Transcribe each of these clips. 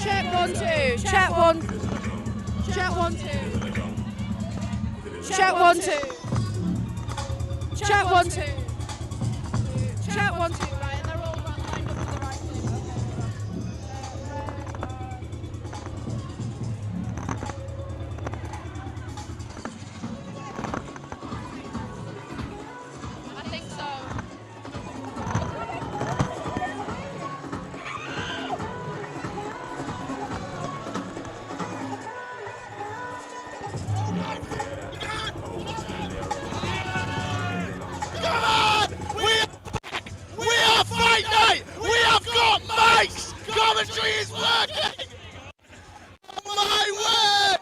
Check 1 2. Check 1. Check 1 2. Check 1 2. Check 1 2. Check 1 2. Right, and they're all lined up for the right thing. I think so. Come on! We are Fight Night! We have got mics! Commentary is working! My word!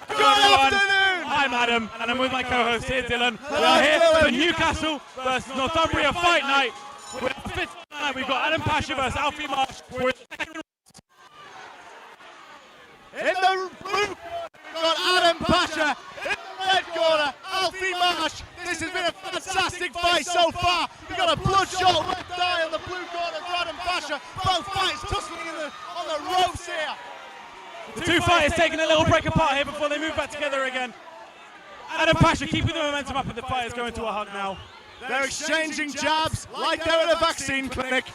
Good afternoon! I'm Adam, and I'm with my co-host here, Dylan. We are here for Newcastle versus Northumbria Fight Night. We're fifth night. We've got Adam Pasha versus Alfie Marsh. We're In the blue corner, we've got Adam Pasha. In the red corner, Alfie Marsh. This has been a fantastic fight so far. We've got a bloodshot left eye on the blue corner for Adam Pasha. Both fighters tussling on the ropes here. the two fighters taking a little break apart here before they move back together again. Adam Pasha keeping the momentum up, and the fighters going to a hug now. They're exchanging jabs like they're at a vaccine clinic.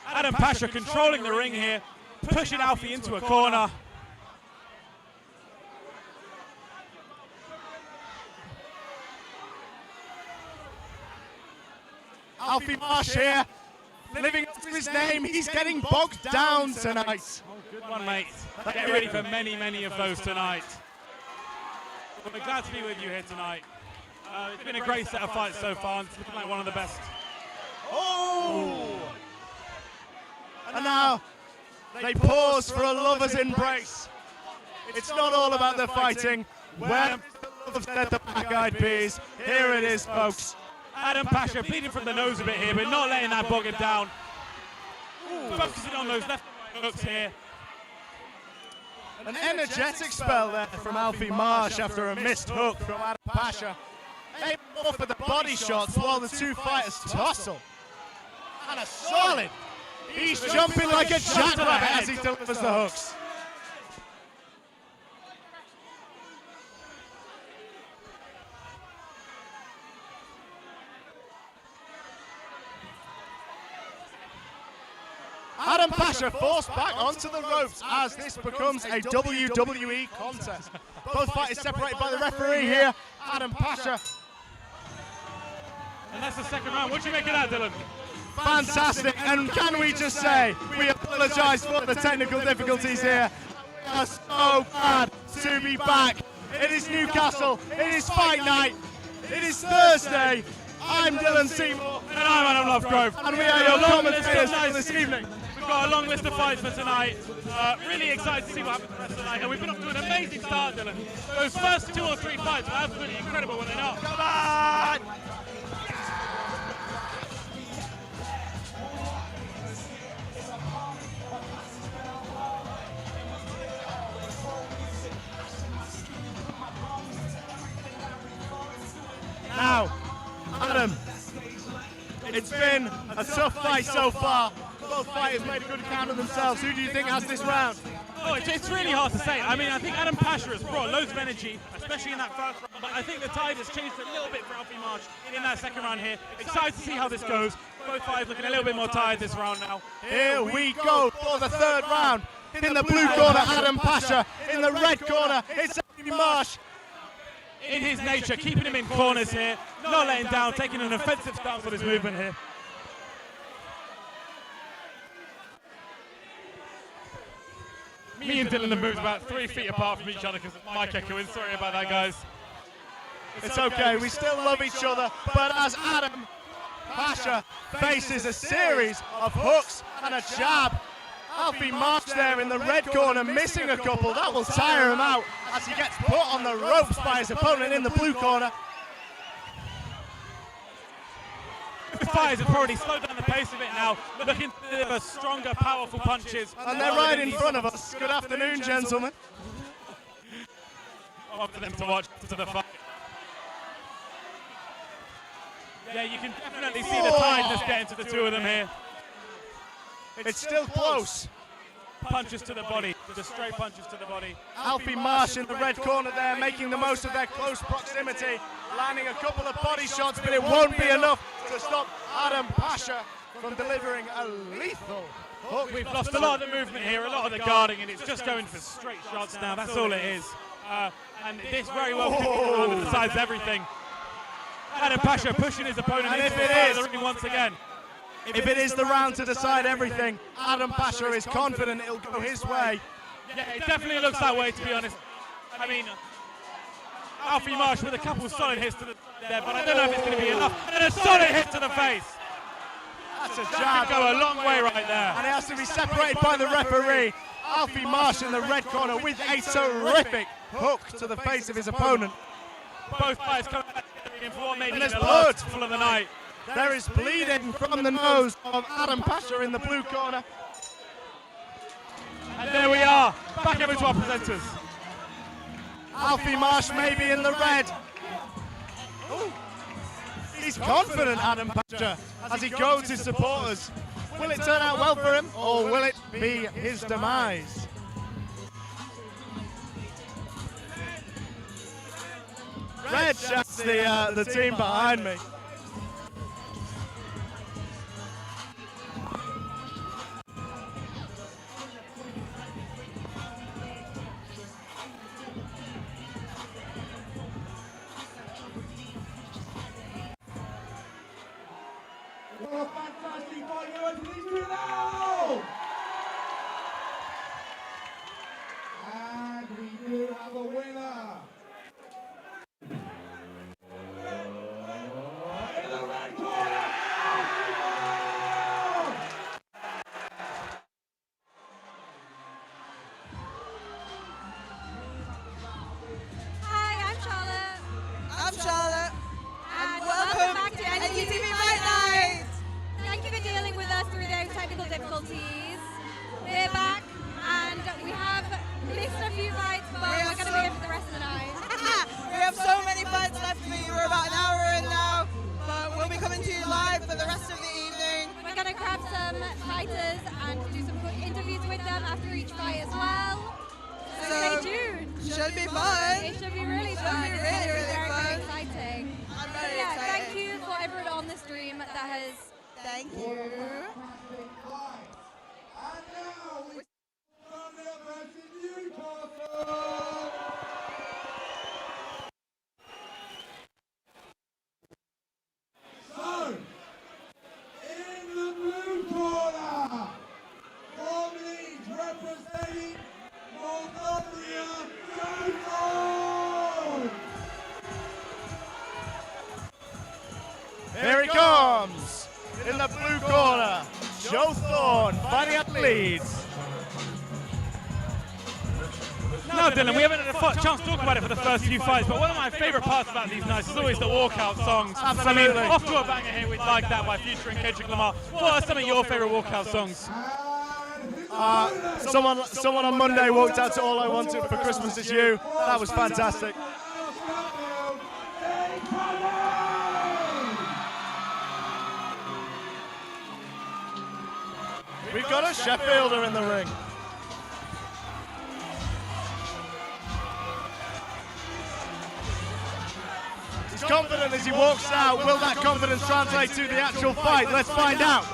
Adam Pasha controlling the ring here, pushing Alfie into a corner. Alfie Marsh here, living up to his name. He's getting bogged down tonight. Good one, mate. Get ready for many, many of those tonight. We're glad to be with you here tonight. It's been a great set of fights so far, and it's looking like one of the best. Oh! And now they pause for a lover's embrace. It's not all about the fighting. Where love said the black-eyed peas. Here it is, folks. Adam Pasha bleeding from the nose a bit here, but not letting that bog him down. Focusing on those left hooks here. An energetic spell there from Alfie Marsh after a missed hook from Adam Pasha. They go for the body shots while the two fighters tussle. And a solid. He's jumping like a jackrabbit as he delivers the hooks. Adam Pasha forced back onto the ropes as this becomes a WWE contest. Both fighters separated by the referee here. Adam Pasha. And that's the second round. What do you make of that, Dylan? Fantastic, and can we just say, we apologise for the technical difficulties here. We are so glad to be back. It is Newcastle, it is Fight Night, it is Thursday. I'm Dylan Seymour. And I'm Adam Lovegrove. And we are your commentators for this evening. We've got a long list of fights for tonight. Really excited to see what happens the rest of the night. And we've been off to an amazing start, Dylan. Those first 2 or 3 fights were absolutely incredible, were they not? Come on! Now, Adam, it's been a tough fight so far. Both fighters made a good account of themselves. Who do you think has this round? Oh, it's really hard to say. I mean, I think Adam Pasha has brought loads of energy, especially in that first round. But I think the tide has changed a little bit for Alfie Marsh in that second round here. Excited to see how this goes. Both fighters looking a little bit more tired this round now. Here we go for the third round. In the blue corner, Adam Pasha. In the red corner, it's Alfie Marsh. In his nature, keeping him in corners here, not letting down, taking an offensive stance on his movement here. Me and Dylan have moved about 3 feet apart from each other because of mic echoing. Sorry about that, guys. It's okay, we still love each other, but as Adam Pasha faces a series of hooks and a jab, Alfie Marsh there in the red corner missing a couple. That will tire him out as he gets put on the ropes by his opponent in the blue corner. The fighters have probably slowed down the pace of it now, looking to deliver stronger, powerful punches. And they're right in front of us. Good afternoon, gentlemen. Up for them to watch to the fight. Yeah, you can definitely see the tiredness getting to the two of them here. It's still close. Punches to the body, the straight punches to the body. Alfie Marsh in the red corner there, making the most of their close proximity, landing a couple of body shots, but it won't be enough to stop Adam Pasha from delivering a lethal hook. We've lost a lot of the movement here, a lot of the guarding, and it's just going for straight shots now. That's all it is. And this very well could be decides everything. Adam Pasha pushing his opponent into the side of the ring once again. If it is the round to decide everything, Adam Pasha is confident it'll go his way. Yeah, it definitely looks that way, to be honest. I mean, Alfie Marsh with a couple solid hits to the there, but I don't know if it's going to be enough. And a solid hit to the face. That's a That jab. could go a long way right there. And it has to be separated by the referee. Alfie Marsh in the red corner with a terrific hook to the face of his opponent. Both fighters coming back in for what may be there's the blood. last full of the night. There is bleeding from the nose of Adam Pasha in the blue corner. And there we are, back over to our presenters. Alfie Marsh maybe in the red. Ooh. He's confident, Adam Pasha, as he goads his supporters. Will it turn out well for him, or will it be his demise? Red shouts the team behind me. What a fantastic fight, guys. Please do it now! And we do have a winner. In the red corner, Hi, I'm Charlotte. I'm Charlotte, And welcome back to NUTV Fight Night! Thank you for dealing with us through those technical difficulties. We're back and we have missed a few fights, but we're going to be here for the rest of the night. We have so many fights left for you. We're about an hour in now, but we'll be coming to you live for the rest of the evening. We're going to grab some fighters and do some quick interviews with them after each fight as well. So stay tuned. Should be fun. It should be really fun. be It's really, going to be really very, fun. very exciting. I'm very Yeah, excited. thank you for everyone on the stream that has. Thank you. fantastic fight. And now we London versus Newcastle. So, in the blue corner, formerly representing Moldavia, Joe. Here he comes in the blue corner. Joe Thorne fighting at Leeds. Now, Dylan, we haven't had a chance to talk about it for the first few fights, but one of my favourite parts about these nights is always the walkout songs. Absolutely. I mean, off to a banger here with Like That by featuring Kendrick Lamar. What are some of your favourite walkout songs? Someone on Monday walked out to All I Wanted for Christmas Is You. That was fantastic. We've got a Sheffielder in the ring. He's confident as he walks out. Will that confidence translate to the actual fight? Let's find out.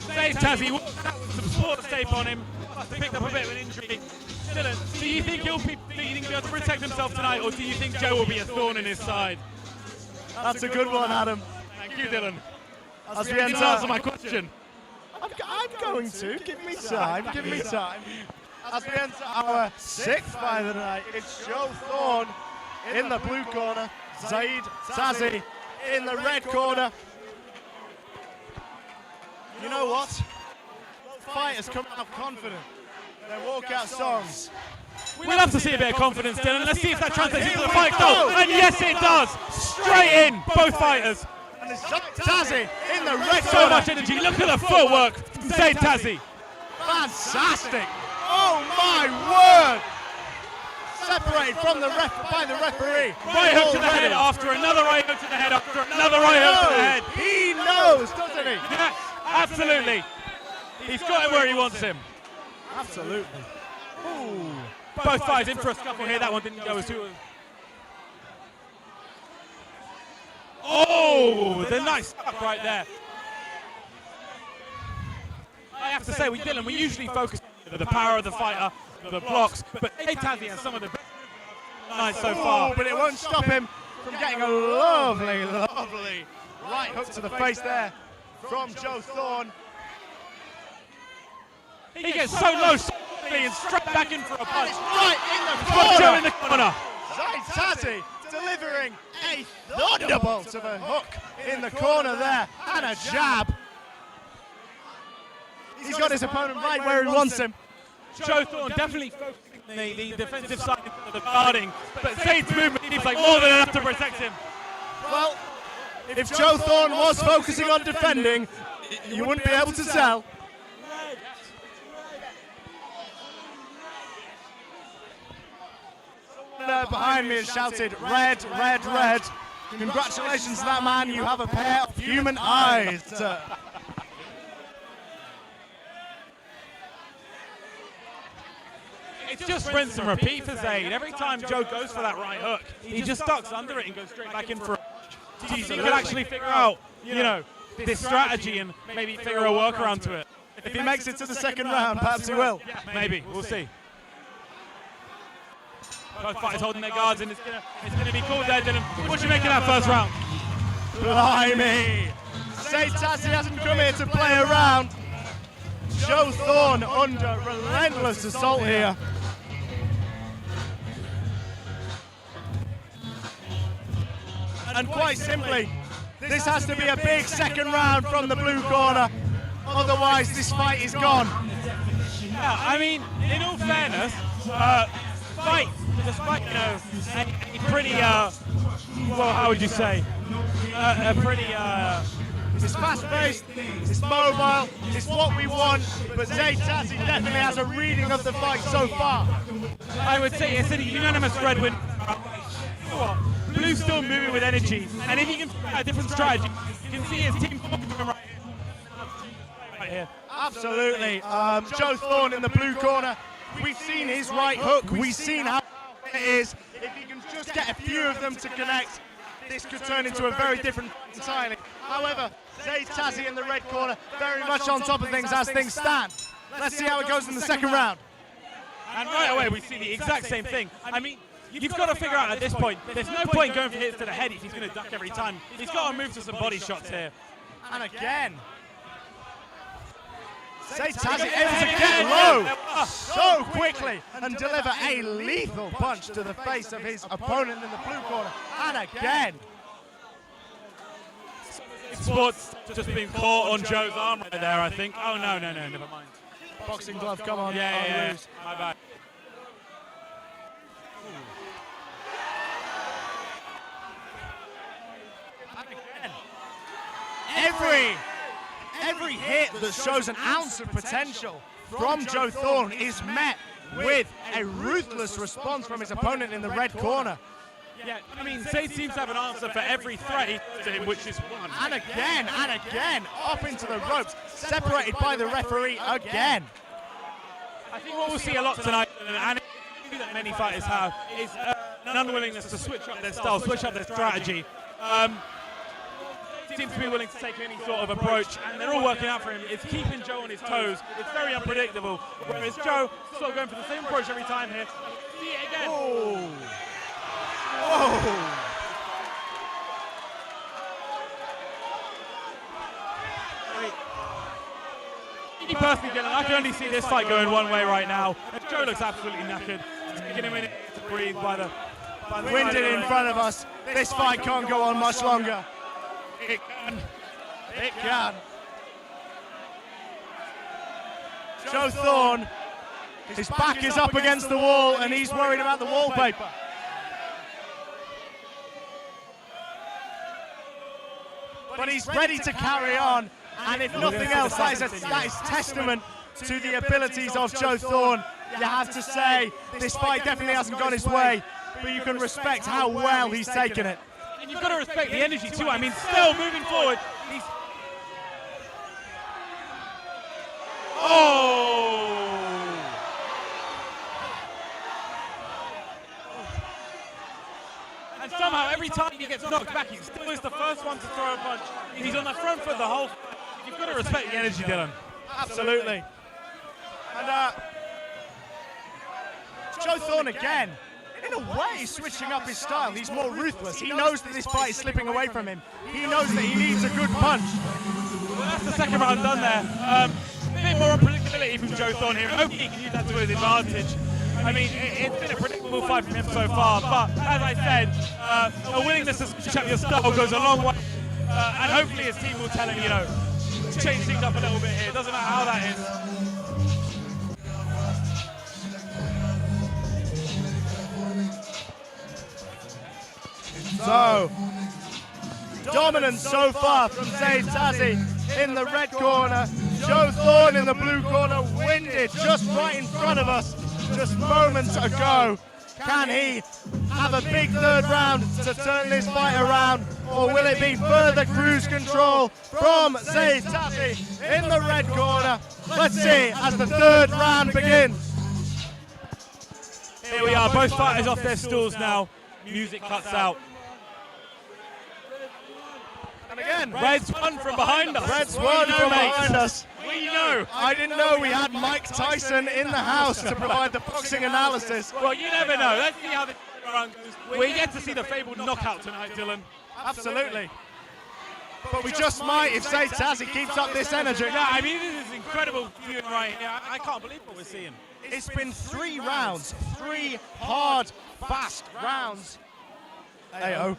Dave Tazzy walked out with some sports tape on him. Must have picked up a bit of an injury. Dylan, do you think he'll be able to protect himself tonight, or do you think Joe will be a thorn in his side? That's a good one, Adam. Thank you, Dylan. As we You enter, didn't answer my question. I'm going to. Give me time. Give me time. As we enter our sixth fight of the night, it's Joe Thorne in the blue corner, Zaid Tazzy in the red corner. You know what? Fighters come out confident. Their walkout songs. We'll have to see a bit of confidence, Dylan. Let's see if that translates into the fight. Oh, and yes, it does. Straight in, both fighters. And it's Tazzy in the red corner. So much energy. Look at the footwork from Zayd Tazzy. Fantastic. Oh my word. Separated from the by the referee. Right hook to the head after another right hook to the head after another right hook to the head. He knows, doesn't he? Yeah, absolutely. He's got him where he wants him. Absolutely. Ooh. Both fighters in for a scuffle here. That one didn't go as too. Oh, the nice stuff right there. I have to say, Dylan, we usually focus on the power of the fighter, the blocks, but Zayd Tazzy has some of the best nights so far. But it won't stop him from getting a lovely, lovely right hook to the face there from Joe Thorne. He gets so low and straight back in for a punch. Right in the Got Joe corner. in the corner. Zayd Tazzy delivering a thunderbolt of a hook in the corner there and a jab. He's got his opponent right where he wants him. Joe Thorne definitely focusing the defensive side of the guarding, but Zayd's movement seems like more than enough to protect him. Well, if Joe Thorne was focusing on defending, you wouldn't be able to tell. Behind me has shouted, red, red, red. Congratulations to that man, you have a pair of human eyes. It's just rinse and repeat for Zayd. Every time Joe goes for that right hook, he just ducks under it and goes straight back in for a punch. So you can actually figure out, this strategy and maybe figure a workaround to it. If he makes it to the second round, perhaps he will. Yeah, maybe, we'll see. Both fighters holding their guards, and it's gonna be cool there, Dylan. What do you make of that first round? Blimey! Zayd Tazzy hasn't come here to play around. Joe Thorne under relentless assault here. And quite simply, this has to be a big second round from the blue corner. Otherwise, this fight is gone. Yeah, I mean, in all fairness, fight, despite, a pretty, well, how would you say? A pretty, It's fast-paced, it's mobile, it's what we want, but Zayd Tazzy definitely has a reading of the fight so far. I would say it's a unanimous red win. Blue's still moving with energy, and if he can find a different strategy, you can see his team right here. Absolutely. Joe Thorne in the blue corner. We've seen his right hook. We've seen how it is. If he can just get a few of them to connect, this could turn into a very different entirely. However, Zayd Tazzy in the red corner, very much on top of things as things stand. Let's see how it goes in the second round. And right away, we see the exact same thing. I mean, you've got to figure out at this point, there's no point going for hits to the head if he's going to duck every time. He's got to move to some body shots here. And again, Zayd Tazzy able to get low so quickly and deliver a lethal punch to the face of his opponent in the blue corner. And again. Sports just being caught on Joe's arm right there, I think. Oh, no, never mind. Boxing glove, come on. Yeah. My bad. Every hit that shows an ounce of potential from Joe Thorne is met with a ruthless response from his opponent in the red corner. Yeah, I mean, Zayd seems to have an answer for every threat he to him, which is one. And again, up into the ropes, separated by the referee again. I think what we'll see a lot tonight, and that many fighters have, is an unwillingness to switch up their style, switch up their strategy. Seems to be willing to take any sort of approach, and they're all working out for him. It's keeping Joe on his toes. It's very unpredictable. Whereas Joe sort of going for the same approach every time here. See it again. Oh. Me personally, Dylan, I can only see this fight going one way right now. Joe looks absolutely knackered. It's taking him a minute to breathe by the Winded in front of us. This fight can't go on much longer. It can. It can. Joe Thorne, his back is up against the wall and he's worried about the wallpaper. But he's ready to carry on, and if nothing else, that is testament to the abilities of Joe Thorne. You have to say, this fight definitely hasn't gone his way, but you can respect how well he's taken it. And you've got to respect the energy too. I mean, still moving forward. He's... Oh! And somehow, every time he gets knocked back, he still is the first one to throw a punch. He's on the front foot the whole. You've got to respect the energy, Dylan. Absolutely. And Joe Thorne again, in a way, switching up his style. He's more ruthless. He knows that this fight is slipping away from him. He knows that he needs a good punch. Well, that's the second round done there. A bit more unpredictability from Joe Thorne here. Hopefully he can use that to his advantage. I mean, it's been a predictable fight from him so far, but as I said, a willingness to switch up your style goes a long way, and hopefully his team will tell him, you know, to change things up a little bit here. It doesn't matter how that is. So, dominance so far from Zaid Tazi in the red corner. Joe Thorne in the blue corner, winded just right in front of us just moments ago. Can he have a big third round to turn this fight around, or will it be further cruise control from Zaid Tazi in the red corner? Let's see as the third round begins. Here we are, both fighters off their stools now. Music cuts out. And again, Red's one from behind us. Red's one from behind us. We know. I didn't know we had Mike Tyson in the house to provide the boxing analysis. Well, you never know. Let's see how the round goes. We get to see the fabled knockout tonight, Dylan. Absolutely. But we just might if Zaid Tazi keeps up this energy. Yeah, I mean, this is incredible viewing right here. I can't believe what we're seeing. It's been 3 rounds, 3 hard, fast rounds. Ayo.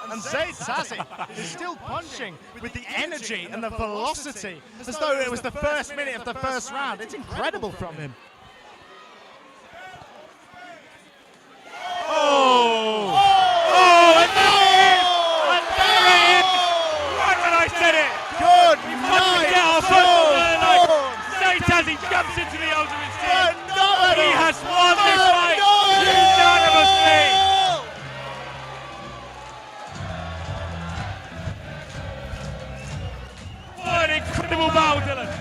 And Zaid Tazi is still punching with the energy and the velocity as though it was the first minute of the first round. It's incredible from him. Oh! Oh, and there it is! And there it is! Right when I said it! Good Night! Zaid Tazi jumps into the ultimate team. He has won this fight unanimously! What an incredible battle, Dylan!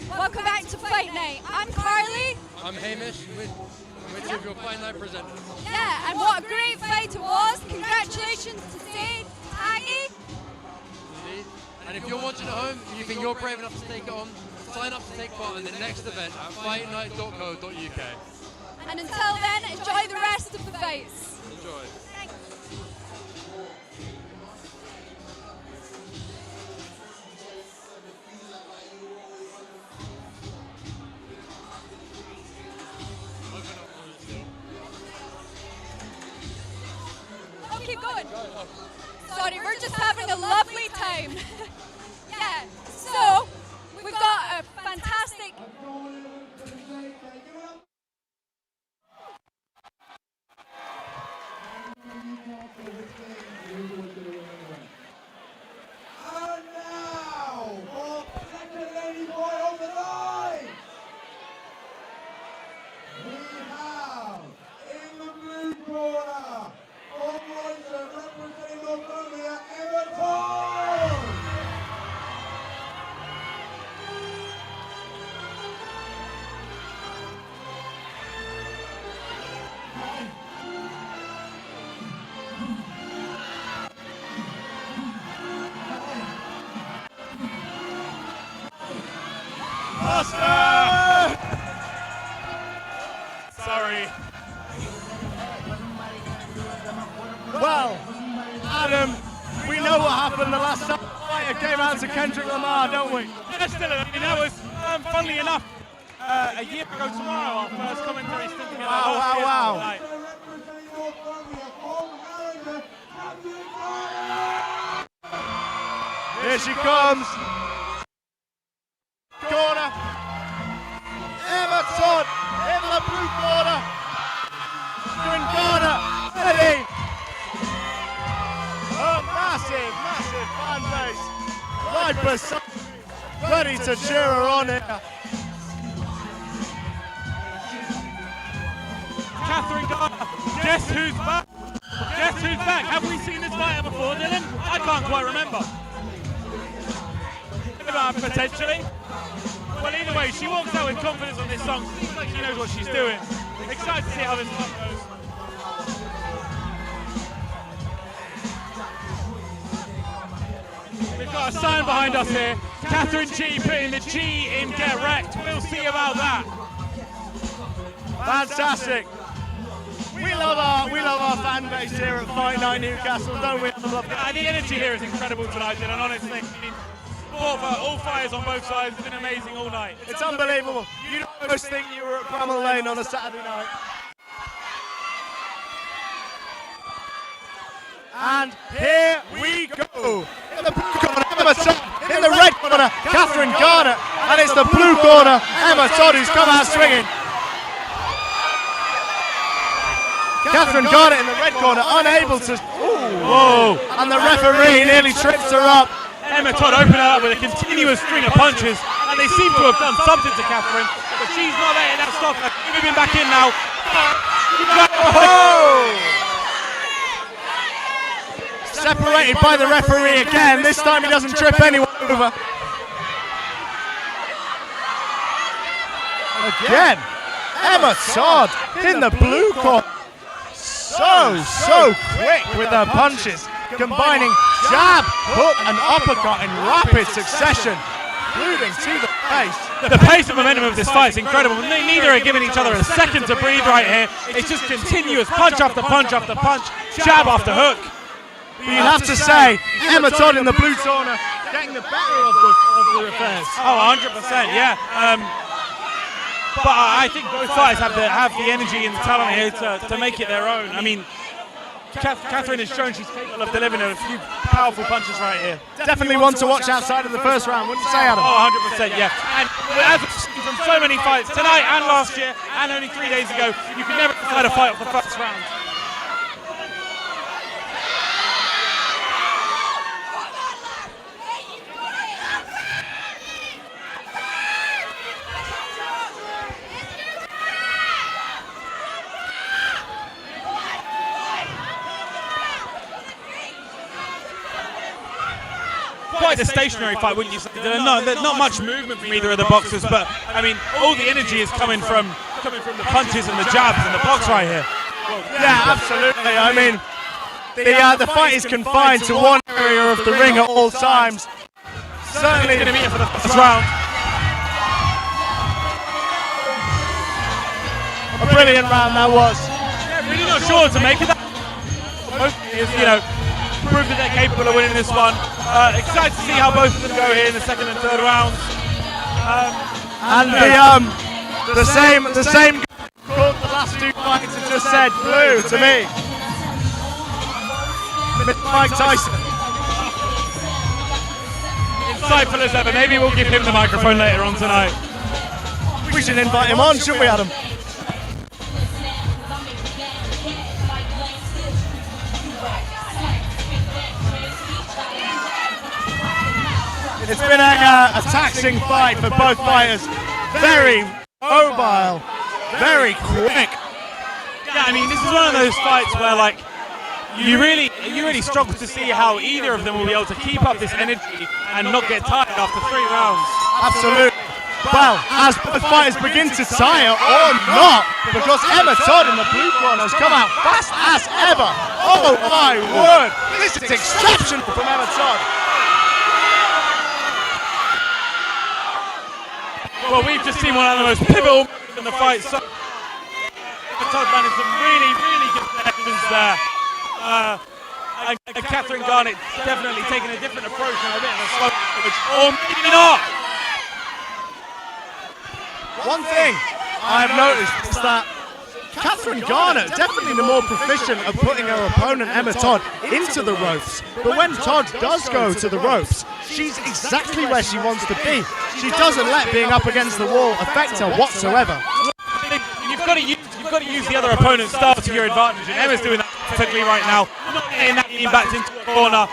Welcome back to Fight Night. I'm Carly. I'm Hamish, which of your Fight Night presenters. Yeah, and what a great fight it was. Congratulations to Zaid Tazi. Indeed. And if you're watching at home and you think you're brave enough to take it on, sign up to take part in the next event at fightnight.co.uk. And until then, enjoy the rest of the fights. Enjoy. Thanks. Oh, keep going. Sorry, we're just having a lovely time. Yeah, so we've got a fantastic... And now, for second lady boy on the line, we have in the blue bastard! Sorry. Well, Adam, we know what happened the last time the fighter came out to Kendrick Lamar, don't we? Yeah, still, I mean, that was, funnily enough, a year ago tomorrow, our first commentary stint together. Wow. Here she comes. Corner. Emma Todd in the blue corner. Stringana ready. A massive fan base. Right beside, ready to cheer her on here. Catherine Garner, guess who's back? Guess who's back? Have we seen this fighter before, Dylan? I can't quite remember. Potentially. Well, either way, she walks out with confidence on this song. Seems like she knows what she's doing. Excited to see how this one goes. We've got a sign behind us here. Catherine G putting the G in Get Wrecked. We'll see about that. Fantastic. We love our fan base here at Fight Night Newcastle, don't we? The energy here is incredible tonight, and honestly, all fighters on both sides have been amazing all night. It's unbelievable. You'd almost think you were at Bramall Lane on a Saturday night. And here we go. In the blue corner, Emma Todd. In the red corner, Catherine Garner. And it's the blue corner, Emma Todd, who's come out swinging. Catherine Garner in the red corner, unable to. Whoa! And the referee nearly trips her up. Emma Todd opened her up with a continuous string of punches, and they seem to have done something to Catherine, but she's not letting that stop her. Moving back in now. Separated by the referee again. This time he doesn't trip anyone over. Again, Emma Todd in the blue corner. So quick with her punches, combining jab, hook and uppercut in rapid succession, moving to the face. The pace and momentum of this fight is incredible. Neither are giving each other a second to breathe right here. It's just continuous punch after punch after punch, jab after hook. You'd have to say, Emma Todd in the blue corner getting the better of the affairs. Oh, 100%, yeah. But I think both fighters have the energy and the talent here to make it their own. I mean, Catherine has shown she's capable of delivering a few powerful punches right here. Definitely one to watch outside of the first round, wouldn't you say, Adam? Oh, 100%, yeah. And as we've seen from so many fights tonight and last year and only 3 days ago, you can never decide a fight off the first round. Quite a stationary fight, wouldn't you say? There's not much movement from either of the boxers, but I mean, all the energy is coming from the punches and the jabs and the blocks right here. Yeah, absolutely. I mean, the fight is confined to one area of the ring at all times. Certainly going to be here for the first round. A brilliant round that was. Yeah, really not sure to make it. Mostly is, prove that they're capable of winning this one. Excited to see how both of them go here in the second and third rounds. And the same called the last two fights and just said blue to me. Mr. Mike Tyson. Insightful as ever. Maybe we'll give him the microphone later on tonight. We should invite him on, shouldn't we, Adam? It's been a taxing fight for both fighters. Very mobile, very quick. Yeah, I mean, this is one of those fights where, like, you really struggle to see how either of them will be able to keep up this energy and not get tired after 3 rounds. Absolutely. Well, as both fighters begin to tire or not, because Emma Todd in the blue corner has come out fast as ever. Oh my word, this is exceptional from Emma Todd. Well, we've just seen one of the most pivotal moments in the fight. So, Todd managed some really, really good connections there. And Catherine Garnett definitely taking a different approach and a bit of a slow approach. Or maybe not. One thing I have noticed is that Catherine Garnett definitely the more proficient of putting her opponent Emma Todd into the ropes. But when Todd does go to the ropes, she's exactly where she wants to be. She doesn't let being up against the wall affect her whatsoever. You've got to use the other opponent's style to your advantage, and Emma's doing that perfectly right now. Not getting that being backed into a corner,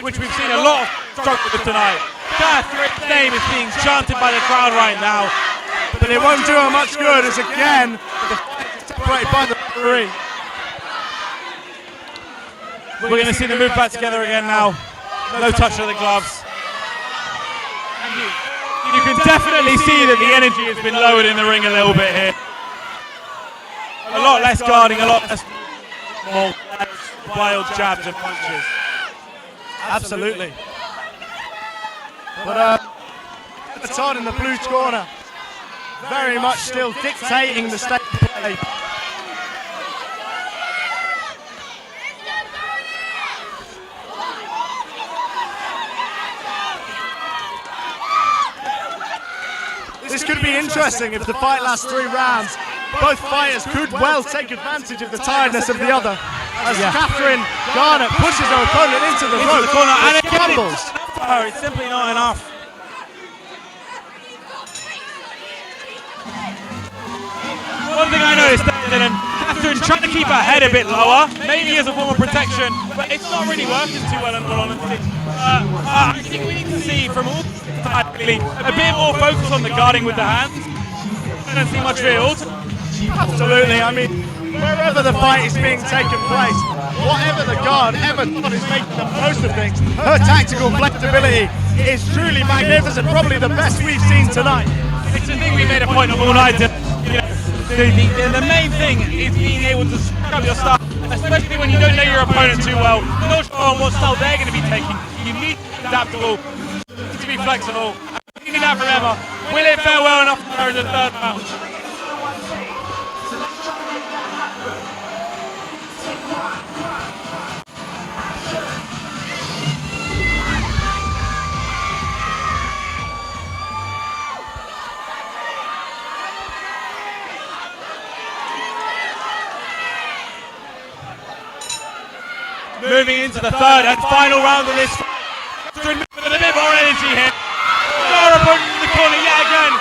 which we've seen a lot of struggle with tonight. Catherine's name is being chanted by the crowd right now. But it won't do her much good as again, the fight is separated by the referee. We're going to see them move back together again now. No touch of the gloves. You can definitely see that the energy has been lowered in the ring a little bit here. A lot less guarding, a lot less more wild jabs and punches. Absolutely. But Todd in the blue corner, very much still dictating the state of play. This could be interesting if the fight lasts 3 rounds. Both fighters could well take advantage of the tiredness of the other. As Catherine Garnett pushes her opponent into the ropes, corner, and it crumbles. It's simply not enough. One thing I noticed, Dylan, Catherine trying to keep her head a bit lower, maybe as a form of protection, but it's not really working too well in all honesty. I think we need to see from all sides really a bit more focus on the guarding with the hands. I don't see much field. Absolutely, I mean, wherever the fight is being taken place, whatever the guard, Emma Todd is making the most of things. Her tactical flexibility is truly magnificent, probably the best we've seen tonight. It's a thing we made a point of all night. The main thing is being able to scrub your style, especially when you don't know your opponent too well. You're not sure on what style they're going to be taking. You need to be adaptable, to be flexible. We need that from Emma. Will it fare well enough for her in the third round? Moving into the third and final round of this fight. With a bit more energy here. Our opponent in the corner yet again.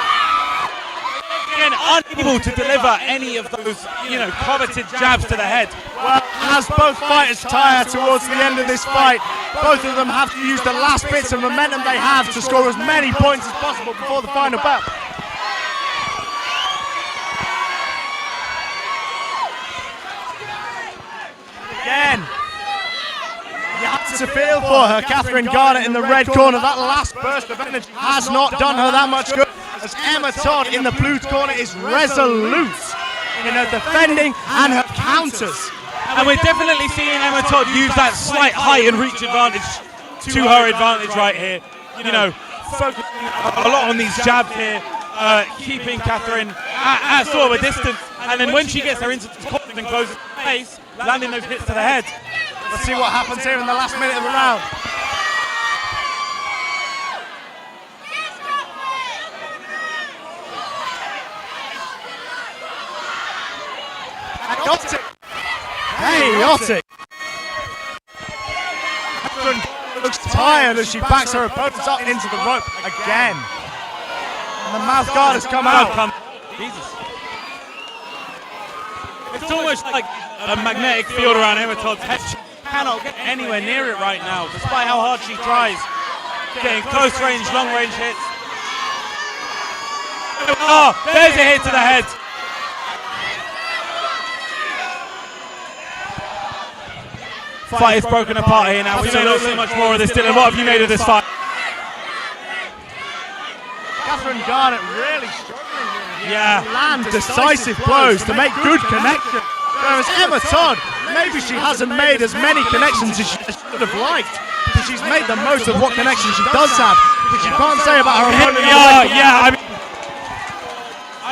Again, unable to deliver any of those, coveted jabs to the head. Well, as both fighters tire towards the end of this fight, both of them have to use the last bits of momentum they have to score as many points as possible before the final bout. Again. You have to feel for her, Catherine Garnett in the red corner. That last burst of energy has not done her that much good. As Emma Todd in the blue corner is resolute in her defending and her counters. And we're definitely seeing Emma Todd use that slight height and reach advantage to her advantage right here. Focusing a lot on these jabs here, keeping Catherine at sort of a distance. And then when she gets her into the corner and closes the face, landing those hits to the head. Let's see what happens here in the last minute of the round. Chaotic. Catherine looks tired as she backs her opponents up into the rope again. And the mouth guard has come out. Jesus. It's almost like a magnetic field around Emma Todd's head. She cannot get anywhere near it right now, despite how hard she tries. Getting close range, long range hits. Oh, there's a hit to the head. Fight is broken apart here now. We may not see much more of this. Dylan, what have you made of this fight? Catherine Garnett really struggling here. Yeah. Land decisive blows to make good connections. Whereas Emma Todd, maybe she hasn't made as many connections as she should have liked. But she's made the most of what connections she does have. Which you can't say about her opponent.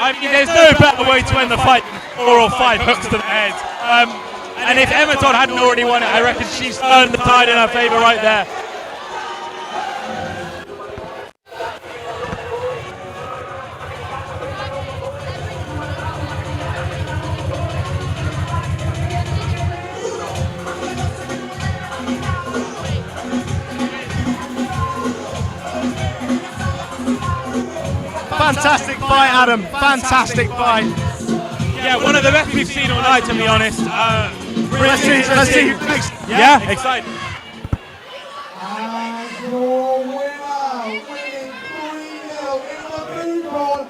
I mean, there's no better way to end the fight than 4 or 5 hooks to the head. And if Ematon hadn't already won it, I reckon she's turned the tide in her favour right there. Fantastic fight, Adam. Fantastic fight. Yeah, one of the best we've seen all night, to be honest. Let's see who takes. Yeah, exciting. And your winner, winning 3-0 in the blue corner.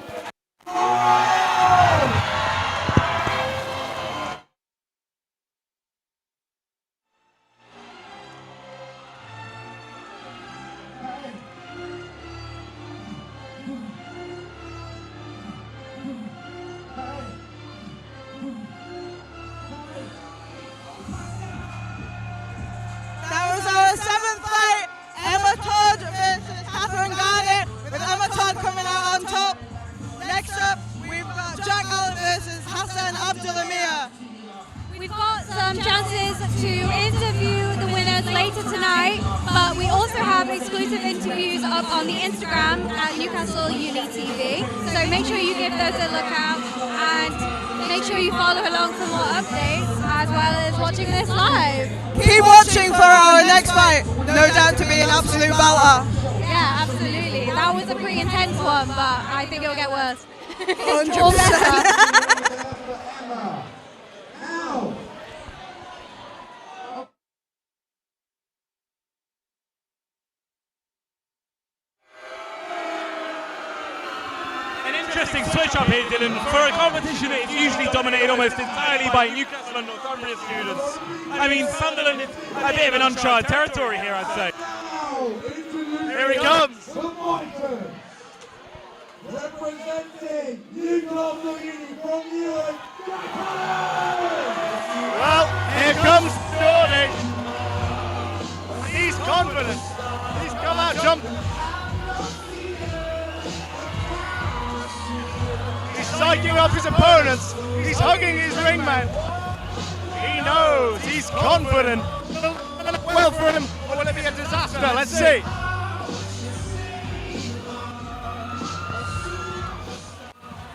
That was our 7th fight, Emma Todd versus Catherine Garnett, with Emma Todd coming out on top. Next up, we've got Jack Allen versus Hassan Abdulamir. We've got some chances to interview the winners later tonight, but we also have exclusive interviews up on the Instagram at Newcastle NUTV. So make sure you give those a look out and make sure you follow along for more updates as well as watching this live. Keep watching for our next fight, no doubt to be an absolute belter. Yeah, absolutely. That was a pretty intense one, but I think it'll get worse. 100%. Or better. Emma. Now. An interesting switch up here, Dylan. For a competition that is usually dominated almost entirely by Newcastle and Northumbria students. I mean, Sunderland is a bit of an uncharted territory here, I'd say. Here he comes. The fighter, representing Newcastle Uni from Europe, Jack Allen. Well, here comes Jordan. He's confident. He's come out jumping. He's psyching up his opponents. He's hugging his ringman. He knows. He's confident. Well for him, or will it be a disaster? Let's see.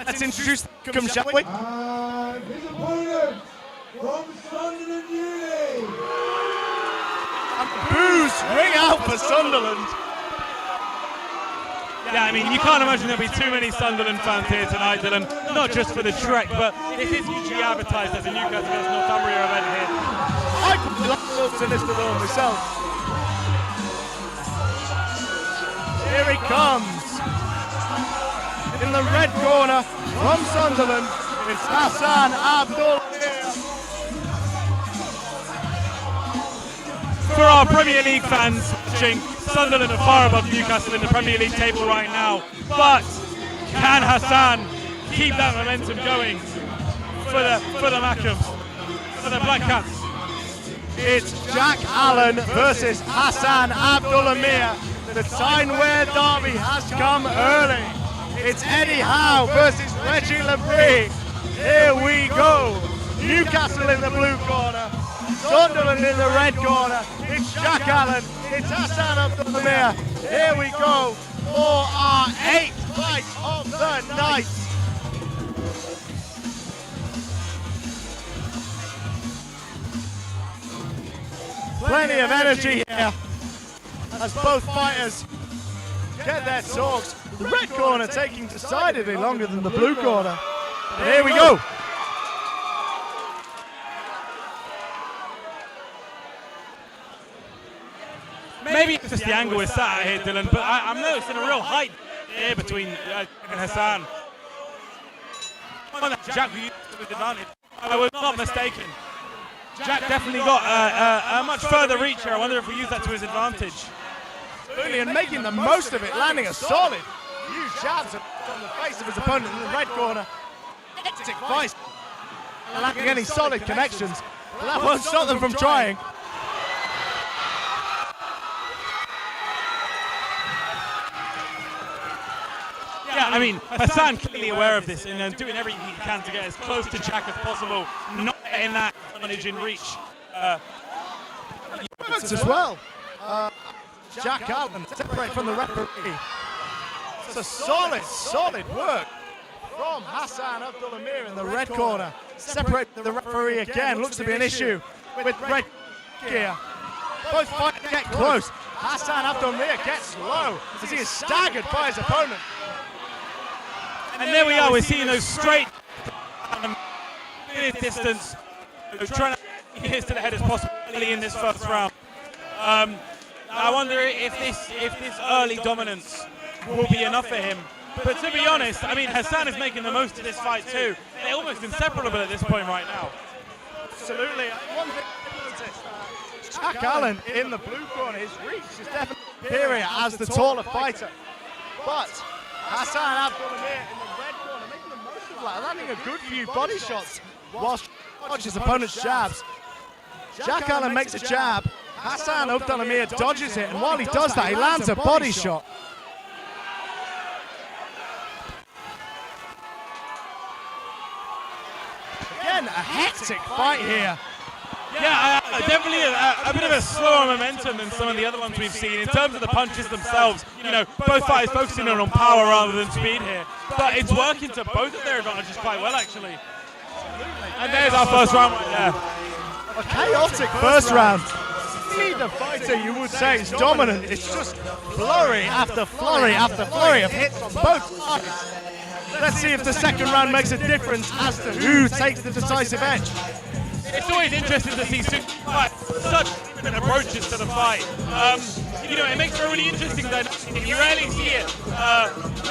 Let's introduce them, shall we? And his opponent from Sunderland Uni. And boos ring out for Sunderland. Yeah, I mean, you can't imagine there'll be too many Sunderland fans here tonight, Dylan. Not just for the trek, but this is usually advertised as a Newcastle versus Northumbria event here. I could love to listen to them myself. Here he comes. In the red corner from Sunderland, it's Hassan Abdulamir. For our Premier League fans watching, Sunderland are far above Newcastle in the Premier League table right now. But can Hassan keep that momentum going for the Mackhams, for the Black Cats? It's Jack Allen versus Hassan Abdulamir. The Tyne-Wear derby has come early. It's Eddie Howe versus Reggie Labrie. Here we go. Newcastle in the blue corner. Sunderland in the red corner. It's Jack Allen. It's Hassan Abdulamir. Here we go for our 8th fight of the night. Plenty of energy here as both fighters get their talks. The red corner taking decidedly longer than the blue corner. But here we go. Maybe it's just the angle we're sat at here, Dylan, but I'm noticing a real height here between Jack and Hassan. Jack used to his advantage. I was not mistaken. Jack definitely got a much further reach here. I wonder if we use that to his advantage. Absolutely, and making the most of it, landing a solid huge jabs on the face of his opponent in the red corner. Hectic fight, lacking any solid connections, but that won't stop them from trying. Yeah, I mean, Hassan clearly aware of this and doing everything he can to get as close to Jack as possible, not getting that advantage in reach. As well. Jack Allen separate from the referee. It's a solid work from Hassan Abdul-Amir in the red corner. Separate the referee again. Looks to be an issue with red gear. Both fighters get close. Hassan Abdul-Amir gets low as he is staggered by his opponent. And there we are, we're seeing those straight distance, trying to get his to the head as possible in this first round. I wonder if this early dominance will be enough for him. But to be honest, I mean, Hassan is making the most of this fight too. They're almost inseparable at this point right now. Absolutely. One thing Jack Allen in the blue corner, his reach is definitely superior as the taller fighter. But Hassan Abdul-Amir in the red corner making the most of that, landing a good few body shots whilst dodges his opponent's jabs. Jack Allen makes a jab, Hassan Abdul-Amir dodges it, and while he does that, he lands a body shot. Again, a hectic fight here. Yeah, definitely a bit of a slower momentum than some of the other ones we've seen in terms of the punches themselves. You know, both fighters focusing on power rather than speed here. But it's working to both of their advantages quite well, actually. And there's our first round right there. A chaotic first round. Neither fighter, you would say, is dominant. It's just flurry after flurry after flurry of hits from both sides. Let's see if the second round makes a difference as to who takes the decisive edge. It's always interesting to see such different approaches to the fight. You know, it makes for a really interesting dynamic. You rarely see it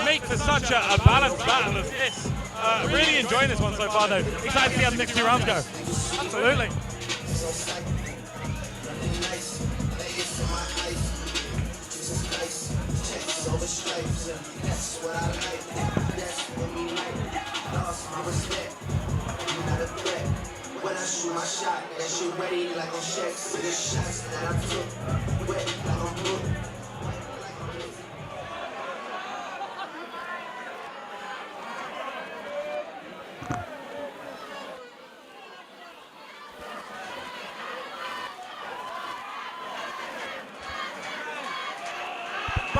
make for such a balanced battle as this. Really enjoying this one so far, though. Excited to see how the next 2 rounds go. Absolutely. When I shoot my shot, that shit ready like on Shaq. See the shots that I took, wet like on Brook.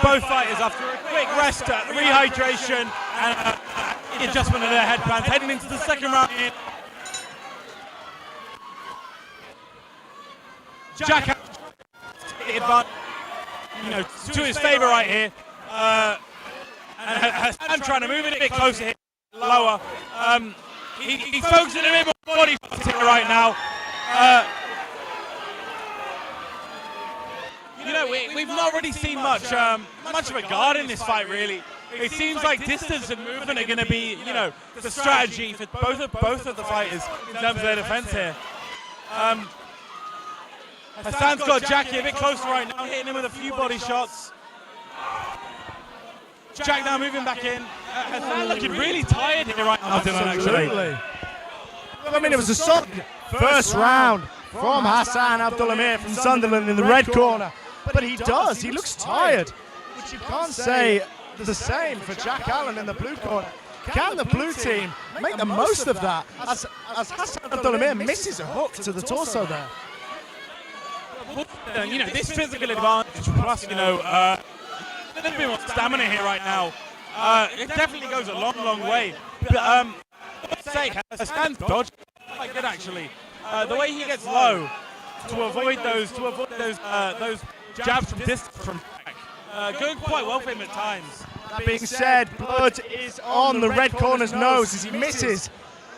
Both fighters after a quick rest, rehydration, and adjustment of their headbands, heading into the second round. Jack advantage, you know, to his favour right here, and Hassan trying to move it a bit closer here, lower. He's focusing a bit more body here right now. You know, we've not really seen much of a guard in this fight, really. It seems like distance and movement are going to be, you know, the strategy for both of the fighters in terms of their defense here. Hassan's got Jackie a bit closer right now, hitting him with a few body shots. Jack now moving back in. Hassan looking really tired here right now. Absolutely. I mean, it was a solid first round from Hassan Abdul-Amir from Sunderland in the red corner. But he looks tired, which you can't say the same for Jack Allen in the blue corner. Can the blue team make the most of that as Hassan Abdul-Amir misses a hook to the torso there? You know, this physical advantage plus, you know, a little bit more stamina here right now. It definitely goes a long way. But let's say Hassan's dodge quite good actually. The way he gets low to avoid those jabs from distance from Jack, going quite well for him at times. That being said, blood is on the red corner's nose as he misses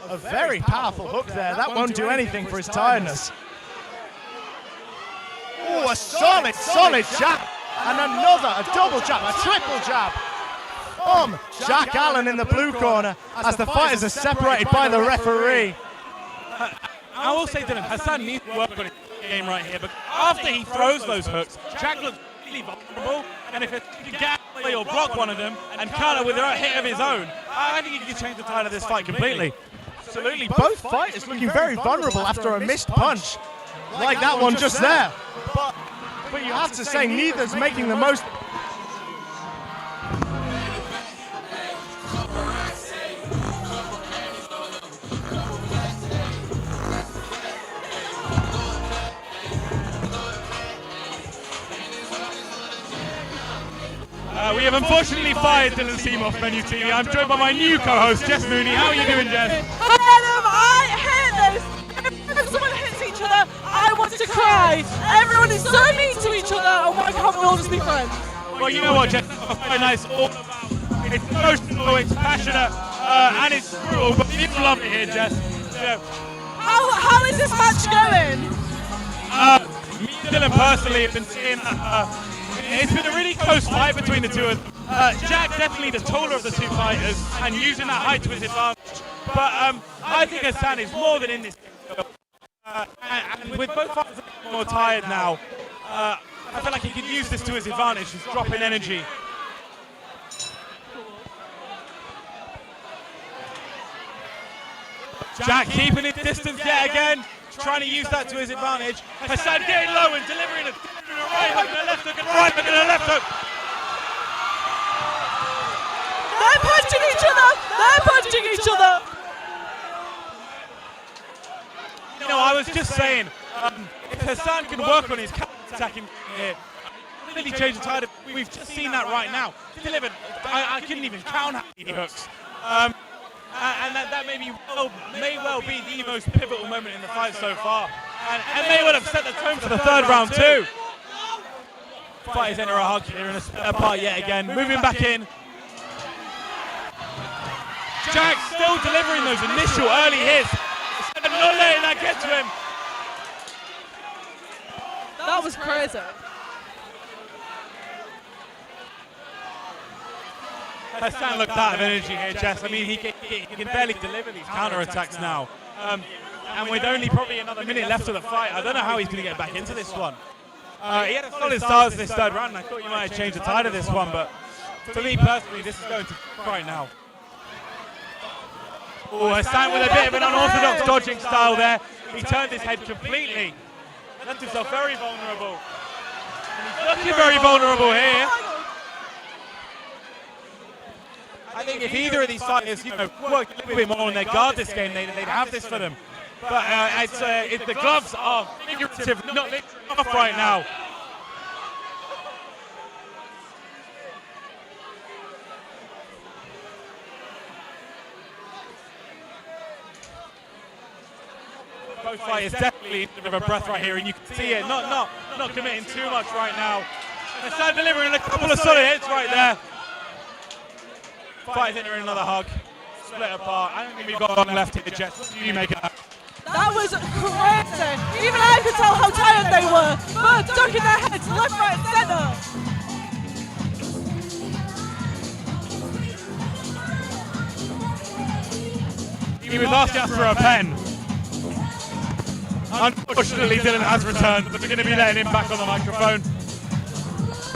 a very powerful hook there. That won't do anything for his tiredness. Oh, a solid jab, and a double jab, a triple jab from Jack Allen in the blue corner as the fighters are separated by the referee. I will say to him, Hassan needs to work on his game right here, but after he throws those hooks, Jack looks really vulnerable, and if he can get away or block one of them and counter with a hit of his own, I think he can change the tide of this fight completely. Absolutely, both fighters looking very vulnerable after a missed punch like that one just there. But you have to say neither's making the most. We have unfortunately fired Dylan Seymour from NUTV. I'm joined by my new co-host, Jess Mooney. How are you doing, Jess? Adam, I hate this. If someone hits each other, I want to cry. Everyone is so mean to each other, and why can't we all just be friends? Well, you know what, Jess? It's quite nice. It's emotional, it's passionate, and it's brutal, but people love it here, Jess. Yeah. How is this match going? Me and Dylan personally have been seeing it's been a really close fight between the two of them. Jack definitely the taller of the two fighters and using that height to his advantage. But I think Hassan is more than in this. And with both fighters a bit more tired now, I feel like he can use this to his advantage, just dropping energy. Jack keeping his distance yet again, trying to use that to his advantage. Hassan getting low and delivering a right hook and a left hook and a right hook and a left hook. They're punching each other! They're punching each other! You know, I was just saying, if Hassan can work on his counter-attacking here, really change the tide. We've just seen that right now. Delivered, I couldn't even count how many hooks. And that may well be the most pivotal moment in the fight so far. And may well have set the tone for the third round too. Fighters enter a hug here and a split apart yet again. Moving back in. Jack still delivering those initial early hits. Not letting that get to him. That was crazy. Hassan looked out of energy here, Jess. I mean, he can barely deliver these counter-attacks now. And with only probably another minute left of the fight, I don't know how he's going to get back into this one. He had a solid start to this third round, and I thought you might have changed the tide of this one, but for me personally, this is going to right now. Oh, Hassan with a bit of an unorthodox dodging style there. He turned his head completely. Left himself very vulnerable. And he's looking very vulnerable here. I think if either of these fighters, worked a little bit more on their guard this game, they'd have this for them. But the gloves are figurative, not literally off right now. Both fighters definitely in a breath right here, and you can see it, not committing too much right now. Hassan delivering a couple of solid hits right there. Fighters entering another hug, split apart. I don't think we've got long left here, Jess. What do you make of that? That was crazy. Even I could tell how tired they were. But ducking their heads left, right, centre. He was asking us for a pen. Unfortunately, Dylan has returned, but we're going to be letting him back on the microphone.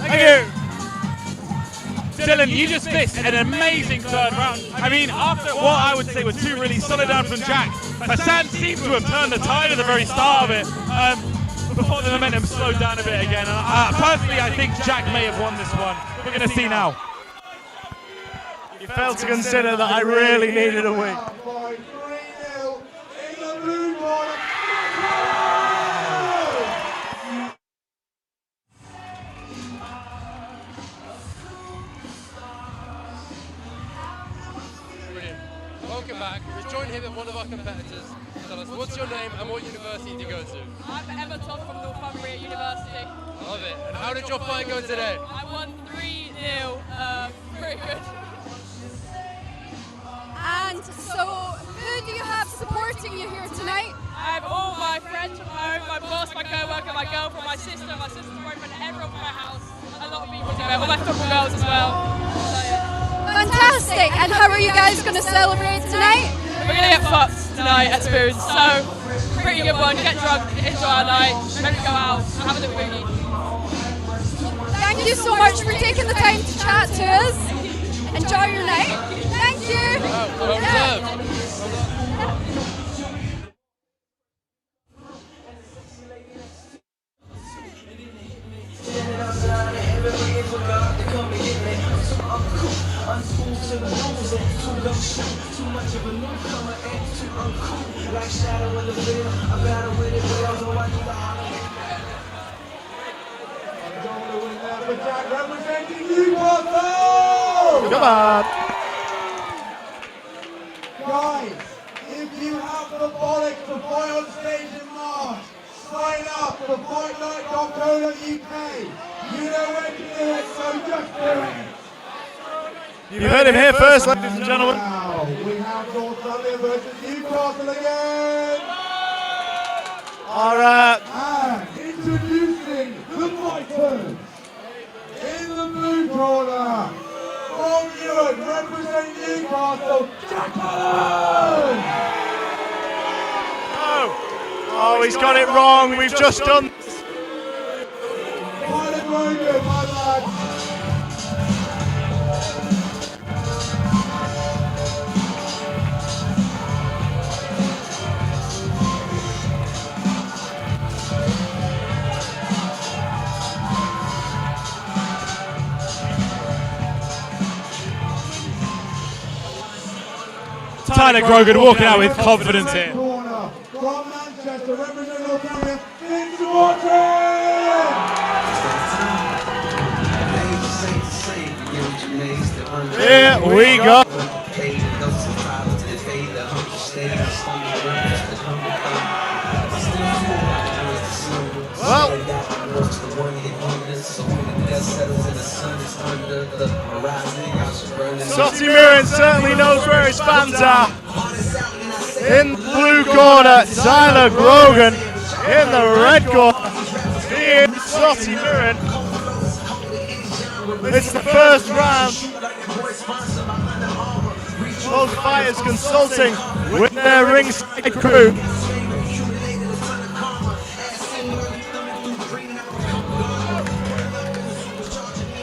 Thank you. Dylan, you just missed an amazing third round. I mean, after what I would say were two really solid rounds from Jack, Hassan seems to have turned the tide at the very start of it, before the momentum slowed down a bit again. And personally, I think Jack may have won this one. We're going to see now. You failed to consider that I really needed a win. Welcome back. We're joined here with one of our competitors. Tell us, what's your name and what university do you go to? I'm Emma Todd from Northumbria University. I love it. And how did your fight go today? I won 3-0. Pretty good. And so, who do you have supporting you here tonight? I have all my friends from home, my boss, my co-worker, my girlfriend, my sister's boyfriend, everyone from my house. A lot of people do it. All my football girls as well. So, yeah. Fantastic. And how are you guys going to celebrate tonight? We're going to get fucked tonight at Spoons. So, pretty good one. Get drunk, enjoy our night, maybe go out, and have a little boogie. Thank you so much for taking the time to chat to us. Enjoy your night. Thank you. Well deserved. for Jack representing Newcastle! Come on. Guys, if you have the bollocks to fight on stage in March, sign up for fightnight.co.uk. You know when to do it, so just do it. You heard him here first, ladies and gentlemen. Now, we have North London versus Newcastle again. All right. And introducing the fighters. In the blue corner, from Europe, representing Newcastle, Jack Allen! Oh, he's got it wrong. We've just done. Tyler Grogan, my lad. Tyler Grogan walking out with confidence here. Corner, from Manchester, representing Northampton, Vince Watson! Here we go. Well, Sotty Mirren certainly knows where his fans are. In the blue corner, Tyler Grogan. In the red corner, Ian Sotty Mirren. It's the first round. Both fighters consulting with their ringside crew.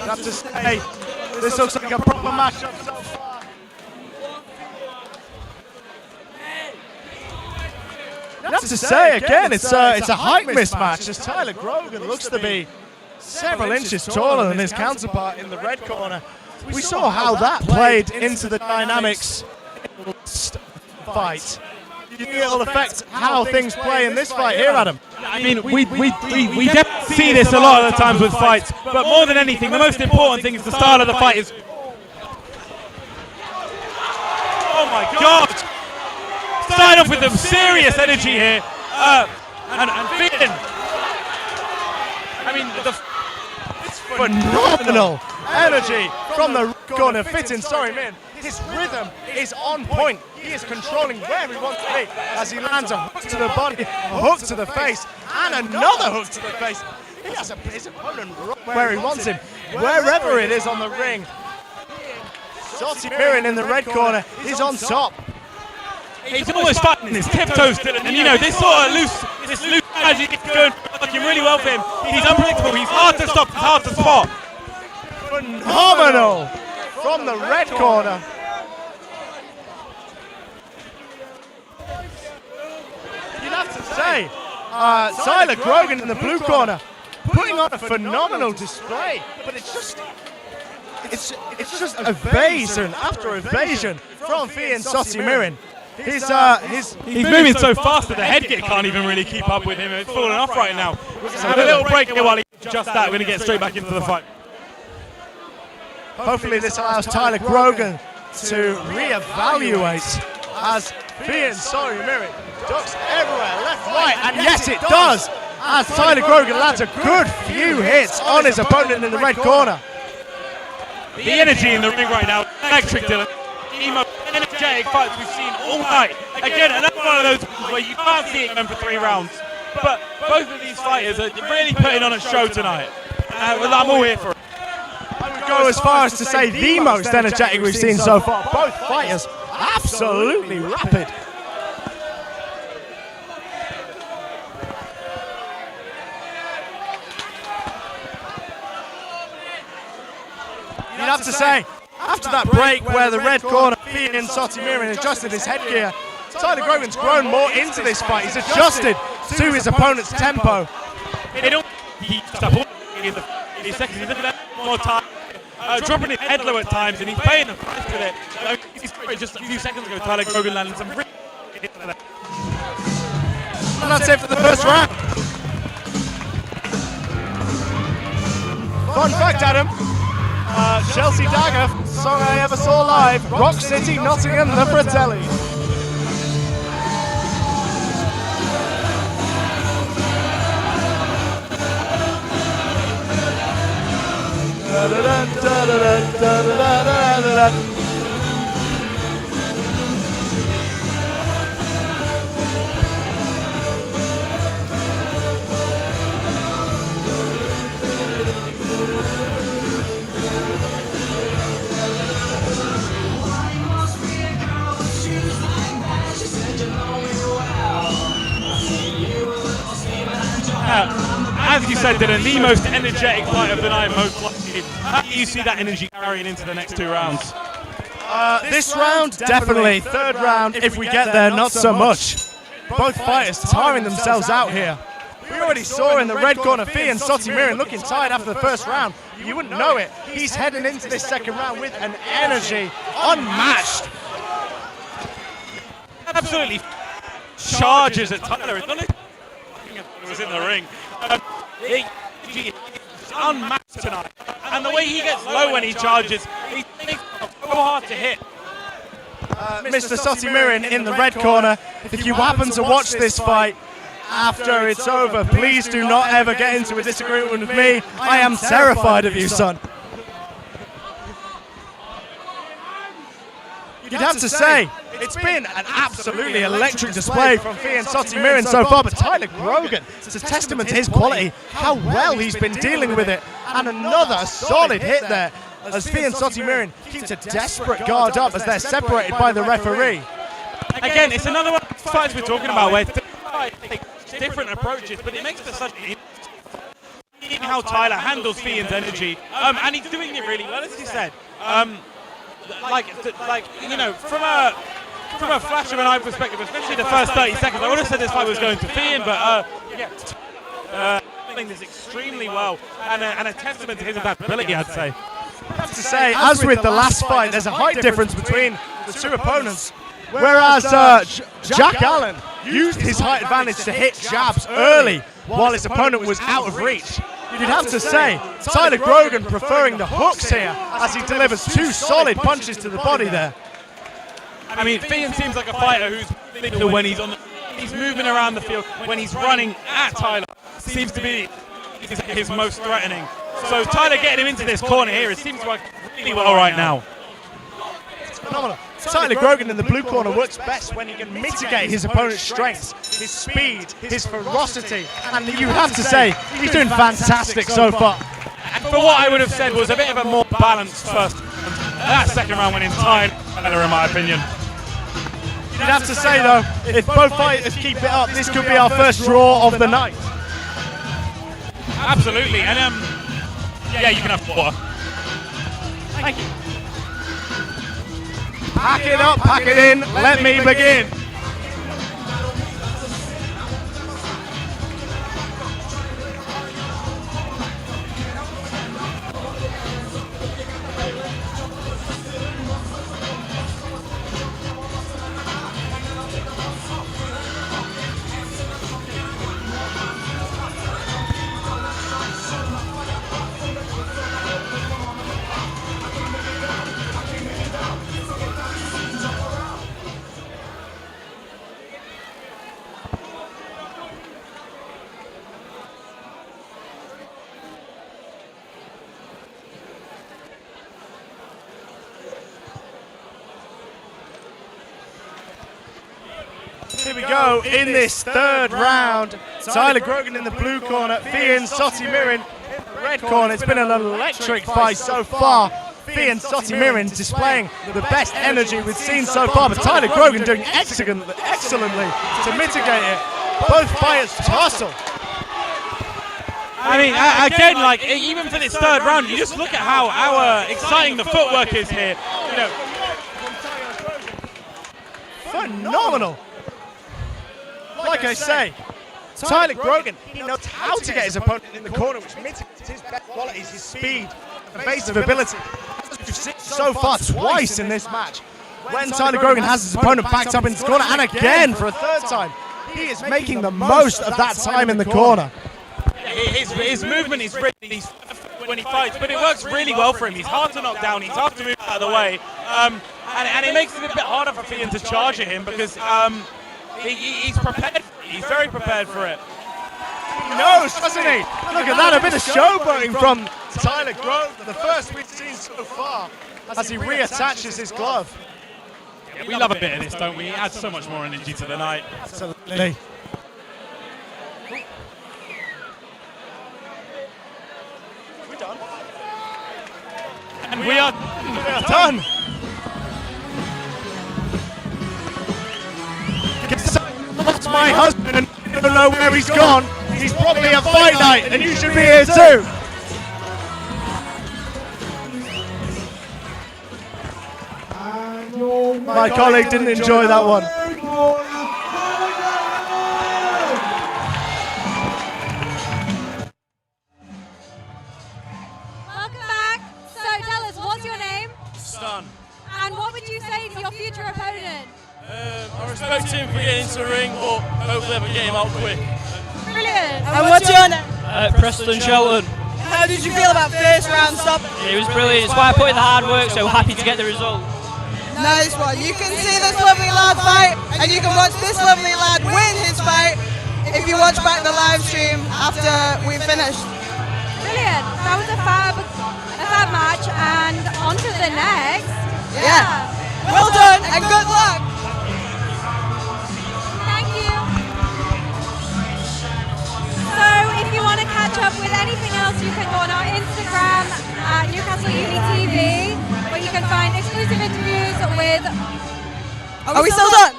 I have to say, this looks like a proper matchup so far. I have to say again, it's a height mismatch as Tyler Grogan looks to be several inches taller than his counterpart in the red corner. We saw how that played into the dynamics in the last fight. Do you think it'll affect how things play in this fight here, Adam? I mean, we definitely see this a lot of the times with fights, but more than anything, the most important thing is the style of the fight is. Oh my God! Starting off with some serious energy here, and Finn. I mean, It's phenomenal energy from the corner, fitting Sorry Min. His rhythm is on point. He is controlling where he wants to be as he lands a hook to the body, a hook to the face, and another hook to the face. He has his opponent right where he wants him, wherever it is on the ring. Sotty Mirren in the red corner is on top. he's almost fighting his tiptoes still, and you know, this sort of loose strategy is going working really well for him. He's unpredictable, he's hard to stop, he's hard to spot. Phenomenal from the red corner. You'd have to say, Tyler Grogan in the blue corner, putting on a phenomenal display, but it's just evasion after evasion from Fian Sotty Mirren. He's moving so fast that the headgear can't even really keep up with him. It's falling off right now. We're going to have a little break here while he adjusts that. We're going to get straight back into the fight. Hopefully this allows Tyler Grogan to reevaluate as Fian Sotty Mirren ducks everywhere, left, right, and yes it does, as Tyler Grogan lands a good few hits on his opponent in the red corner. The energy in the ring right now, electric, Dylan. The most energetic fights we've seen all night. Again, another one of those where you can't see it going for 3 rounds. But both of these fighters are really putting on a show tonight. I'm all here for it. I would go as far as to say the most energetic we've seen so far. Both fighters absolutely rapid. You'd have to say, after that break where the red corner, Fian Sotty Mirren adjusted his headgear, Tyler Grogan's grown more into this fight. He's adjusted to his opponent's tempo. He's seconds, he's looking at more time, dropping his head low at times, and he's playing the fist with it. Just a few seconds ago, Tyler Grogan landed some really hits there. And that's it for the first round. Fun fact, Adam. Chelsea Dagger, song I ever saw live. Rock City, Nottingham, the Fratelli. As you said, Dylan, the most energetic fight of the night, most likely. How do you see that energy carrying into the next 2 rounds? This round, definitely. Third round, if we get there, not so much. Both fighters tiring themselves out here. We already saw in the red corner, Fee and Sotimirin looking tired after the first round. You wouldn't know it. He's heading into this second round with an energy unmatched. Absolutely charges at Tyler. It was in the ring. He's unmatched tonight. And the way he gets low when he charges, he's so hard to hit. Mr. Sotimirin in the red corner. If you happen to watch this fight after it's over, please do not ever get into a disagreement with me. I am terrified of you, son. You'd have to say, it's been an absolutely electric display from Fee and Sotimirin so far, but Tyler Grogan, it's a testament to his quality, how well he's been dealing with it. And another solid hit there, as Fee and Sotimirin keeps a desperate guard up as they're separated by the referee. Again, it's another one of the fights we're talking about where different approaches, but it makes for such how Tyler handles Fiend's energy, and he's doing it really well, as he said. Like you know, from a flash of an eye perspective, especially the first 30 seconds, I would have said this fight was going to Fiend, but doing this extremely well, and a testament to his adaptability, I'd say. I have to say, as with the last fight, there's a height difference between the two opponents. Whereas Jack Allen used his height advantage to hit jabs early while his opponent was out of reach. You'd have to say, Tyler Grogan preferring the hooks here as he delivers 2 solid punches to the body there. I mean, Fiend seems like a fighter who's when he's moving around the field, when he's running at Tyler, seems to be his most threatening. So Tyler getting him into this corner here, it seems to work really well right now. It's phenomenal. Tyler Grogan in the blue corner works best when he can mitigate his opponent's strengths, his speed, his ferocity, and you have to say, he's doing fantastic so far. And for what I would have said was a bit of a more balanced first round. That second round went entirely better in my opinion. You'd have to say though, if both fighters keep it up, this could be our first draw of the night. Absolutely, and yeah, you can have water. Thank you. Pack it up, pack it in, let me begin. Here we go in this third round. Tyler Grogan in the blue corner, Fee and Sotimirin in the red corner. It's been an electric fight so far. Fee and Sotimirin displaying the best energy we've seen so far, but Tyler Grogan doing excellently to mitigate it. Both fighters tussle. I mean, again, like even for this third round, you just look at how exciting the footwork is here. You know, phenomenal. Like I say, Tyler Grogan, he knows how to get his opponent in the corner, which mitigates his best qualities, his speed, evasive ability. As we've seen so far twice in this match, when Tyler Grogan has his opponent backed up in his corner, and again for a third time, he is making the most of that time in the corner. His movement is really when he fights, but it works really well for him. He's hard to knock down, he's hard to move out of the way, and it makes it a bit harder for Fian to charge at him because he's prepared. He's very prepared for it. He knows, doesn't he? Look at that, a bit of showboating from Tyler Grove, the first we've seen so far, as he reattaches his glove. Yeah, we love a bit of this, don't we? It adds so much more energy to the night. Absolutely. We're done. And we are done. That's my husband. I don't know where he's gone. He's probably at fight night, and you should be here too. My colleague didn't enjoy that one. Welcome back. So tell us, what's your name? Stan. And what would you say to your future opponent? I respect him for getting into the ring, but hopefully I can get him out quick. Brilliant. And what's your name? Preston Shelton. How did you feel about first round stop? It was brilliant. It's why I put in the hard work, so happy to get the result. Nice one. You can see this lovely lad fight, and you can watch this lovely lad win his fight if you watch back the live stream after we finished. Brilliant. That was a fab match, and on to the next. Yeah. Well done, and good luck. Thank you. So if you want to catch up with anything else, you can go on our Instagram at Newcastle Uni TV, where you can find exclusive interviews with... Are we still done?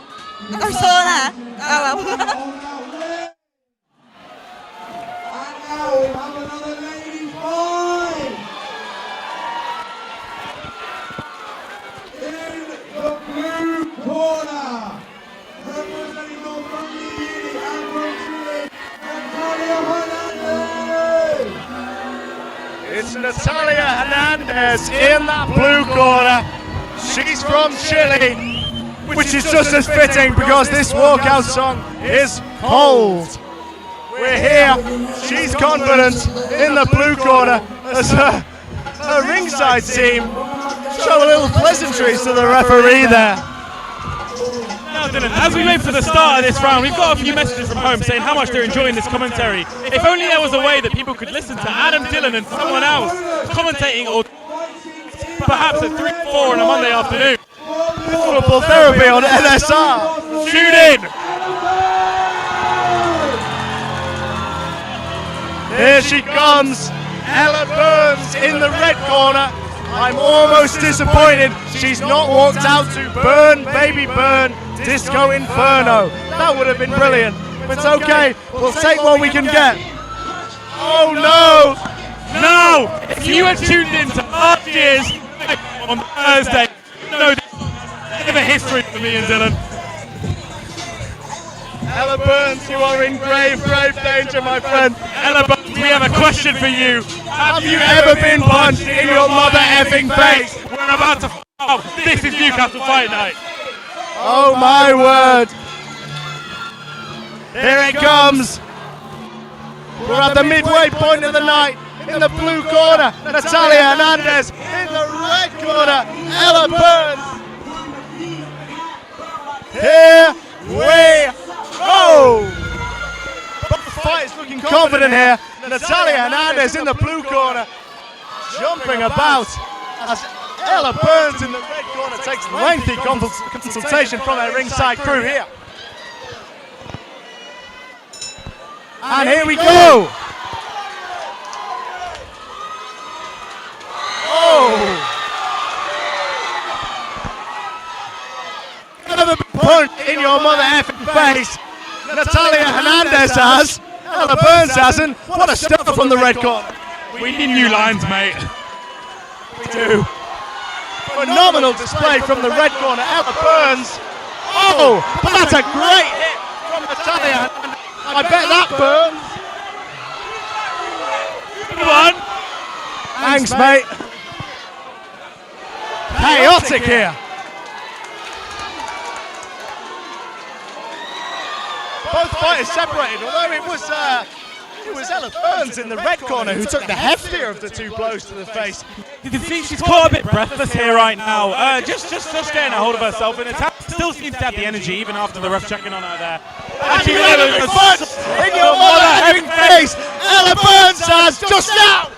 Are we still on air? Oh well. And now we have another ladies' fight. In the blue corner, representing Northumbria Uni and Penultimate, Natalia Hernandez. It's Natalia Hernandez in that blue corner. She's from Chile, which is just as fitting because this walkout song is cold. We're here. She's confident in the blue corner as her ringside team show a little pleasantries to the referee there. Now, Dylan, as we wait for the start of this round, we've got a few messages from home saying how much they're enjoying this commentary. If only there was a way that people could listen to Adam Dillon and someone else commentating, or perhaps at 3 or 4 on a Monday afternoon. Football therapy on LSR. Tune in! Here she comes, Ella Burns in the red corner. I'm almost disappointed she's not walked out to Burn, Baby Burn, Disco Inferno. That would have been brilliant. But it's okay, we'll take what we can get. Oh no! No! If you had tuned in to last year's on Thursday, no, this is a history for me and Dylan. Ella Burns, you are in grave, grave danger, my friend. Ella Burns, we have a question for you. Have you ever been punched in your mother effing face? We're about to out. This is Newcastle Fight Night. Oh my word. Here it comes. We're at the midway point of the night. In the blue corner, Natalia Hernandez. In the red corner, Ella Burns. Here we go. Both fighters looking confident here. Natalia Hernandez in the blue corner, jumping about as Ella Burns in the red corner takes lengthy consultation from her ringside crew here. And here we go. Oh! Never been punched in your mother effing face. Natalia Hernandez has. Ella Burns hasn't. What a step from the red corner. We need new lines, mate. We do. Phenomenal display from the red corner. Ella Burns. Oh, but that's a great hit from Natalia Hernandez. I bet that burns. Good one. Thanks, mate. Chaotic here. Both fighters separated, although it was It was Ella Burns in the red corner who took the heftier of the two blows to the face. You can see she's caught a bit breathless here right now. Just getting a hold of herself, and it still seems to have the energy even after the ref checking on her there. And she delivers a punch in your mother-effing face. Ella Burns has just now.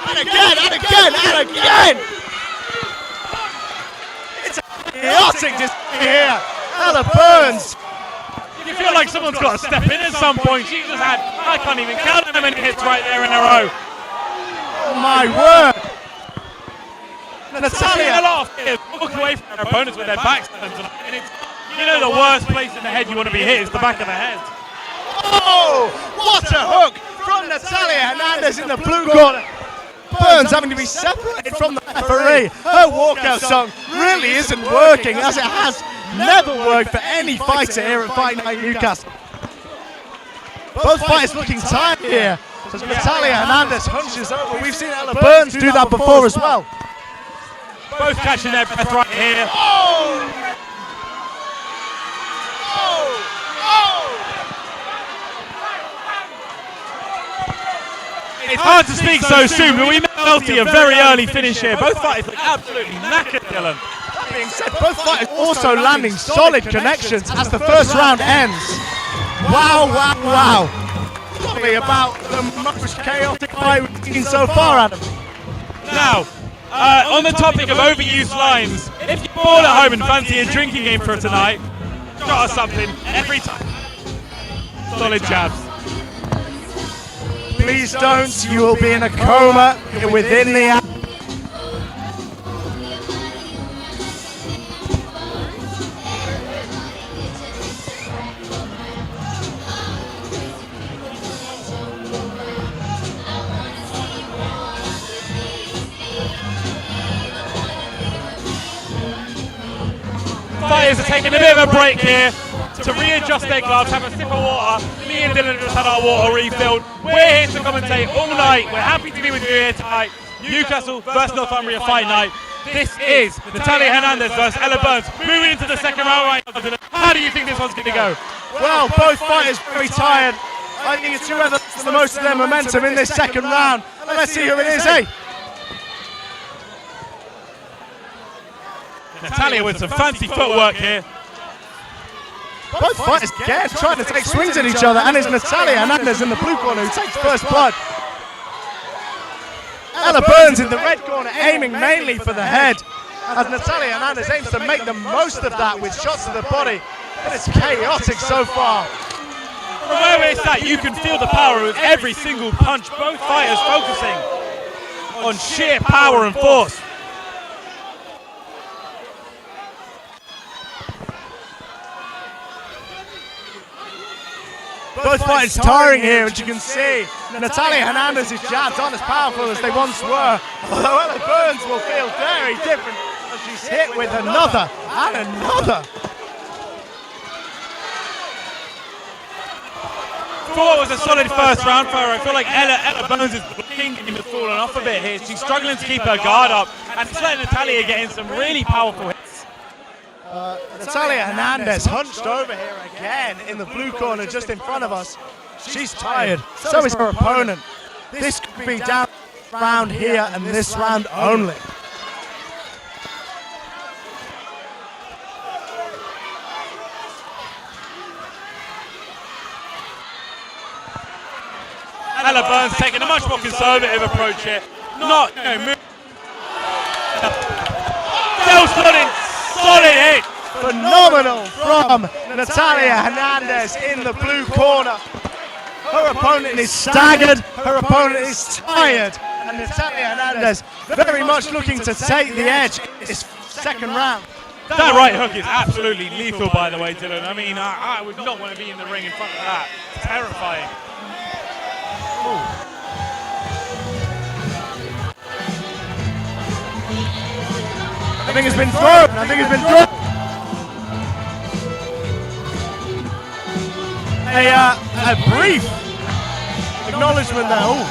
And again, and again, and again. It's a chaotic display here. Ella Burns. You feel like someone's got to step in at some point. She just had, I can't even count how many hits right there in a row. Oh my word. Natalia walk away from her opponents with their backs turned tonight. And it's, you know, the worst place in the head you want to be hit is the back of the head. Oh, what a hook from Natalia Hernandez in the blue corner. Burns having to be separated from the referee. Her walkout song really isn't working, as it has never worked for any fighter here at Fight Night Newcastle. Both fighters looking tired here. As Natalia Hernandez hunches over. We've seen Ella Burns do that before as well. Both catching their breath right here. Oh! It's hard to speak so soon, but we may see a very early finish here. Both fighters look absolutely knackered, Dylan. That being said, both fighters also landing solid connections as the first round ends. Wow, wow, wow. Probably about the most chaotic fight we've seen so far, Adam. Now, on the topic of overused lines, if you're bored at home and fancy a drinking game for tonight, got us something every time. Solid jabs. Please don't, you will be in a coma within the hour. Fighters are taking a bit of a break here to readjust their gloves, have a sip of water. Me and Dylan just had our water refilled. We're here to commentate all night. We're happy to be with you here tonight. Newcastle versus Northumbria Fight Night. This is Natalia Hernandez versus Ella Burns. Moving into the second round right now, Dylan. How do you think this one's going to go? Well, both fighters very tired. I think it's whoever has the most of their momentum in this second round. And let's see who it is, eh? Natalia with some fancy footwork here. Both fighters again trying to take swings at each other, and it's Natalia Hernandez in the blue corner who takes first blood. Ella Burns in the red corner aiming mainly for the head, as Natalia Hernandez aims to make the most of that with shots to the body. But it's chaotic so far. From where we're sat, you can feel the power of every single punch. Both fighters focusing on sheer power and force. Both fighters tiring here, as you can see. Natalia Hernandez's jabs aren't as powerful as they once were, although Ella Burns will feel very different as she's hit with another and another. Thought it was a solid first round for her. I feel like Ella Burns' game has fallen off a bit here. She's struggling to keep her guard up, and it's letting Natalia get in some really powerful hits. Natalia Hernandez hunched over here again in the blue corner just in front of us. She's tired, so is her opponent. This could be down round here and this round only. Ella Burns taking a much more conservative approach here. Not, you know, move. Solid hit. Phenomenal from Natalia Hernandez in the blue corner. Her opponent is staggered, her opponent is tired, and Natalia Hernandez very much looking to take the edge in this second round. That right hook is absolutely lethal, by the way, Dylan. I mean, I would not want to be in the ring in front of that. It's terrifying. I think it's been thrown. I think it's been thrown. A brief acknowledgement there. Ooh.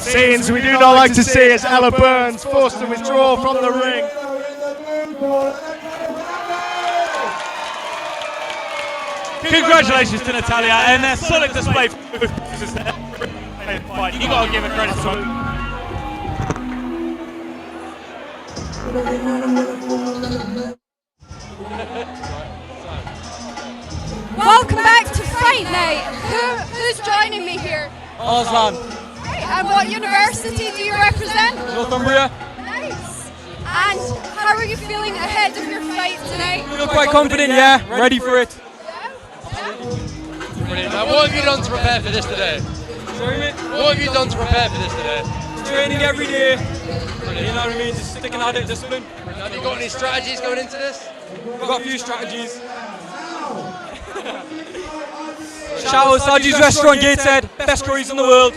scenes we do not like to see as Ella Burns forced to withdraw from the ring. Congratulations to Natalia and their solid display. You got to give it credit to them. Welcome back to Fight Night. Who's joining me here? Arslan. Great. And what university do you represent? Northumbria. Nice. And how are you feeling ahead of your fight tonight? I feel quite confident, yeah. Ready for it. Brilliant. Now, what have you done to prepare for this today? Sorry, mate? What have you done to prepare for this today? Training every day. You know what I mean? Just sticking at it, discipline. Have you got any strategies going into this? I've got a few strategies. Shout out Saji's Restaurant, Gateshead. Best curries in the world.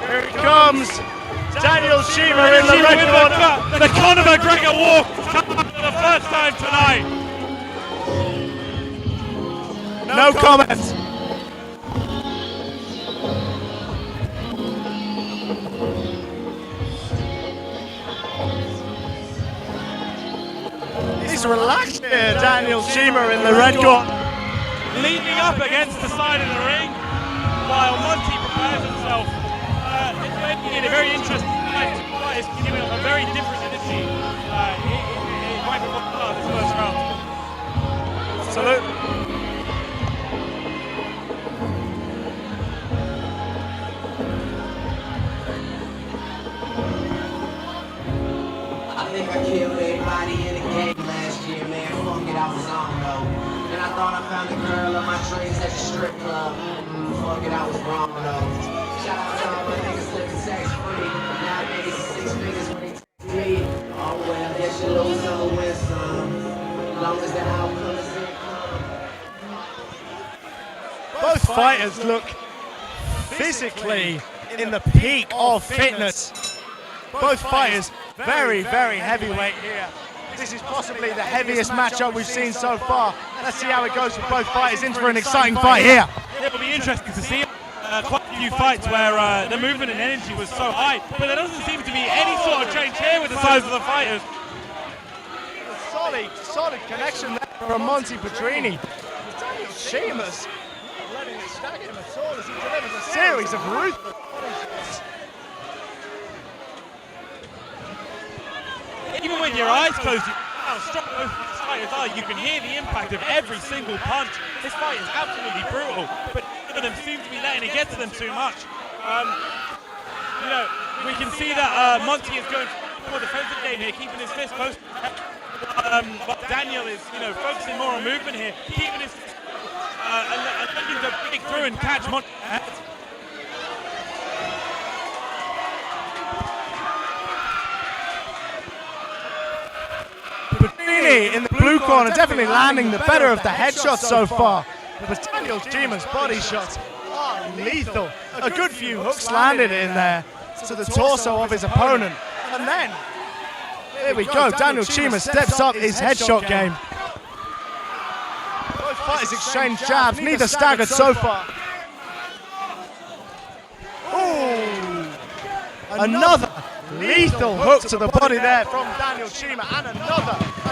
Here it comes. Daniel Schiemer in the red corner. The Conor McGregor walk for the first time tonight. No comment. He's relaxed here, Daniel Schiemer in the red corner. Leaning up against the side of the ring while Monty prepares himself. It's going to be a very interesting fight. It's giving up a very different energy right before the start of this first round. Salute. I think I killed everybody in the game last year, man. Fuck it, I was on though. And I thought I found a girl on my dreams at the strip club. Fuck it, I was wrong though. Shout out to all my niggas living sex free. Nowadays, 6 figures when they text me. Oh well, guess you lose some, win some. As long as the outcome is income. Both fighters look physically in the peak of fitness. Both fighters very, very heavyweight here. This is possibly the heaviest matchup we've seen so far. Let's see how it goes with both fighters. In for an exciting fight here. It will be interesting to see quite a few fights where the movement and energy was so high, but there doesn't seem to be any sort of change here with the size of the fighters. Solid connection there from Monty Petrini. Daniel Schiemer's not letting it stagger him at all as he delivers a series of ruthless punches. Even with your eyes closed, how strong both these fighters are, you can hear the impact of every single punch. This fight is absolutely brutal, but none of them seem to be letting it get to them too much. You know, we can see that Monty is going for a defensive game here, keeping his fist close. But Daniel is, you know, focusing more on movement here, keeping his and looking to break through and catch Monty. Petrini in the blue corner, definitely landing the better of the headshots so far. But Daniel Schiemer's body shots are lethal. A good few hooks landed in there to the torso of his opponent. And then, here we go, Daniel Schiemer steps up his headshot game. Both fighters exchange jabs, neither staggered so far. Ooh, another lethal hook to the body there from Daniel Schiemer,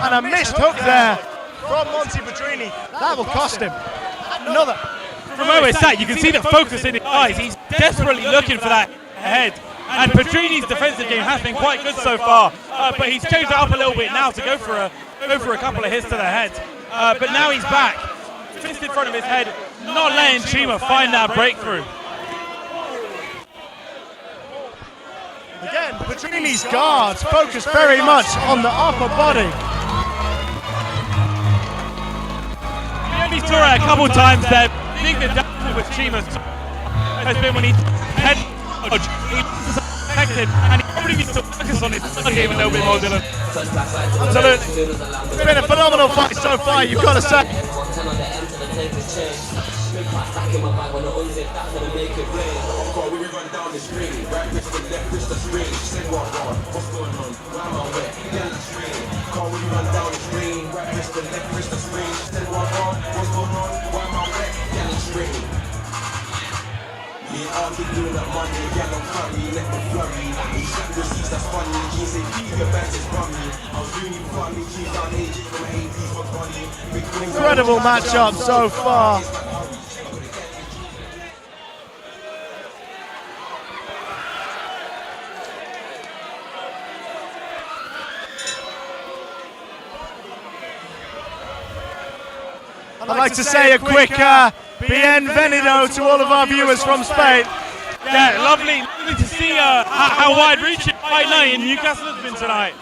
and a missed hook there from Monty Petrini. That will cost him. Another. From where we're sat, you can see the focus in his eyes. He's desperately looking for that head. And Petrini's defensive game has been quite good so far, but he's changed it up a little bit now to go for a couple of hits to the head. But now he's back, fist in front of his head, not letting Schiemer find that breakthrough. Again, Pedrini's guards focus very much on the upper body. We only saw it a couple times there. I think the downfall with Chima has been when he head dodge. He's affected, and he probably needs to focus on his third game a little bit more, Dylan. Absolutely. It's been a phenomenal fight so far, you've got to say. Incredible matchup so far. I'd like to say a quick bienvenido to all of our viewers from Spain. Yeah, lovely to see how wide-reaching Fight Night in Newcastle has been tonight.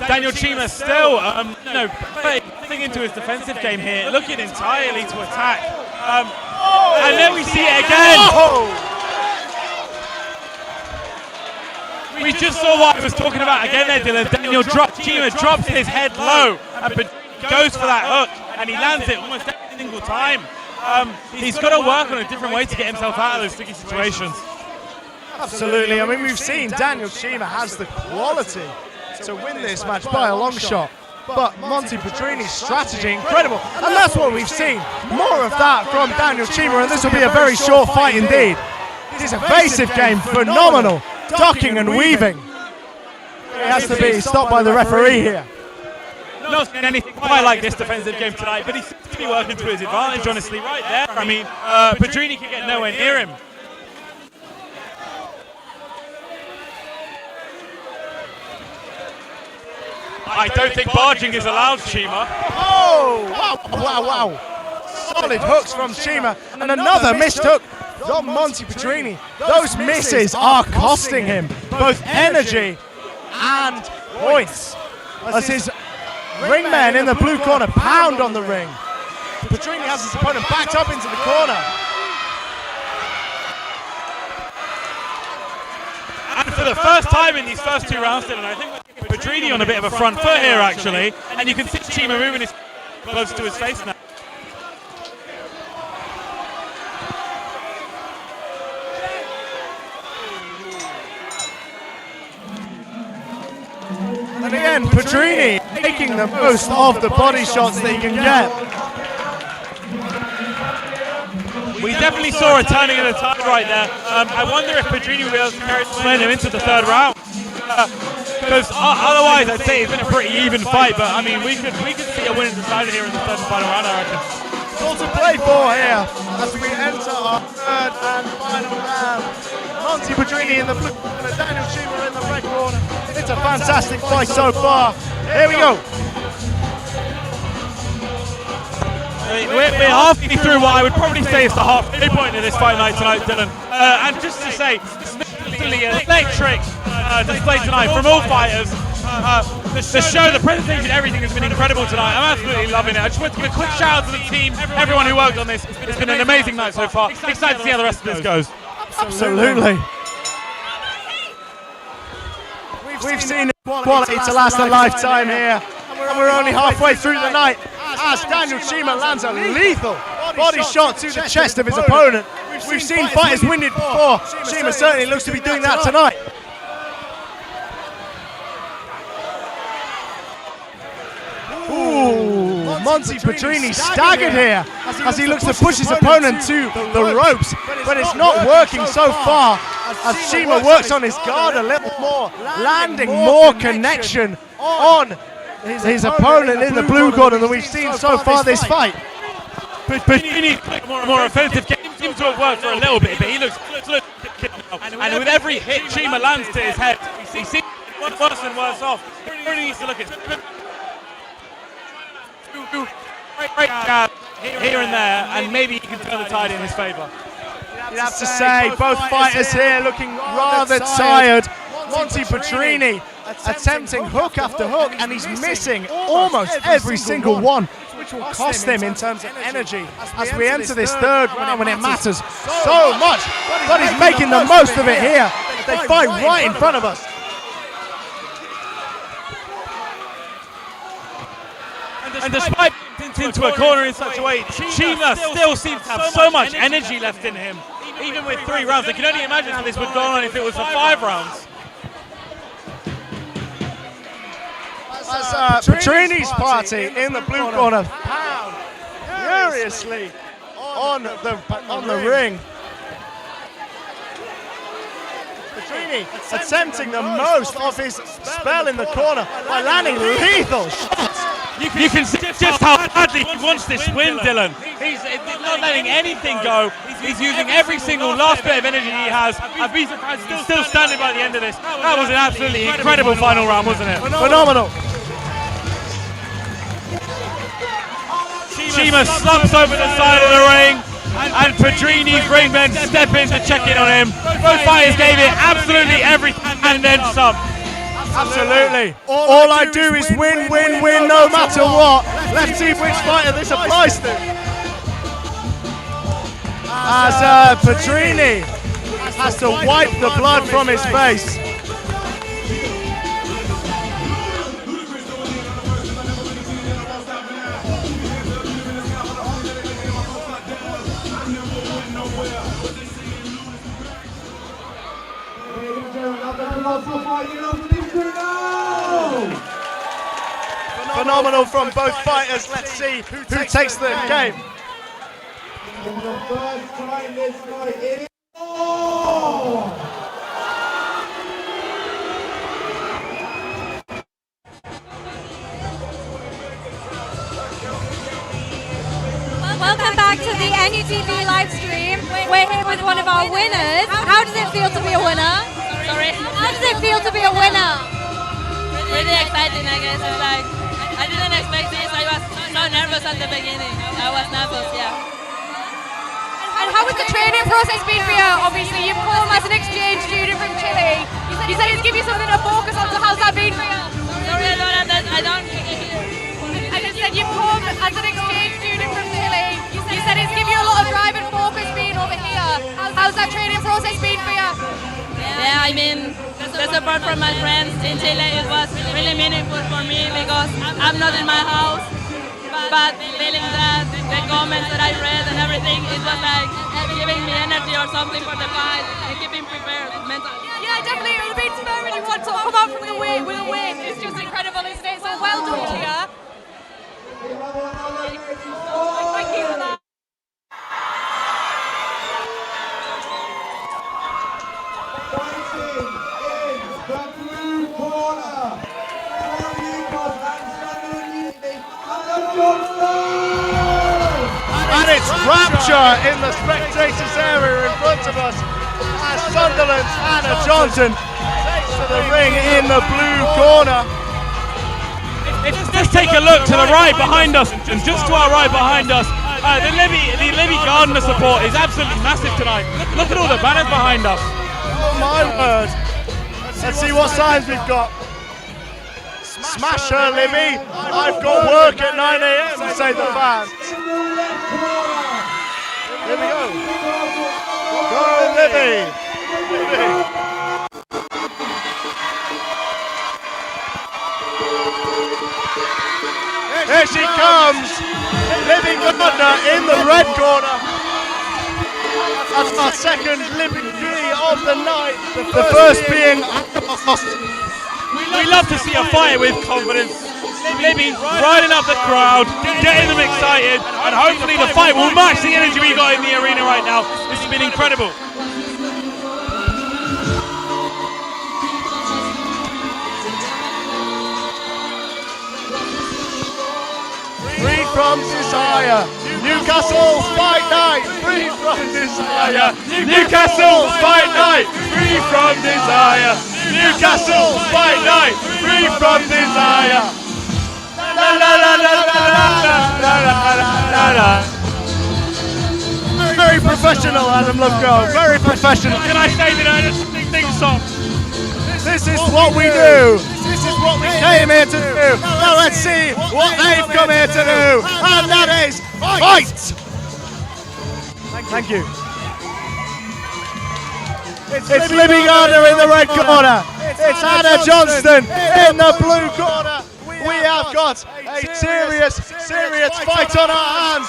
Daniel Chima still, putting into his defensive game here, looking entirely to attack. And then we see it again. We just saw what I was talking about again there, Dylan. Chima drops his head low and goes for that hook, and he lands it almost every single time. He's got to work on a different way to get himself out of those sticky situations. Absolutely. I mean, we've seen Daniel Chima has the quality to win this match by a long shot. But Monty Pedrini's strategy, incredible. And that's what we've seen. More of that from Daniel Chima, and this will be a very short fight indeed. His evasive game, phenomenal. Ducking and weaving. He has to be stopped by the referee here. Not seen anything quite like this defensive game tonight, but he seems to be working to his advantage, honestly, right there. I mean, Pedrini can get nowhere near him. I don't think barging is allowed, Chima. Oh, wow. Solid hooks from Chima, and another missed hook from Monty Pedrini. Those misses are costing him both energy and points, as his ringmen in the blue corner pound on the ring. Pedrini has his opponent backed up into the corner. And for the first time in these first two rounds, Dylan, I think Pedrini on a bit of a front foot here, actually. And you can see Chima moving his close to his face now. And again, Pedrini making the most of the body shots that he can get. We definitely saw a turning of the tide right there. I wonder if Pedrini will be able to carry this momentum into the third round. Because otherwise, I'd say it's been a pretty even fight. But I mean, we could see a winner decided here in the third and final round, I reckon. It's all to play for here as we enter our third and final round. Monty Pedrini in the blue corner, Daniel Chima in the red corner. It's a fantastic fight so far. Here we go. We're halfway through what I would probably say is the halfway point of this fight night tonight, Dylan. And just to say, really electric display tonight from all fighters. The show, the presentation, everything has been incredible tonight. I'm absolutely loving it. I just want to give a quick shout out to the team, everyone who worked on this. It's been an amazing night so far. Excited to see how the rest of this goes. Absolutely. We've seen quality to last a lifetime here, and we're only halfway through the night as Daniel Chima lands a lethal body shot to the chest of his opponent. We've seen fighters winded before. Chima certainly looks to be doing that tonight. Ooh, Monty Pedrini staggered here as he looks to push his opponent to the ropes, but it's not working so far as Chima works on his guard a little more, landing more connection on his opponent in the blue corner than we've seen so far this fight. Pedrini, more offensive game, seems to have worked for a little bit, but he looks and with every hit Chima lands to his head, he seems worse and worse off. He really needs to look at great jab here and there, and maybe he can turn the tide in his favour. you'd have to say. Both fighters here looking rather tired. Monty Petrini attempting hook after hook, and he's missing almost every single one, which will cost him in terms of energy as we enter this third round when it matters so much. But he's making the most of it here. They fight right in front of us. And despite into a corner in such a way, Chima still seems to have so much energy left in him. Even with 3 rounds, I can only imagine how this would go on if it was for 5 rounds. As Petrini's party in the blue corner pound furiously on the ring. Petrini attempting the most of his spell in the corner by landing lethal shots. You can see just how badly he wants this win, Dylan. He's not letting anything go. He's using every single last bit of energy he has. I'd be surprised if he's still standing by the end of this. That was an absolutely incredible final round, wasn't it? Phenomenal. Chima slumps over the side of the ring, and Petrini's ring men step in to check in on him. Both fighters gave it absolutely everything and then some. Absolutely. All I do is win, win, win, no matter what. Let's see which fighter this applies to. As Petrini has to wipe the blood from his face. Phenomenal from both fighters. Let's see who takes the game. For the first time this night, it is on! Welcome back to the NUTV live stream. We're here with one of our winners. How does it feel to be a winner? Sorry? How does it feel to be a winner? Really exciting, I guess. It's like, I didn't expect this. I was so nervous at the beginning. I was nervous, yeah. And how has the training process been for you? Obviously, you've come as an exchange student from Chile. You said it's given you something to focus on, so how's that been for you? Sorry, I don't. I just said you've come as an exchange student from Chile. You said it's given you a lot of drive and focus being over here. How's that training process been for you? Yeah, I mean, the support from my friends in Chile, it was really meaningful for me because I'm not in my house. But feeling that, the comments that I read and everything, it was like giving me energy or something for the fight and keeping prepared mentally. Yeah, definitely. It would be inspiring you want to come out from the win with a win. It's just incredible, isn't it? So well done to you. Thank you for that. Fighting in the blue corner, from Newcastle and standing in And it's rapture in the spectators area in front of us as Sunderland's Anna Johnson takes to the ring in the blue corner. Let's take a look to the right behind us, and just to our right behind us, the Libby Gardner support is absolutely massive tonight. Look at all the banners behind us. Oh my word. Let's see what signs we've got. Smash her, Libby. I've got work at 9 a.m. say the fans. Here we go. Go, Libby. Libby. Here she comes. Libby Gardner in the red corner. That's our second Libby of the night. The first being We love to see a fight with confidence. Libby riding up the crowd, getting them excited, and hopefully the fight will match the energy we got in the arena right now. This has been incredible. Free from desire. Newcastle fight night. Free from desire. Newcastle fight night. Free from desire. Newcastle fight night. Free from desire. La la la la la la la la la la. Very professional, Adam Lovegrove. Very professional. Can I say that I just sing song? This is what we do. This is what we came here to do. Now let's see what they've come here to do. And that is fight. Thank you. It's Libby Gardner in the red corner. It's Hannah Johnston in the blue corner. We have got a serious fight on our hands.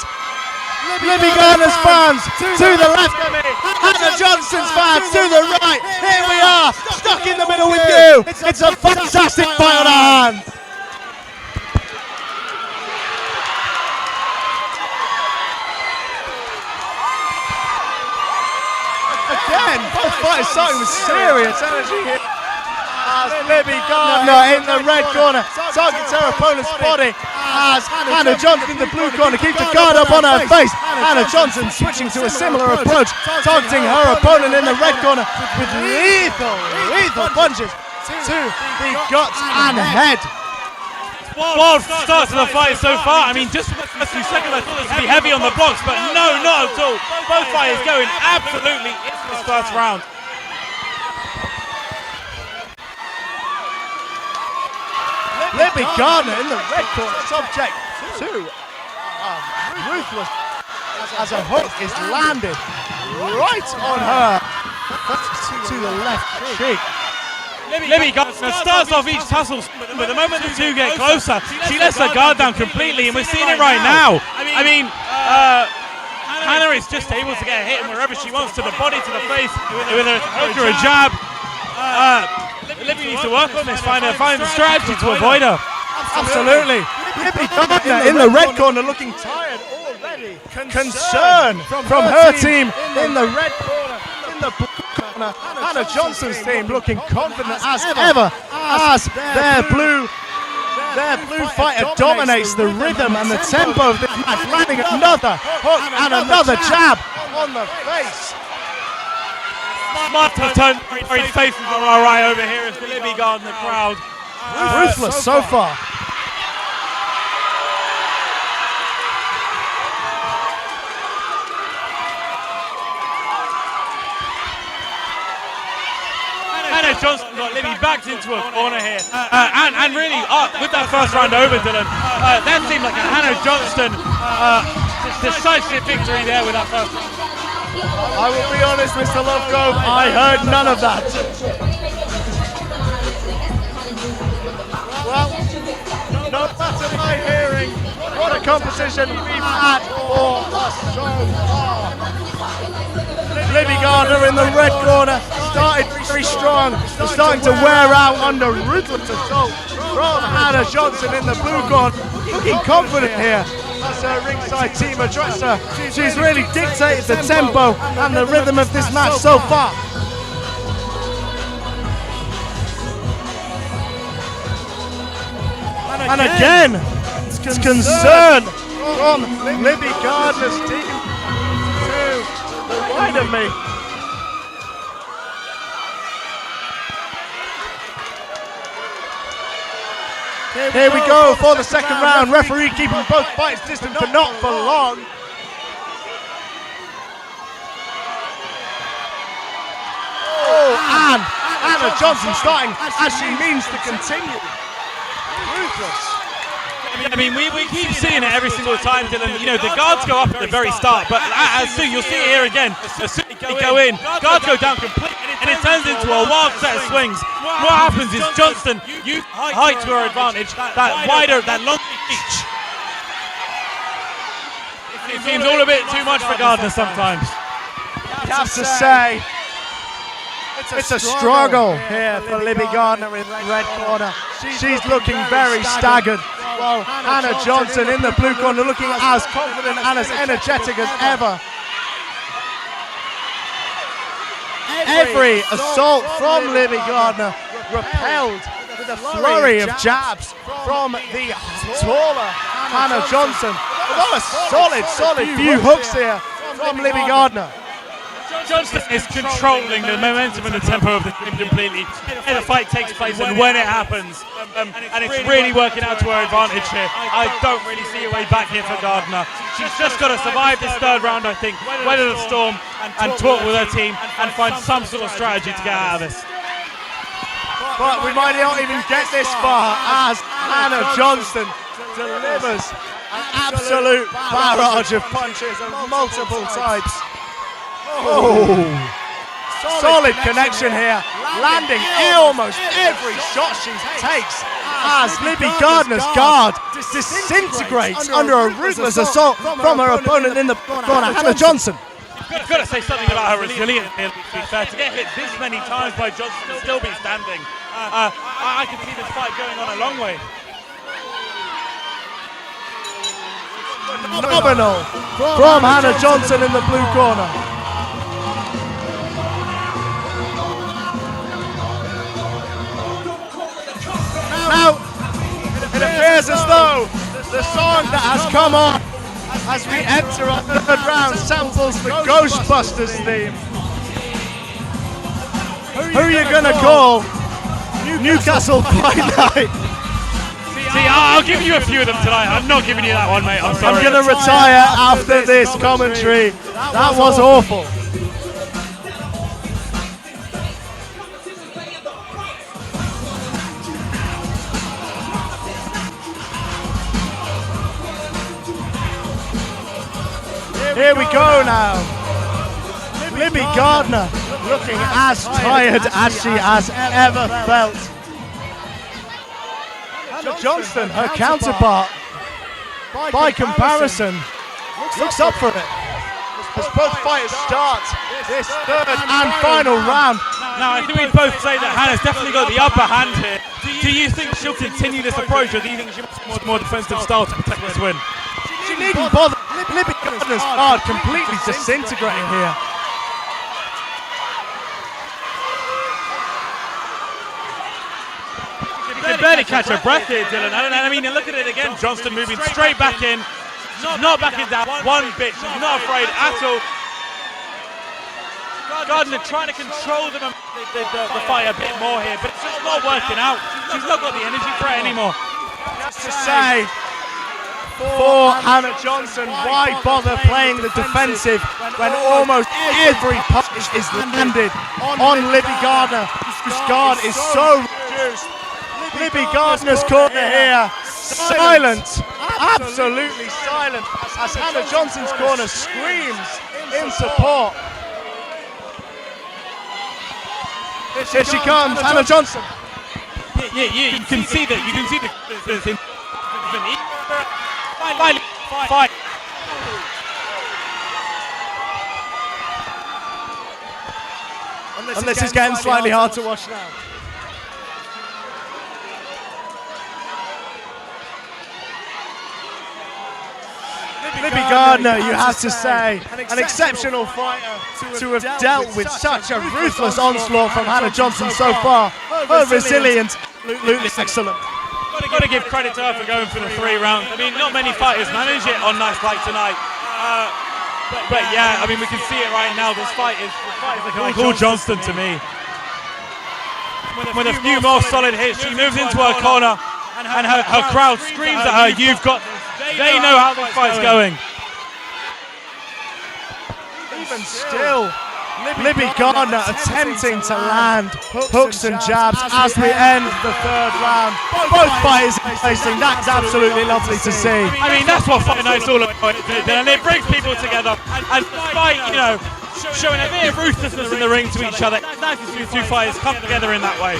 Libby Gardner's fans to the left of me, Hannah Johnston's fans to the right. Here we are, stuck in the middle with you. It's a fantastic fight on our hands. Again, both fighters starting with serious energy here. As Libby Gardner in the red corner targets her opponent's body, as Hannah Johnston in the blue corner keeps the guard up on her face. Hannah Johnston switching to a similar approach, targeting her opponent in the red corner with lethal punches to the guts and head. Wild start to the fight so far. I mean, just a few seconds I thought this would be heavy on the blocks, but no, not at all. Both fighters going absolutely into this first round. Libby Gardner in the red corner, subject to ruthless as a hook is landed right on her to the left cheek. Libby Gardner starts off each tussle, but the moment the two get closer, she lets her guard down completely, and we're seeing it right now. I mean, Hannah is just able to get a hit wherever she wants, to the body, to the face, with a hook or a jab. Libby needs to work on this, find a strategy to avoid her. Absolutely. Libby Gardner in the red corner looking tired already. Concern from her team in the red corner. In the blue corner, Hannah Johnston's team looking confident as ever, as their blue fighter dominates the rhythm and the tempo of this match, landing another hook and another jab on the face. Must have turned very faces on our right over here as the Libby Gardner crowd. Ruthless so far. Hannah Johnston got Libby backed into a corner here. And really, with that first round over, Dylan, that seemed like a Hannah Johnston decisive victory there with that first round. I will be honest, Mr. Lovegrove, I heard none of that. Well, no matter my hearing, what a competition we've had for us so far. Libby Gardner in the red corner started very strong, starting to wear out under ruthless assault from Hannah Johnston in the blue corner, looking confident here. As her ringside team addresser, she's really dictated the tempo and the rhythm of this match so far. And again, it's concern from Libby Gardner's team to the right of me. Here we go for the second round. Referee keeping both fights distant, but not for long. Oh, and Hannah Johnston starting as she means to continue. Ruthless. I mean, we keep seeing it every single time, Dylan. You know, the guards go up at the very start, but as soon, you'll see it here again. As soon as they go in, guards go down completely, and it turns into a wild set of swings. What happens is Johnston uses height to her advantage, that wider, that long reach. It seems all a bit too much for Gardner sometimes. You have to say, it's a struggle here for Libby Gardner in the red corner. She's looking very staggered, while Hannah Johnston in the blue corner looking as confident and as energetic as ever. Every assault from Libby Gardner repelled with a flurry of jabs from the taller Hannah Johnston. Although a solid few hooks here from Libby Gardner. Johnston is controlling the momentum and the tempo of the game completely. And the fight takes place and when it happens. And it's really working out to her advantage here. I don't really see a way back here for Gardner. She's just got to survive this third round, I think, weather the storm and talk with her team and find some sort of strategy to get out of this. But we might not even get this far as Hannah Johnston delivers an absolute barrage of punches of multiple types. Oh, solid connection here, landing almost every shot she takes as Libby Gardner's guard disintegrates under a ruthless assault from her opponent in the corner, Hannah Johnson. You've got to say something about her resilience here, to be fair. To get hit this many times by Johnson and still be standing. I can see this fight going on a long way. Phenomenal from Hannah Johnson in the blue corner. Now, it appears as though the song that has come on as we enter our third round samples the Ghostbusters theme. Who are you going to call Newcastle Fight Night? See, I'll give you a few of them tonight. I'm not giving you that one, mate. I'm sorry. I'm going to retire after this commentary. That was awful. Here we go now. Libby Gardner looking as tired as she has ever felt. Hannah Johnston, her counterpart, by comparison, looks up for it. As both fighters start this third and final round. Now, I think we'd both say that Hannah's definitely got the upper hand here. Do you think she'll continue this approach, or do you think she wants more defensive style to protect this win? She needn't bother. Libby Gardner's guard completely disintegrating here. You can barely catch her breath here, Dylan. I mean, look at it again. Johnston moving straight back in. She's not backing down one bit. She's not afraid at all. Gardner trying to control the fight a bit more here, but it's just not working out. She's not got the energy for it anymore. Just to say, for Hannah Johnson, why bother playing the defensive when almost every punch is landed on Libby Gardner, whose guard is so reduced. Libby Gardner's corner here, silent, absolutely silent, as Hannah Johnson's corner screams in support. Here she comes, Hannah Johnson. Yeah, you can see that. You can see the fight. And this is getting slightly hard to watch now. Libby Gardner, you have to say, an exceptional fighter to have dealt with such a ruthless onslaught from Hannah Johnson so far. Her resilience, absolutely excellent. Got to give credit to her for going for the 3 rounds. I mean, not many fighters manage it on nights like tonight. But yeah, I mean, we can see it right now. This fight is all Johnston to me. With a few more solid hits, she moves into her corner, and her crowd screams at her, "You've got this." They know how this fight's going. Even still, Libby Gardner attempting to land hooks and jabs as we end the third round. Both fighters facing. That's absolutely lovely to see. I mean, that's what fight night's all about, and it brings people together. And despite, you know, showing a bit of ruthlessness in the ring to each other, it's nice to see two fighters come together in that way.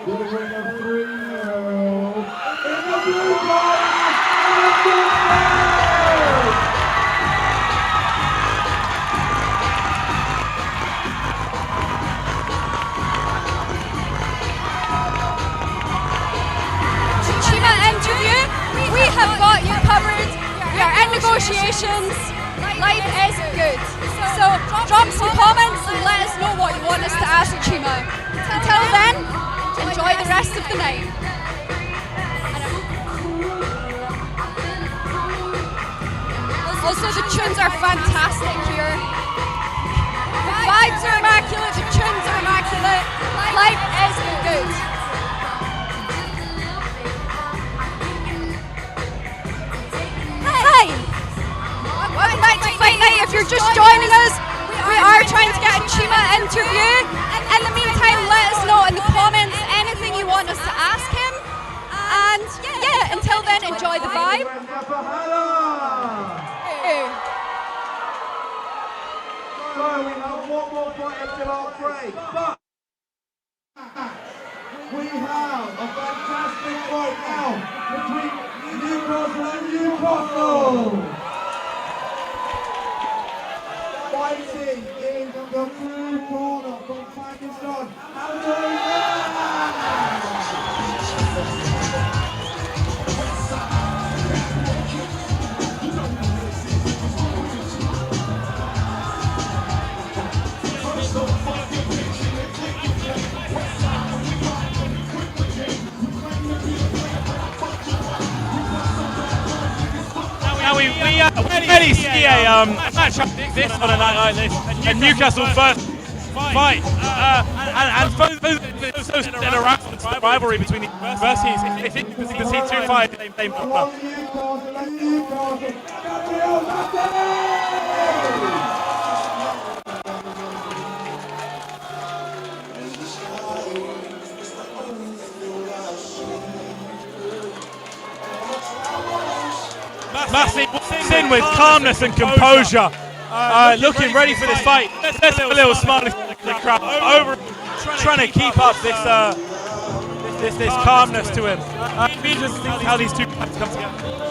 With a win of 3-0 in the blue corner, Master Chima. Until then, enjoy the rest of the night. Also, the tunes are fantastic here. The vibes are immaculate, the tunes are immaculate. Life is good. Hi! Welcome back to Fight Night. If you're just joining us, we are trying to get a Chima interview. In the meantime, let us know in the comments anything you want us to ask him. And yeah, until then, enjoy the vibe. So we have one more fight until our break, but we have a fantastic fight now between Newcastle and Newcastle. Fighting in the blue corner from Pakistan. Now we already see a match up this on a night like this, and Newcastle first fight, and those in around the rivalry between the universities. If you can see two fights in the same corner. Massey walks in with calmness and composure, looking ready for this fight. There's a little smile in the crowd, over trying to keep up this calmness to him. It'll be interesting to see how these two fights come together.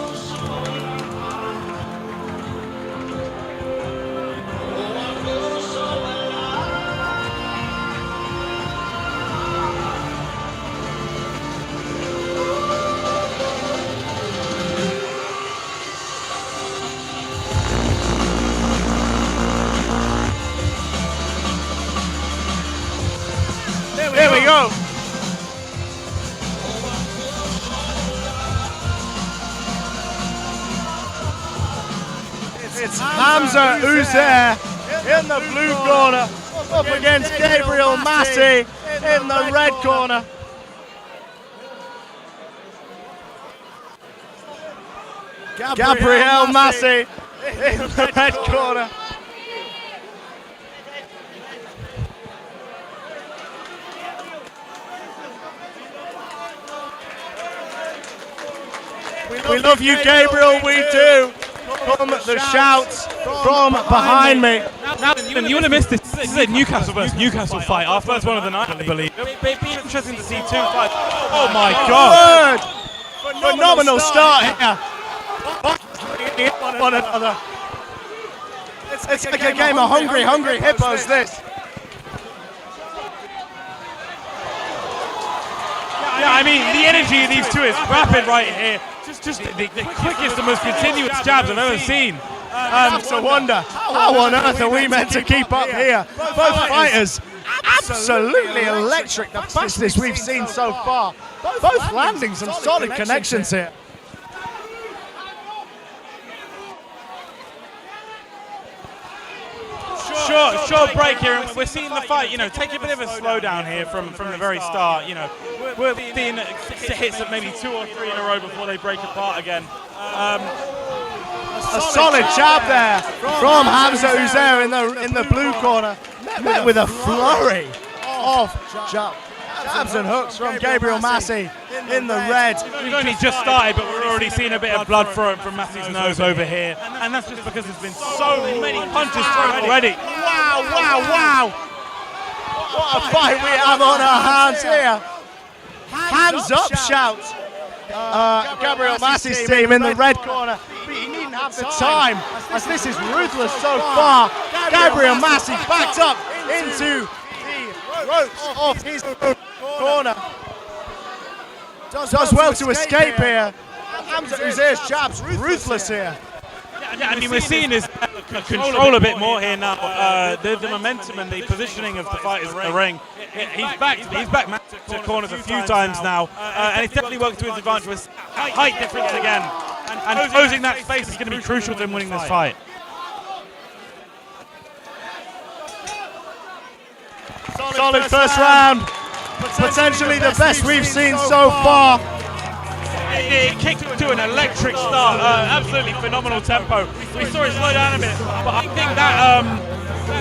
Here we go. It's Hamza Uzair in the blue corner, up against Gabriel Massey in the red corner. Gabriel Massey in the red corner. We love you, Gabriel, we do. From the shouts from behind me. Now, you would have missed this. This is a Newcastle versus Newcastle fight, our first one of the night, I believe. It'd be interesting to see two fights. Oh my God! Phenomenal start here. One another. It's like a game of hungry hippos, this. Yeah, I mean, the energy of these two is rapid right here. Just the quickest and most continuous jabs I've ever seen. It's a wonder. How on earth are we meant to keep up here? Both fighters absolutely electric. The fastest we've seen so far. Both landing some solid connections here. Short break here, and we're seeing the fight, take a bit of a slowdown here from the very start. We're seeing hits of maybe 2 or 3 in a row before they break apart again. A solid jab there from Hamza Uzair in the blue corner, met with a flurry of jabs and hooks from Gabriel Massey in the red. We've only just started, but we're already seeing a bit of blood from Massey's nose over here, and that's just because there's been so many punches thrown already. Wow! What a fight we have on our hands here. Hands up shouts. Gabriel Massey's team in the red corner, but he needn't have the time, as this is ruthless so far. Gabriel Massey backed up into the ropes of his corner. Does well to escape here. Hamza Uzair's jabs ruthless here. Yeah, I mean, we're seeing his control a bit more here now. The momentum and the positioning of the fighters in the ring. He's back to corners a few times now, and he's definitely worked to his advantage with height difference again. And closing that space is going to be crucial to him winning this fight. Solid first round. Potentially the best we've seen so far. It kicked to an electric start, absolutely phenomenal tempo. We saw it slow down a bit, but I think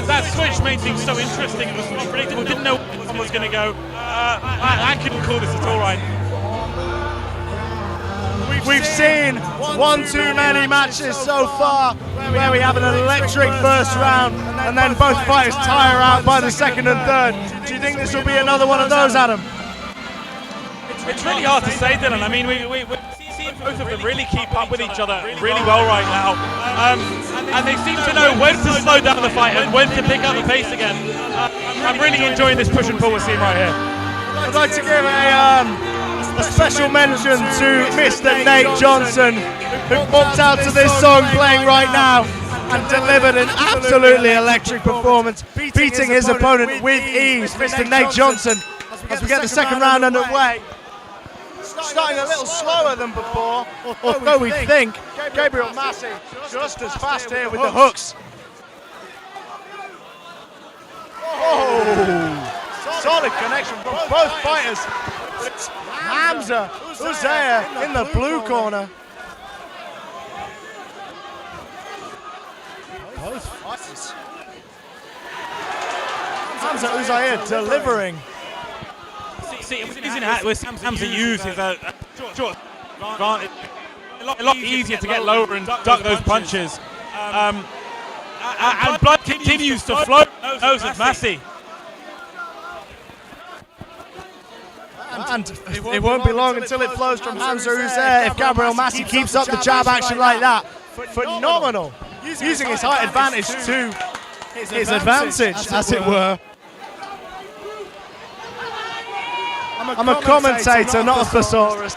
that switch made things so interesting. It was unpredictable, didn't know where one was going to go. I couldn't call this at all right. We've seen one too many matches so far where we have an electric first round and then both fighters tire out by the second and third. Do you think this will be another one of those, Adam? It's really hard to say, Dylan. I mean, we're seeing both of them really keep up with each other really well right now. And they seem to know when to slow down the fight and when to pick up the pace again. I'm really enjoying this push and pull we're seeing right here. I'd like to give a special mention to Mr. Nate Johnson, who bumped out to this song playing right now and delivered an absolutely electric performance, beating his opponent with ease. Mr. Nate Johnson, as we get the second round underway. Starting a little slower than before, although we think Gabriel Massey just as fast here with the hooks. Oh, solid connection from both fighters. It's Hamza Uzair in the blue corner. Both fighters. Hamza Uzair delivering. We're seeing Hamza use his short advantage. A lot easier to get lower and duck those punches. And blood continues to flow nose of Massey. And it won't be long until it flows from Hamza Uzair if Gabriel Massey keeps up the jab action like that. Phenomenal. Using his height advantage to his advantage, as it were. I'm a commentator, not a thesaurus.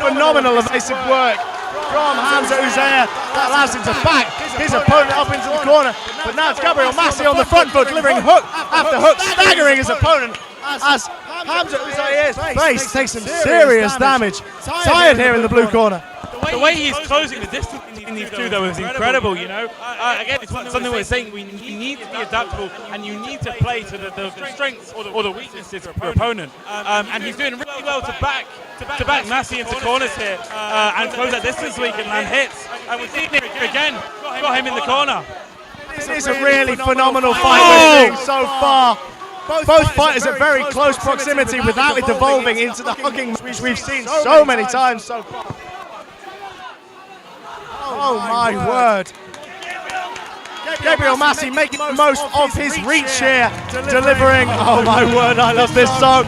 Phenomenal evasive work from Hamza Uzair. That allows him to back his opponent up into the corner. But now it's Gabriel Massey on the front foot, delivering hook after hook, staggering his opponent as Hamza Uzair's face takes some serious damage. Tired here in the blue corner. The way he's closing the distance in these two, though, is incredible, you know. Again, it's something we're saying, you need to be adaptable and you need to play to the strengths or the weaknesses of your opponent. And he's doing really well to back Massey into corners here and close that distance so he can land hits. And we're seeing it again, got him in the corner. This is a really phenomenal fight we're seeing so far. Both fighters at very close proximity without it devolving into the hugging which we've seen so many times so far. Oh my word. Gabriel Massey making the most of his reach here, delivering. Oh my word, I love this song.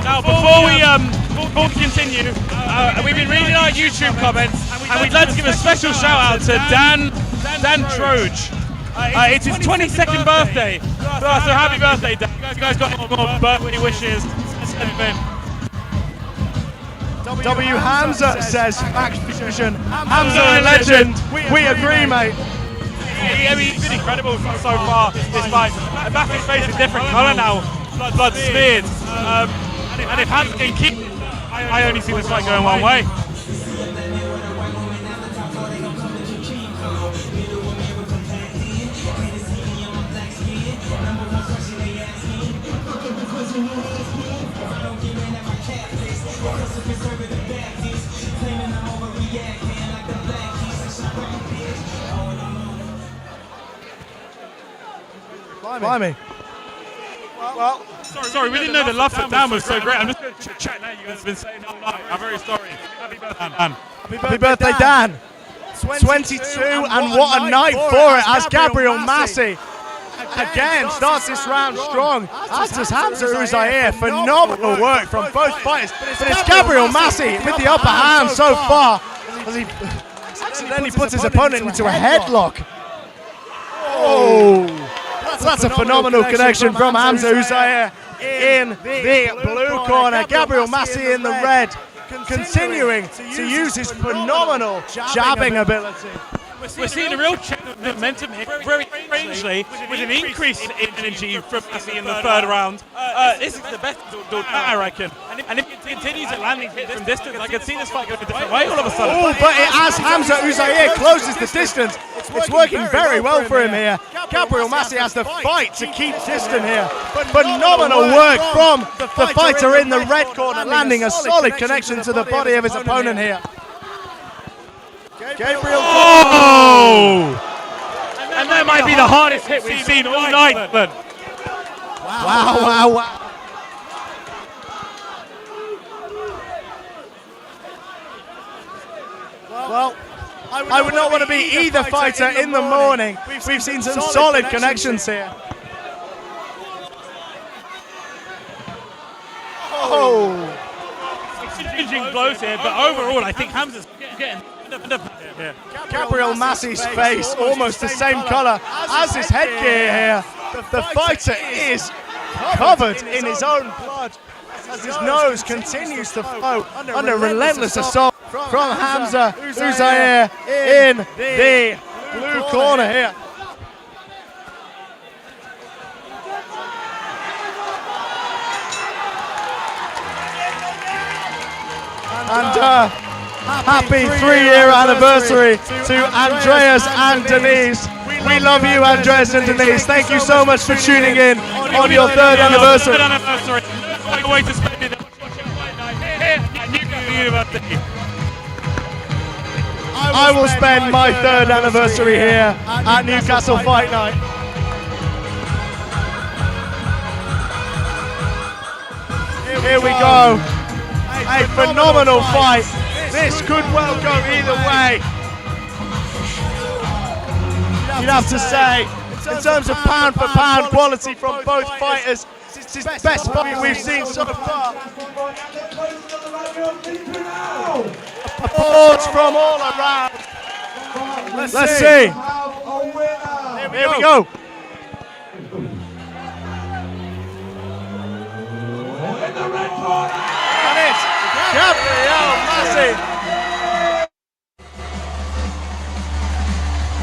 Now before we continue, we've been reading our YouTube comments and we'd like to give a special shout out to Dan Troge. It's his 22nd birthday, so happy birthday, Dan. You guys got any more birthday wishes? W. Hamza says, Max Fusion, Hamza a legend, we agree, mate. He's been incredible so far this fight. Massey's face is a different colour now, blood smeared. And if Hamza can keep, I only see this fight going one way. Blimey. Well, sorry, we didn't know the love for Dan was so great. I'm just going to chat now. You guys have been saying all night. I'm very sorry. Happy birthday, Dan. Happy birthday, Dan. 22, and what a night for it as Gabriel Massey again starts this round strong, as does Hamza Uzair. Phenomenal work from both fighters, but it's Gabriel Massey with the upper hand so far as he accidentally puts his opponent into a headlock. Oh, that's a phenomenal connection from Hamza Uzair in the blue corner. Gabriel Massey in the red, continuing to use his phenomenal jabbing ability. We're seeing a real change of momentum here, very strangely, with an increase in energy from Massey in the third round. This is the best duel, I reckon. And if he continues at landing from distance, I can see this fight going a different way all of a sudden. Oh, but as Hamza Uzair closes the distance, it's working very well for him here. Gabriel Massey has to fight to keep distant here. Phenomenal work from the fighter in the red corner, landing a solid connection to the body of his opponent here. Gabriel. Oh! And that might be the hardest hit we've seen all night. But Wow. Well, I would not want to be either fighter in the morning. We've seen some solid connections here. Oh! exchanging blows here, but overall, I think Hamza's getting. Gabriel Massey's face almost the same color as his headgear here. The fighter is covered in his own blood as his nose continues to flow under relentless assault from Hamza Uzair in the blue corner here. And happy 3-year anniversary to Andreas and Denise. We love you, Andreas and Denise. Thank you so much for tuning in on your 3rd anniversary. Way to spend it here at Newcastle University. I will spend my 3rd anniversary here at Newcastle Fight Night. Here we go. A phenomenal fight. This could well go either way. You'd have to say, in terms of pound for pound quality from both fighters, it's his best fight we've seen so far. Applause from all around. Let's see. Here we go. And it's Gabriel Massey.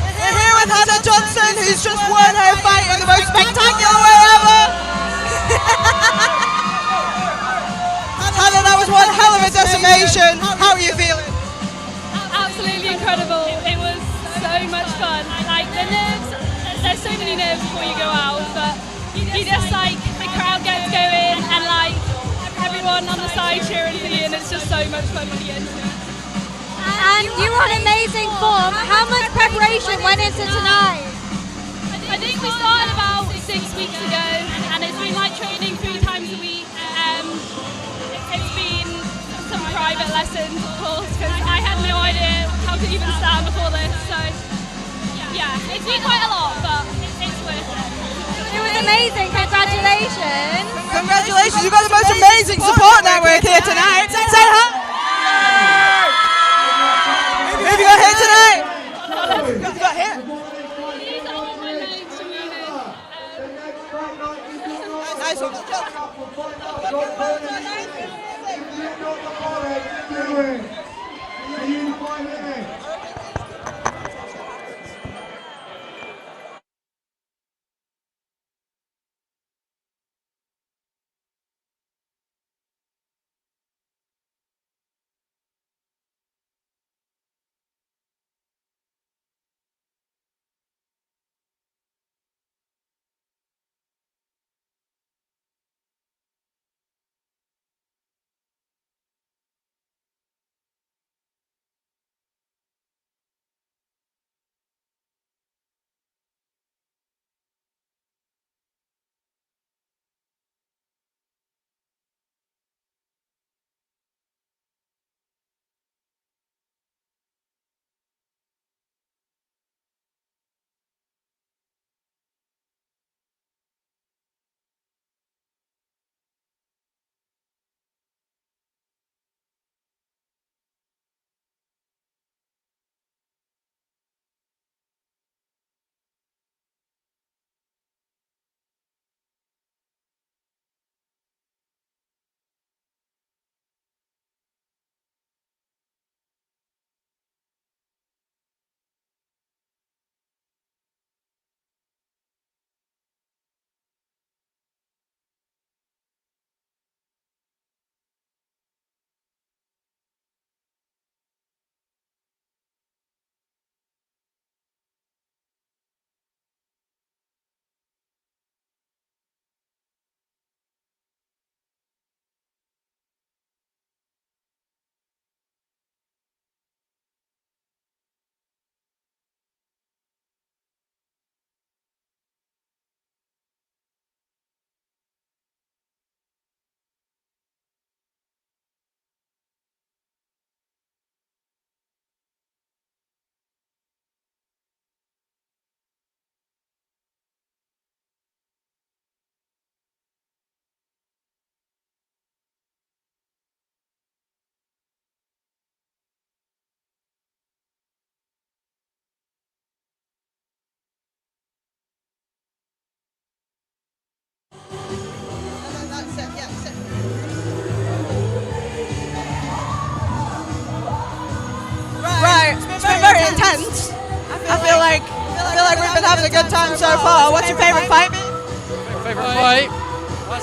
We're here with Hannah Johnson, who's just won her fight in the most spectacular way ever. Hannah, that was one hell of a decimation. How are you feeling? Absolutely incredible. It was so much fun. Like the nerves, there's so many nerves before you go out, but you just like the crowd gets going and like everyone on the side cheering for you, and it's just so much fun when you get into it. And you were on amazing form. How much preparation went into tonight? I think we started about 6 weeks ago, and it's been like training 3 times a week. It's been some private lessons, of course, because I had no idea how to even stand before this. So yeah, it's been quite a lot, but it's worth it. It was amazing. Congratulations. Congratulations, you've got the most amazing support network here tonight. Say hi. Who have you got here tonight? Who have you got here? These are all my mates from uni. Nice one. See you in 5 minutes. having a good time so far. What's your favourite fight? Favourite fight?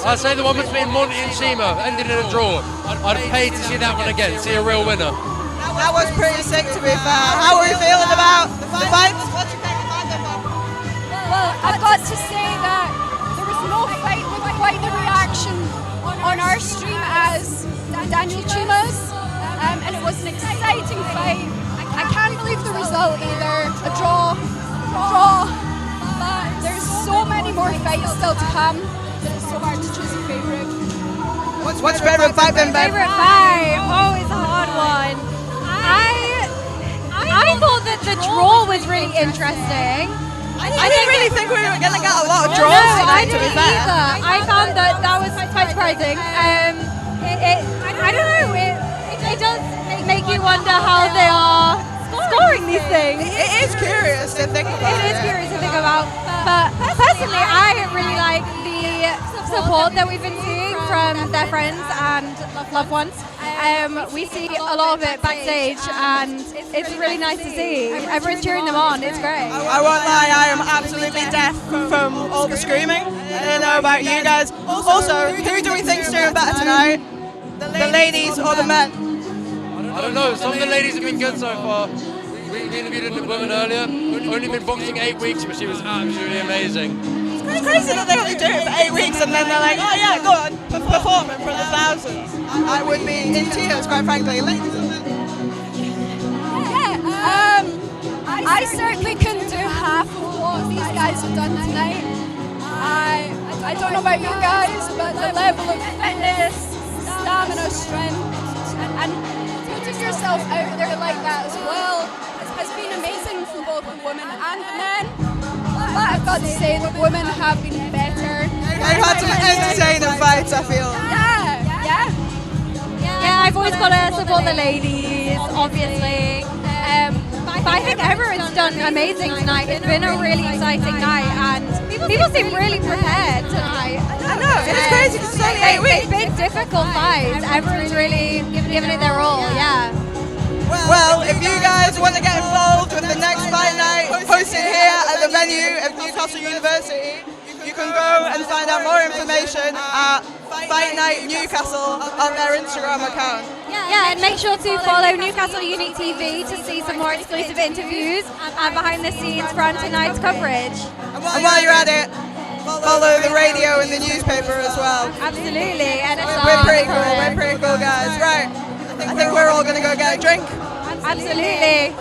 I'd say the one between Monty and Shima ended in a draw. I'd pay to see that one again, see a real winner. That was pretty sick, to be fair. How are you feeling about the fights? What's your favourite fight then, Bob? Well, I've got to say that there was no fight with quite the reaction on our stream as Daniel Chima's, and it was an exciting fight. I can't believe the result either. A draw, but there's so many more fights still to come that it's so hard to choose a favourite. What's your favourite fight then, Bev? Favourite fight? Oh, it's a hard one. I thought that the draw was really interesting. I didn't really think we were going to get a lot of draws No, I tonight, to be didn't fair. either. I found that was quite surprising. I don't know, it does make you wonder how they are scoring these things. It is curious to think about. It is curious to think about. But personally, I really like the support that we've been seeing from their friends and loved ones. We see a lot of it backstage, and it's really nice to see. Everyone's cheering them on. It's great. I won't lie, I am absolutely deaf from all the screaming. I don't know about you guys. Also, who do we think's doing better tonight? The ladies or the men? I don't know, some of the ladies have been good so far. We interviewed a woman earlier, only been boxing 8 weeks, but she was absolutely amazing. It's crazy that they only do it for 8 weeks and then they're like, oh yeah, go on, perform in front of thousands. I would be in tears, quite frankly. Ladies and men. Yeah, I certainly couldn't do half of what these guys have done tonight. I don't know about you guys, but the level of fitness, stamina, strength, and putting yourself out there like that as well has been amazing for both the women and the men. But I've got to say the women have been better. They've had some entertaining fights, I feel. Yeah, I've always got to support the ladies, obviously. But I think everyone's done amazing tonight. It's been a really exciting night, and people seem really prepared tonight. I know, it's crazy because it's only 8 weeks. It's been difficult fights. Everyone's really giving it their all, yeah. Well, if you guys want to get involved with the next fight night hosted here at the venue of Newcastle University, you can go and find out more information at Fight Night Newcastle on their Instagram account. Yeah, and make sure to follow Newcastle NUTV to see some more exclusive interviews and behind the scenes from tonight's coverage. And while you're at it, follow the radio and the newspaper as well. Absolutely, and We're pretty cool guys. Right, I think we're all going to go get a drink. Absolutely.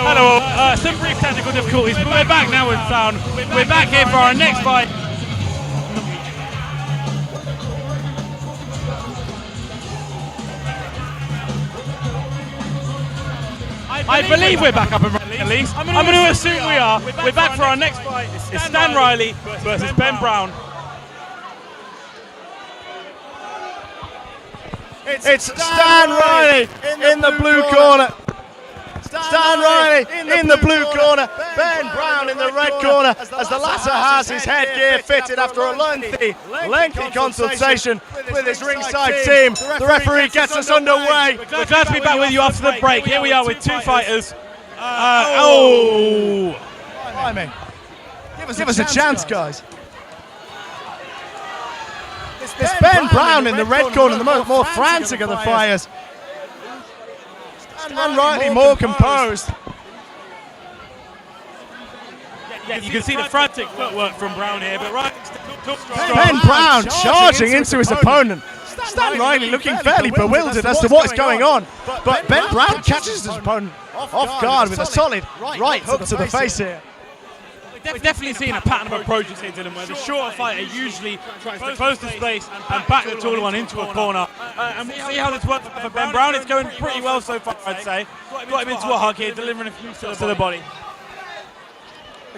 Hello, some brief technical difficulties, but we're back now with sound. We're back here for our next fight. I believe we're back up and running at least. I'm going to assume we are. We're back for our next fight. It's Stan Riley versus Ben Brown. It's Stan Riley in the blue corner. Stan Riley in the blue corner, Ben Brown in the red corner, as the latter has his headgear fitted after a lengthy consultation with his ringside team. The referee gets us underway. We're glad to be back with you after the break. Here we are with two fighters. Blimey. Give us a chance, guys. It's Ben Brown in the red corner, the more frantic of the fighters. Stan Riley more composed. Yeah, you can see the frantic footwork from Brown here, but Ben Brown charging into his opponent. Stan Riley looking fairly bewildered as to what's going on, but Ben Brown catches his opponent off guard with a solid right hook to the face here. We're definitely seeing a pattern of approaches here, Dylan, where the shorter fighter usually tries to close the space and back the taller one into a corner. And we'll see how this works for Ben Brown. It's going pretty well so far, I'd say. Got him into a hug here, delivering a few to the body.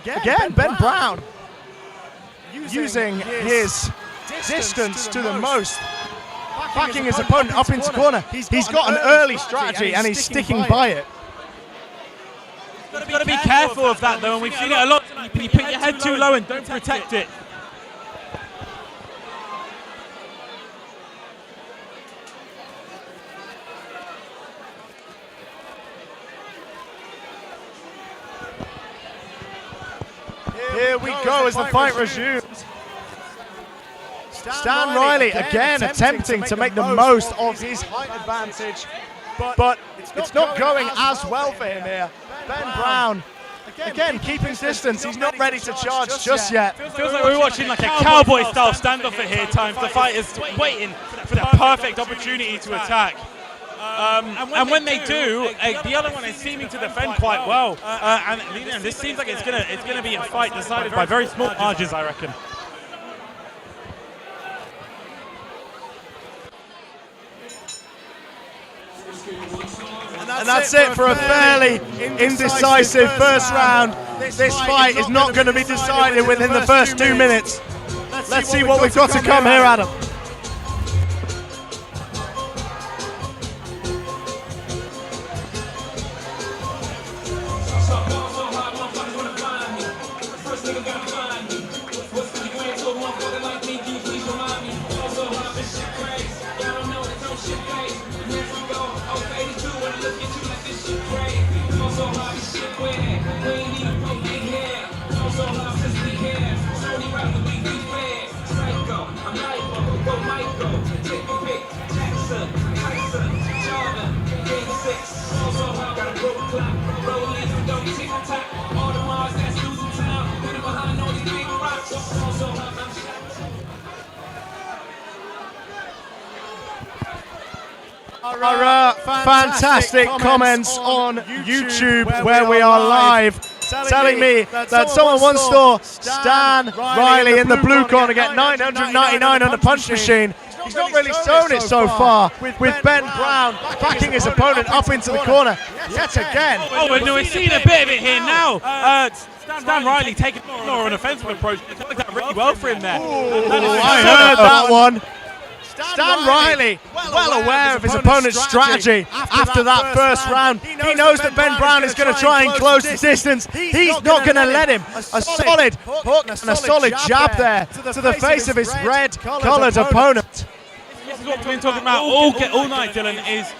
Again, Ben Brown using his distance to the most, backing his opponent up into corner. He's got an early strategy and he's sticking by it. You've got to be careful of that though, and we've seen it a lot. You put your head too low and don't protect it. Here we go as the fight resumes. Stan Riley again attempting to make the most of his height advantage, but it's not going as well for him here. Ben Brown, again keeping distance, he's not ready to charge just yet. Feels like we're watching like a cowboy-style standoff at here times. The fighters waiting for the perfect opportunity to attack. And when they do, the other one is seeming to defend quite well. And this seems like it's gonna be a fight decided by very small margins, I reckon. And that's it for a fairly indecisive first round. This fight is not going to be decided within the first 2 minutes. Let's see what we've got to come here, Adam. Our fantastic comments on YouTube where we are live telling me that someone once saw Stan Riley in the blue corner get 999 on the punch machine. He's not really shown it so far with Ben Brown backing his opponent up into the corner yet again. Oh, and we're seeing a bit of it here now. Stan Riley taking more of an offensive approach. It worked out really well for him there. I heard that one. Stan Riley, well aware of his opponent's strategy after that first round. He knows that Ben Brown is going to try and close the distance. He's not going to let him. A solid hook and a solid jab there to the face of his red-coloured opponent. This is what we've been talking about all night, Dylan, is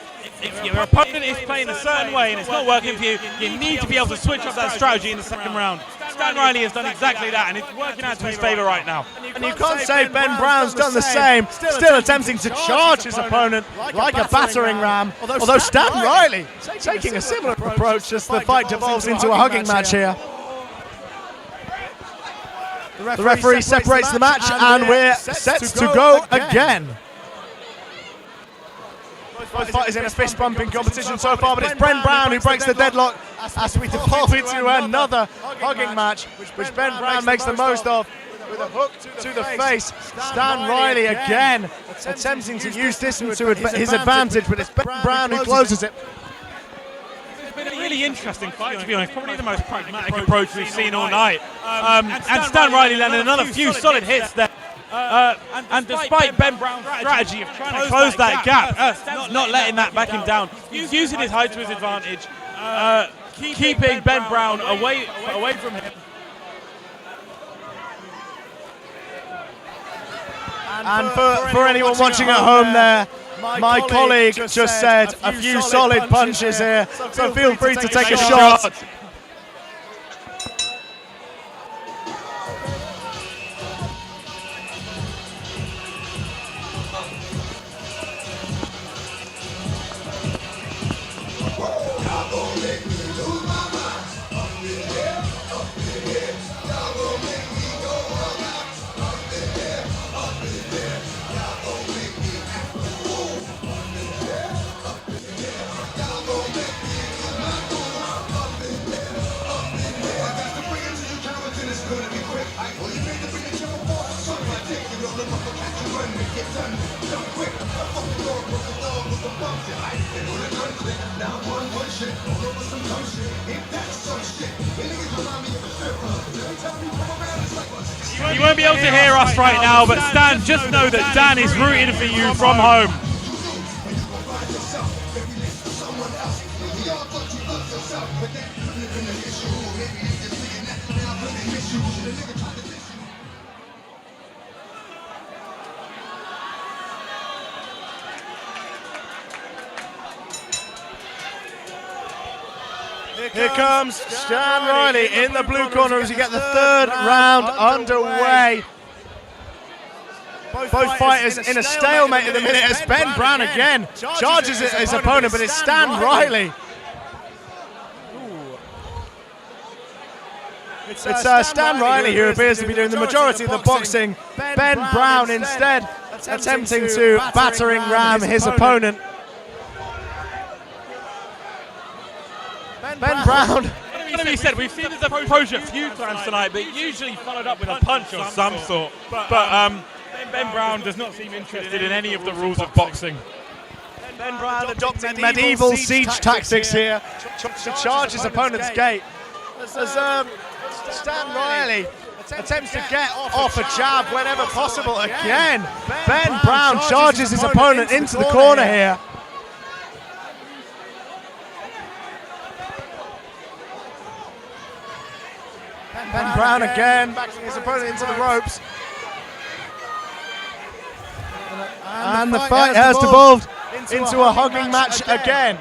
if your opponent is playing a certain way and it's not working for you, you need to be able to switch up that strategy in the second round. Stan Riley has done exactly that, and it's working out to his favour right now. And you can't say Ben Brown's done the same, still attempting to charge his opponent like a battering ram, although Stan Riley taking a similar approach as the fight devolves into a hugging match here. The referee separates the match and we're set to go again. Both fighters in a fist-bumping competition so far, but it's Ben Brown who breaks the deadlock as we devolve into another hugging match, which Ben Brown makes the most of with a hook to the face. Stan Riley again attempting to use distance to his advantage, but it's Ben Brown who closes it. It's been a really interesting fight, to be honest. Probably the most pragmatic approach we've seen all night. And Stan Riley landed another few solid hits there. And despite Ben Brown's strategy of trying to close that gap, not letting that back him down, he's using his height to his advantage, keeping Ben Brown away from him. And for anyone watching at home there, my colleague just said a few solid punches here, so feel free to take a shot. You won't be able to hear us right now, but Stan, just know that Dan is rooting for you from home. Here comes Stan Riley in the blue corner as we get the third round underway. Both fighters in a stalemate at the minute as Ben Brown again charges his opponent, but it's Stan Riley. It's Stan Riley who appears to be doing the majority of the boxing. Ben Brown instead attempting to battering ram his opponent. Ben Brown. What have you said? We've seen this approach a few times tonight, but usually followed up with a punch of some sort. But Ben Brown does not seem interested in any of the rules of boxing. Ben Brown adopting medieval siege tactics here to charge his opponent's gate. As Stan Riley attempts to get off a jab whenever possible again. Ben Brown charges his opponent into the corner here. Ben Brown again backing his opponent into the ropes. And the fight has devolved into a hugging match again.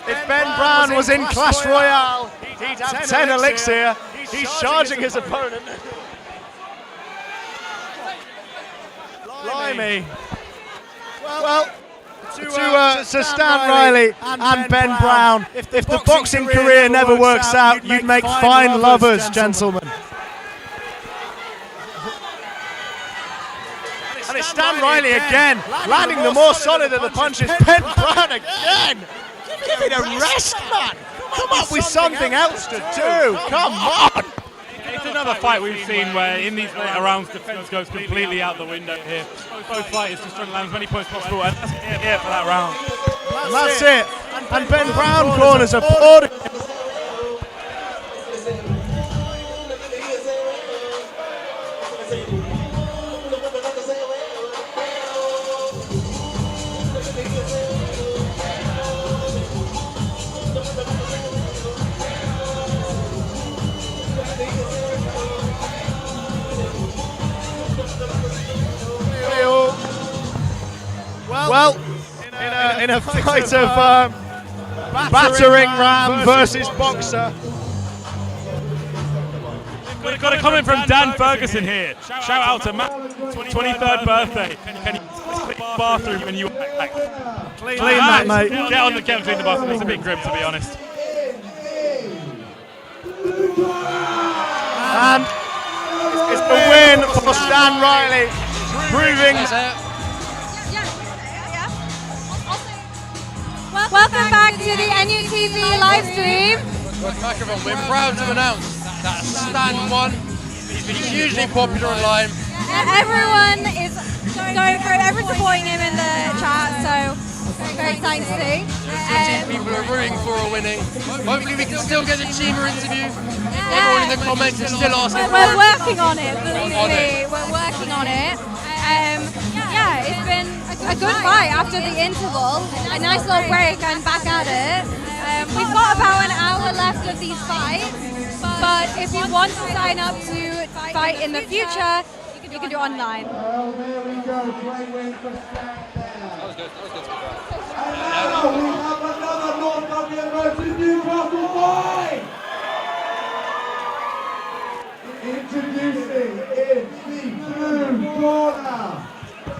If Ben Brown was in Clash Royale, he'd have 10 elixir. He's charging his opponent. Blimey. Well, to Stan Riley and Ben Brown, if the boxing career never works out, you'd make fine lovers, gentlemen. And it's Stan Riley again, landing the more solid of the punches. Ben Brown again. Give it a rest, man. Come up with something else to do. Come on. It's another fight we've seen where in these later rounds defense goes completely out the window here. Both fighters just trying to land as many points as possible, and that's it for that round. And that's it. And Ben Brown corners applauding. Well, in a fight of battering ram versus boxer. We've got a comment from Dan Ferguson here. Shout out to Matt, 23rd birthday. Can you clean the bathroom when you back? Clean that, mate. Get and clean the bathroom. It's a bit grim, to be honest. And it's the win for Stan Riley, proving. Welcome back to the NUTV live stream. Microphone. We're proud to announce that Stan won. He's been hugely popular online. Everyone is going for it. Everyone's supporting him in the chat, so very exciting to see. People are rooting for a winning. Hopefully we can still get a Chima interview. Everyone in the comments is still asking for We're working on it, believe me. We're working on it. Yeah, it's been a good fight after the interval. A nice little break and back at it. We've got about an hour left of these fights, but if you want to sign up to fight in the future, you can do it online. Well, there we go. Great win for Stan there. And now we have another Northampton versus Newcastle fight. Introducing in the blue corner,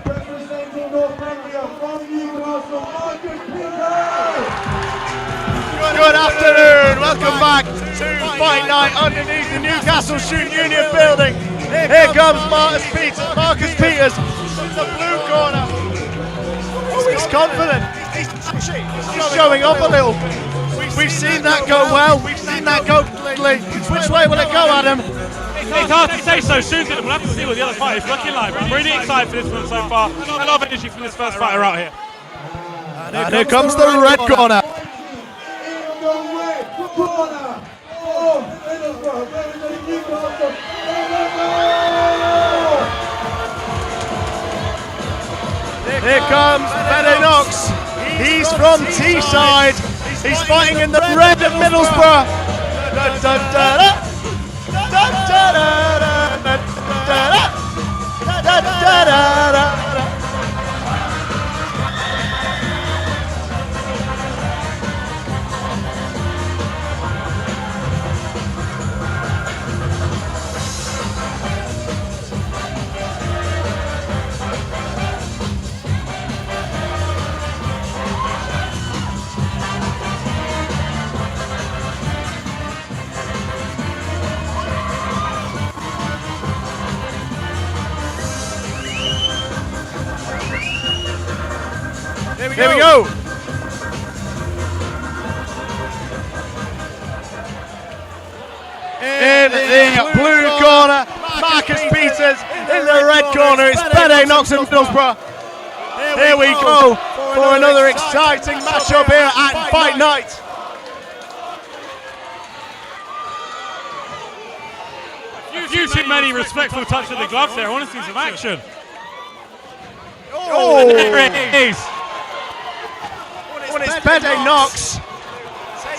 representing Northampton from Newcastle, Marcus Peters. Good afternoon, welcome back to Fight Night underneath the Newcastle Student Union building. Here comes Marcus Peters from the blue corner. Oh, he's confident. He's showing up a little. We've seen that go well. We've seen that go quickly. Which way will it go, Adam? It's hard to say so soon, we'll have to see what the other fight is looking like. I'm really excited for this one so far. A lot of energy from this first fighter out here. And here comes the red corner. In the red corner of Middlesbrough, representing Newcastle. Here comes Benny Knox. He's from Teesside. He's fighting in the red of Middlesbrough. Here we go. In the blue corner, Marcus Peters. In the red corner, it's Benny Knox and Middlesbrough. Here we go for another exciting matchup here at Fight Night. Few too many respectful touches of the gloves there. I want to see some action. Oh, there it is. Well, it's Benny Knox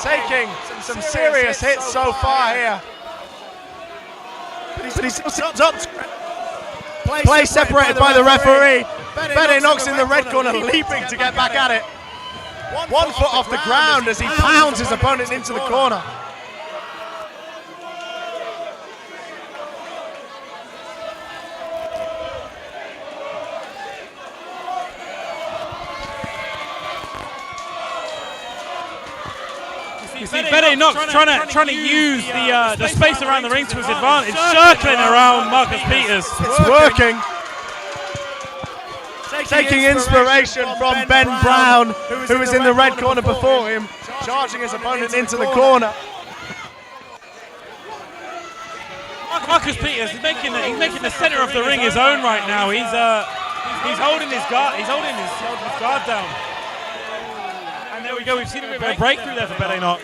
taking some serious hits so far here. But he's up. Play separated by the referee. Benny Knox in the red corner leaping to get back at it. 1 foot off the ground as he pounds his opponent into the corner. You see Benny Knox trying to use the space around the ring to his advantage, circling around Marcus Peters. It's working. Taking inspiration from Ben Brown, who was in the red corner before him, charging his opponent into the corner. Marcus Peters is making the center of the ring his own right now. He's holding his guard. He's holding his guard down. And there we go. We've seen a bit of a breakthrough there for Benny Knox.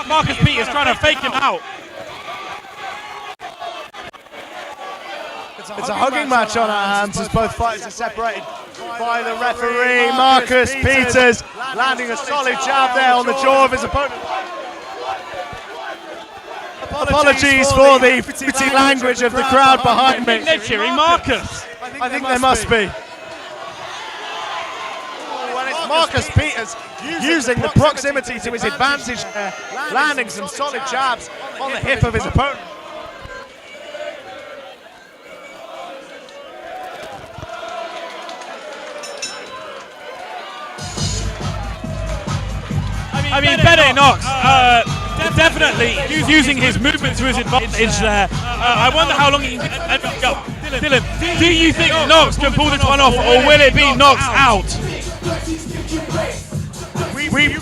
Marcus Peters trying to fake him out. It's a hugging match on our hands as both fighters are separated by the referee. Marcus Peters landing a solid jab there on the jaw of his opponent. Apologies for the fruity language of the crowd behind me. They're cheering Marcus. I think they must be. Well, it's Marcus Peters using the proximity to his advantage there, landing some solid jabs on the hip of his opponent. I mean, Benedict Knox definitely using his movement to his advantage there. I wonder how long he can go. Dylan, do you think Knox can pull this one off, or will it be Knox out?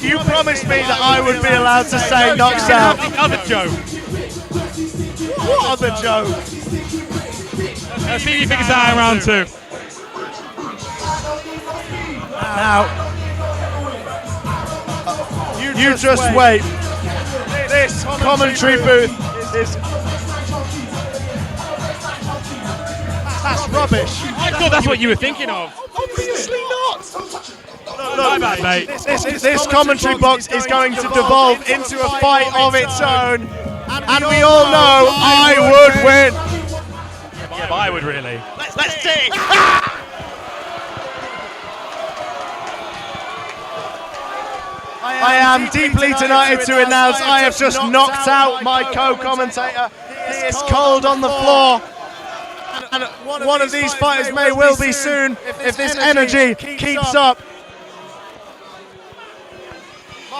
You promised me that I would be allowed to say Knox out. The other joke. What other joke? Let's see if he figures that out in round 2. Now, you just wait. This commentary booth is... That's rubbish. I thought that's what you were thinking of. Obviously not. My bad, mate. This commentary box is going to devolve into a fight of its own, and we all know I would win. Yeah, but I would really. Let's see. I am deeply delighted to announce I have just knocked out my co-commentator. He is cold on the floor. And one of these fighters will be soon if this energy keeps up.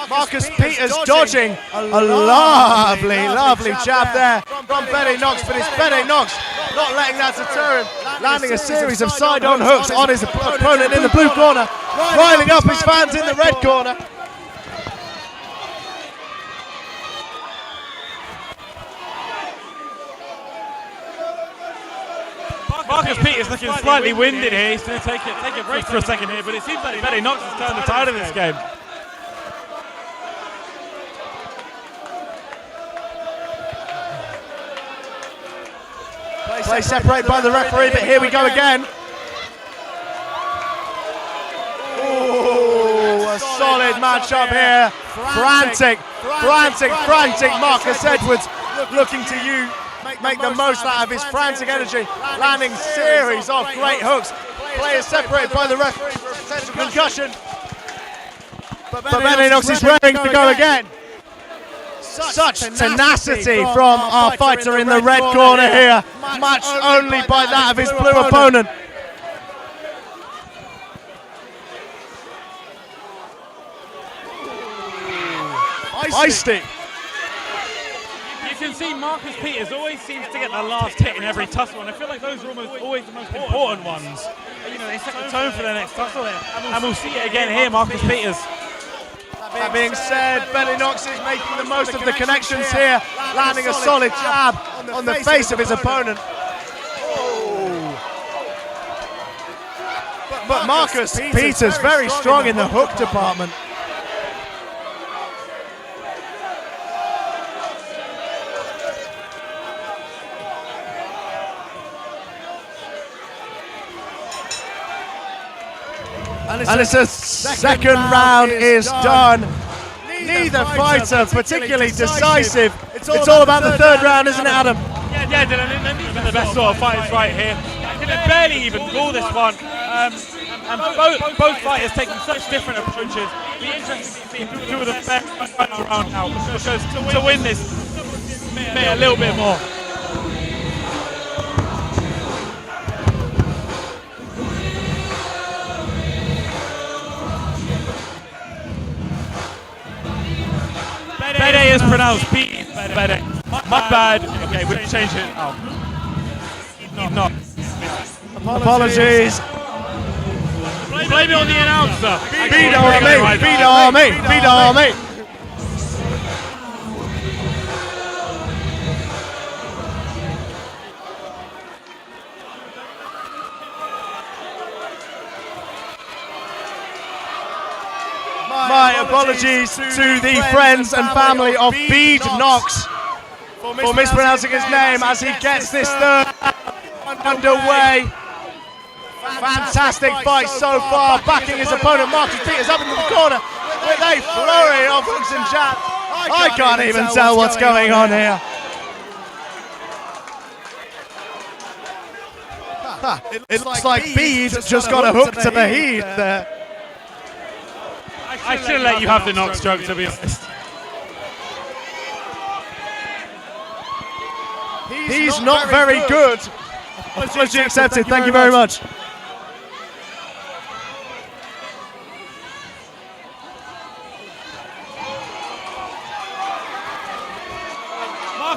Marcus Peters dodging a lovely jab there from Benedict Knox, but it's Benedict Knox not letting that deter him, landing a series of side-on hooks on his opponent in the blue corner, riling up his fans in the red corner. Marcus Peters looking slightly winded here. He's going to take a break for a second here, but it seems like Benedict Knox has turned the tide of this game. Play separated by the referee, but here we go again. Ooh, a solid matchup here. Frantic Marcus Edwards looking to make the most out of his frantic energy, landing series of great hooks. Players separated by the referee for a potential concussion. But Benedict Knox is raring to go again. Such tenacity from our fighter in the red corner here, matched only by that of his blue opponent. Feisty. You can see Marcus Peters always seems to get the last hit in every tussle, and I feel like those are always the most important ones. You know, they set the tone for their next tussle here, and we'll see it again here, Marcus Peters. That being said, Benedict Knox is making the most of the connections here, landing a solid jab on the face of his opponent. But Marcus Peters very strong in the hook department. And it's a second round is done. Neither fighter particularly decisive. It's all about the third round, isn't it, Adam? Yeah, Dylan, and these are the best sort of fighters right here. They barely even call this one. And both fighters taking such different approaches. It'll be interesting to see two of the best fighters around now, because to win this, a little bit more. Bede is pronounced Bede. My bad. Okay, we'll change it. Oh. Not. Apologies. Blame it on the announcer. Beat on me. My apologies to the friends and family of Bede Knox for mispronouncing his name as he gets this third underway. Fantastic fight so far, backing his opponent Marcus Peters up into the corner with a flurry of hooks and jabs. I can't even tell what's going on here. It looks like Bede just got a hook to the heat there. I should let you have the knock stroke, to be honest. He's not very good. Apology accepted. Thank you very much.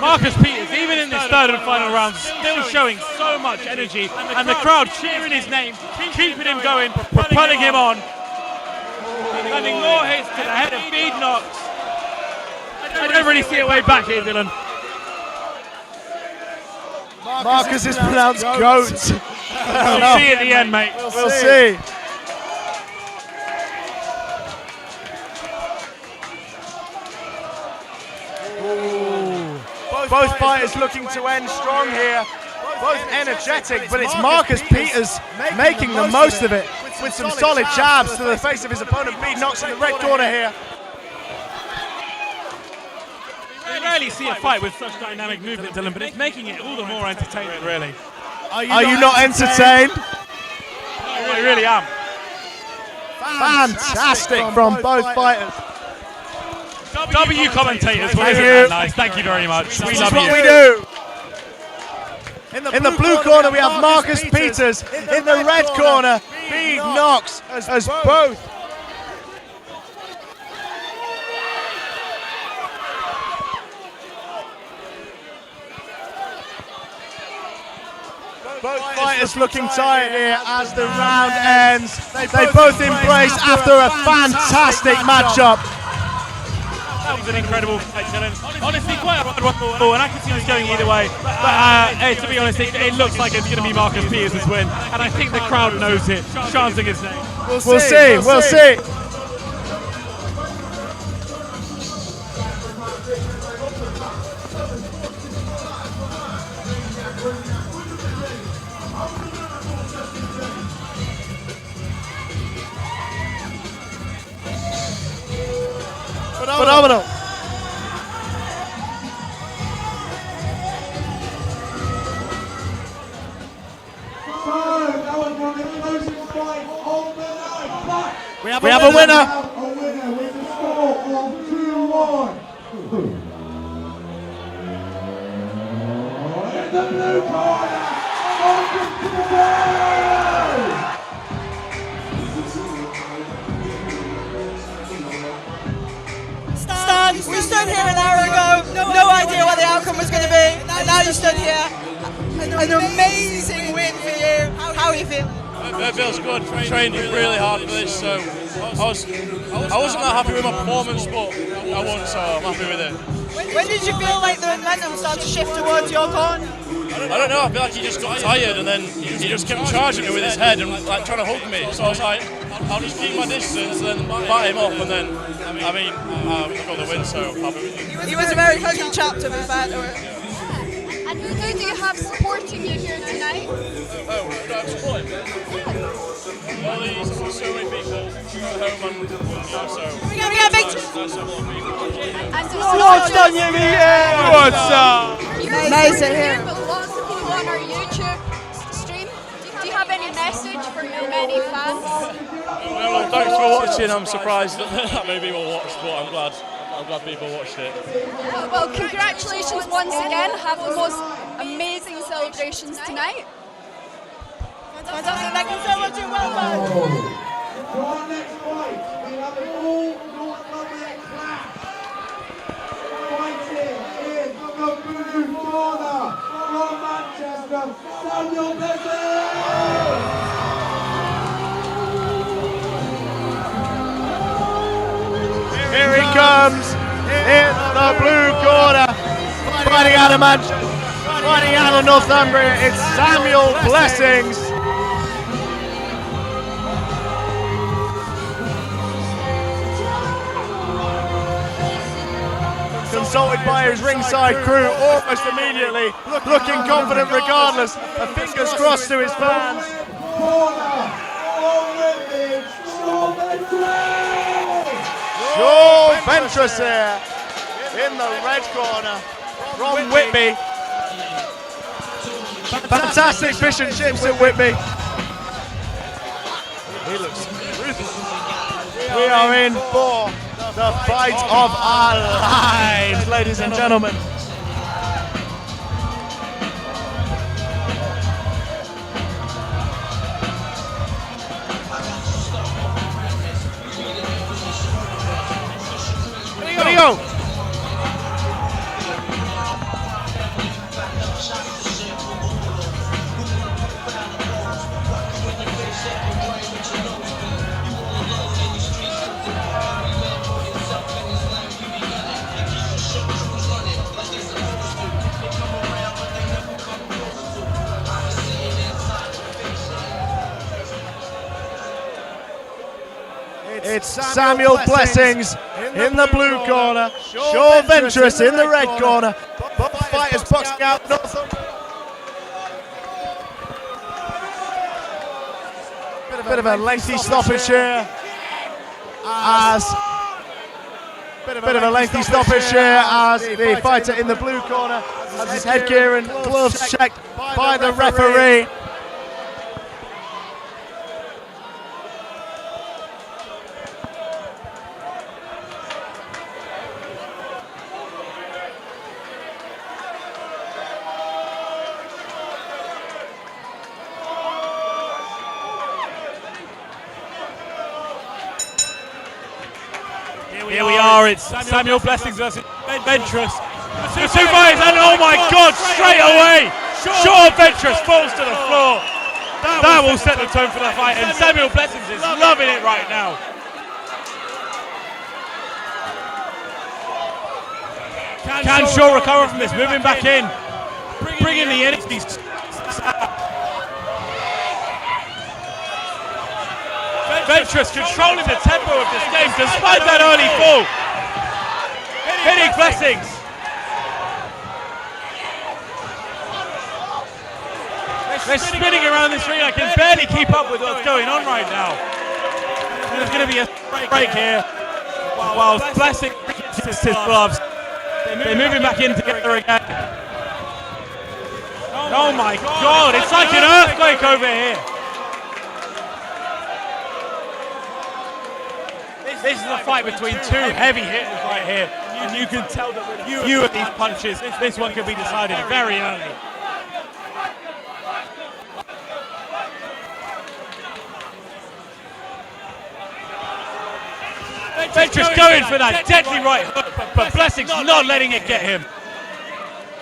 Marcus Peters, even in this third and final round, still showing so much energy, and the crowd cheering his name, keeping him going, propelling him on, landing more hits to the head of Bede Knox. I don't really see a way back here, Dylan. Marcus is pronounced goat. We'll see at the end, mate. We'll see. Both fighters looking to end strong here. Both energetic, but it's Marcus Peters making the most of it with some solid jabs to the face of his opponent. Bede Knox in the red corner here. We rarely see a fight with such dynamic movement, Dylan, but it's making it all the more entertaining, really. Are you not entertained? I really am. Fantastic from both fighters. W commentators, Thank isn't you. that nice? Thank you very much. We This love is what you. we do. In the blue corner we have Marcus Peters. In the red corner, Bede Knox as both. Both fighters looking tired here as the round ends. They both embrace after a fantastic matchup. That was an incredible fight, Dylan. Honestly, quite a wonderful, and I can see this going either way. But to be honest, it looks like it's going to be Marcus Peters' win, and I think the crowd knows it, chanting his name. We'll see. Phenomenal. We have a winner. A winner with a score of 2-1. In the blue corner, Marcus Peters. Stan, we stood here an hour ago, no idea what the outcome was going to be, and now you stood here. An amazing win for you. How are you feeling? It feels good. Trained really hard for this, so I wasn't that happy with my performance, but I won, so I'm happy with it. When did you feel like the momentum started to shift towards your corner? I don't know. I feel like he just got tired, and then he just kept charging me with his head and like trying to hug me. So I was like, I'll just keep my distance, and then bat him off, and then we got the win. So I'm happy with it. He was a very huggy chap, to be fair to it. And who do you have supporting you here tonight? Oh, that's support him. Well, there's so many people at home, and so We got a big nice to have a lot of people. And What's up, Jimmy? What's up? Nice to hear. But lots of people on our YouTube stream. Do you have any message for your many fans? Well, thanks for watching. I'm surprised that many people watched, but I'm glad people watched it. Well, congratulations once again. Have the most amazing celebrations tonight. Fantastic, thank you so much, and well done. For our next fight, we have an all-North clash. Fighting in from the blue corner, from Manchester, Samuel Peters. Here he comes in the blue corner, fighting out of Manchester, fighting out of Northumbria. It's Samuel Blessings. Consulted by his ringside crew almost immediately, looking confident regardless. A fingers crossed to his fans. Joel Ventress here in the red corner from Whitby. Fantastic fish and chips at Whitby. He looks We are in for the fight of our lives, ladies and gentlemen. Here we go. It's Samuel Blessings in the blue corner, Shaw Ventress in the red corner. Both fighters boxing out north. Bit of a lengthy stoppage here. Bit of a lengthy stoppage here as the fighter in the blue corner has his headgear and gloves checked by the referee. Here we are, it's Samuel Blessings versus Ventress. The two fighters, and oh my God, straight away, Shaw Ventress falls to the floor. That will set the tone for the fight, and Samuel Blessings is loving it right now. Can Shaw recover from this? Moving back in, bringing the energy. Ventress controlling the tempo of this game despite that early fall. Hitting Blessings. They're spinning around this ring. I can barely keep up with what's going on right now. There's going to be a break here. While Blessings gets his gloves. They're moving back in together again. Oh my God, it's like an earthquake over here. This is a fight between two heavy hitters right here, and you can tell that with a few of these punches, this one could be decided very early. Ventress going for that deadly right hook, but Blessings not letting it get him.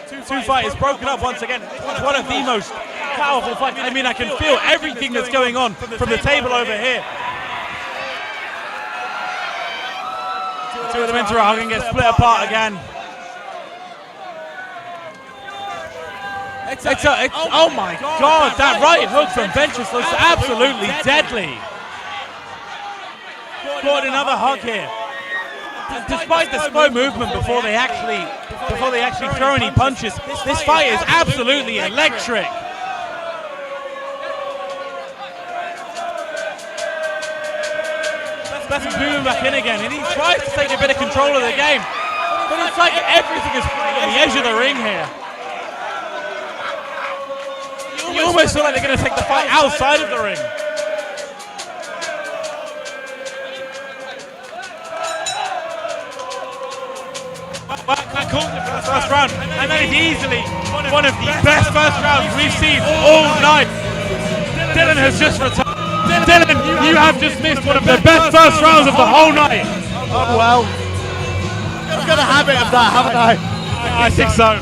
Two fighters broken up once again. It's one of the most powerful fights. I mean, I can feel everything that's going on from the table over here. Two of them into a hug and get split apart again. Oh my God, that right hook from Ventress looks absolutely deadly. Caught another hug here. Despite the slow movement before they actually throw any punches, this fight is absolutely electric. Blessings moving back in again, and he tries to take a bit of control of the game, but it's like everything is on the edge of the ring here. You almost feel like they're going to take the fight outside of the ring. That calls it for the first round, and that is easily one of the best first rounds we've seen all night. Dylan has just retired. Dylan, you have just missed one of the best first rounds of the whole night. Oh well, I've got a habit of that, haven't I? I think so.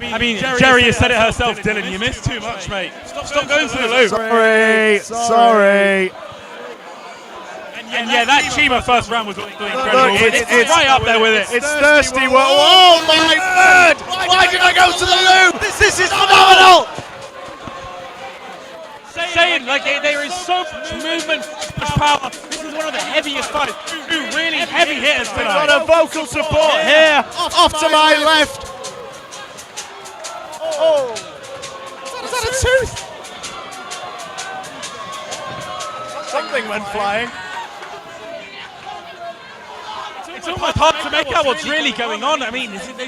I mean, Jerry has said it herself, Dylan, you missed too much, mate. Stop going to the loop. Sorry. And yeah, that Chima first round was incredible. Look, it's right up there with it. It's thirsty. Oh my word! Why did I go to the loop? This is phenomenal! Saying like there is so much movement, so much power. This is one of the heaviest fights. Two really heavy hitters We've tonight. got a vocal support here, off to my left. Oh, is that a tooth? Something went flying. It's almost hard to make out what's really going on. I mean, this is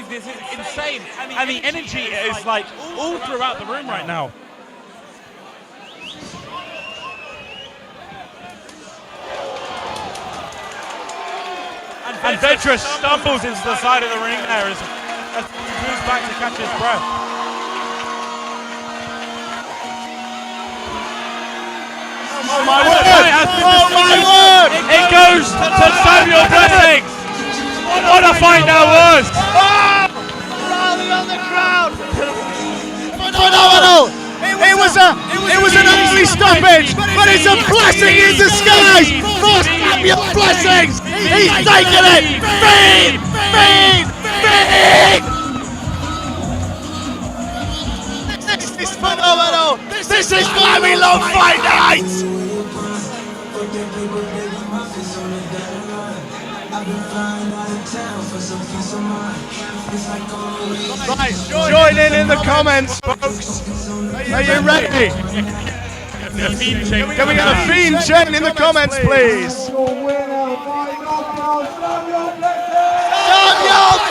insane, and the energy is like all throughout the room right now. And Ventura stumbles into the side of the ring there as he moves back to catch his breath. Oh my word! Oh my word! It goes to Samuel Blessings! What a fight that was! Rally on the crowd! Phenomenal! It was an ugly stoppage, but it's a blessing in disguise for Samuel Blessings! He's taken it! Feed! Feed! Feed! This is phenomenal! This is why we love Fight Night! Right, join in the comments, folks. Are you ready? Can we get a fiend chain in the comments, please? Samuel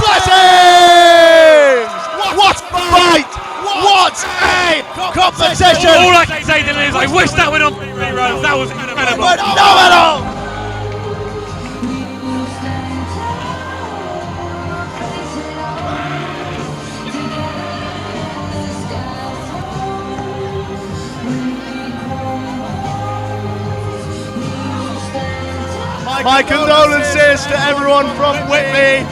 Blessings! What a fight! What a competition! All I can say to is I wish that went on 3 rounds. That was incredible. Phenomenal! My condolences to everyone from Whitby.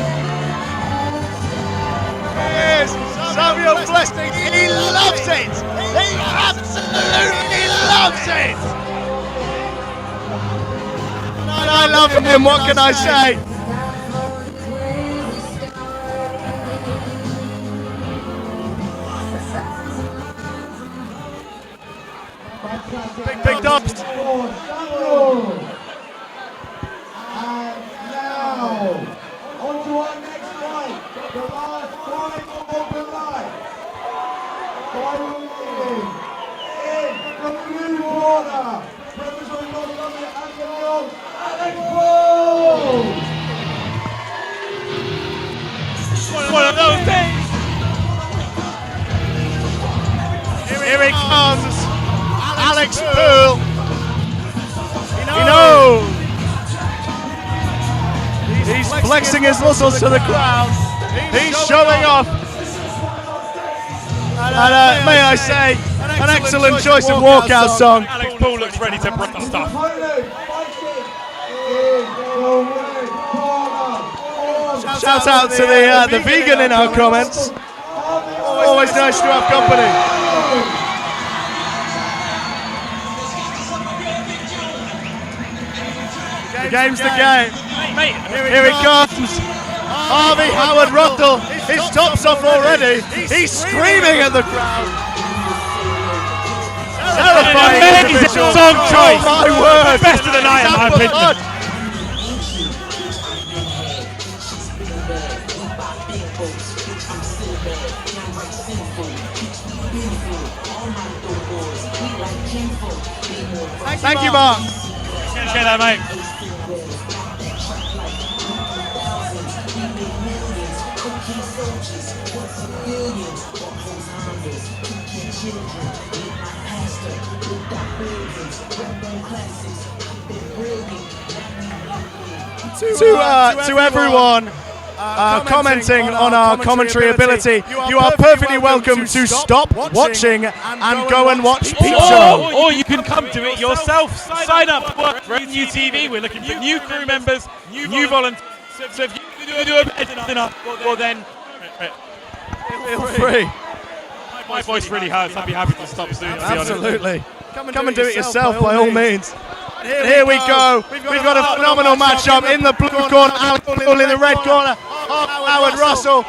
Yes, Samuel Blessings, he loves it. He absolutely loves it. And I love him, what can I say? Big dubs. On to our next fight, the last fight of the night. Finally, in the blue corner, representing Northumbria and the Lions, Alex Bull! One of those days. Here he comes, Alex Bull. He knows. He's flexing his muscles to the crowd. He's showing off. And may I say, an excellent choice of walkout song. Alex Bull looks ready to break the stuff. Shout out to the vegan in our comments. Always nice to have company. The game's the game. Here he comes. Harvey Howard Russell. His top's off already. He's screaming at the crowd. Terrifying. Amazing song choice. Oh my word. Best of the night, in my opinion. Thank you, Mark. Appreciate that, mate. To everyone commenting on our commentary ability, you are perfectly welcome to stop watching and go and watch Peep Show. Or you can come to it yourself. Sign up to work for NUTV. We're looking for new crew members, new volunteers. So if you do a better enough, well then Feel free. my voice really hurts. I'd be happy to stop doing it. Absolutely. Come and do it yourself by all means. Here we go. We've got a phenomenal matchup in the blue corner. Alex Poole in the red corner. Howard Russell.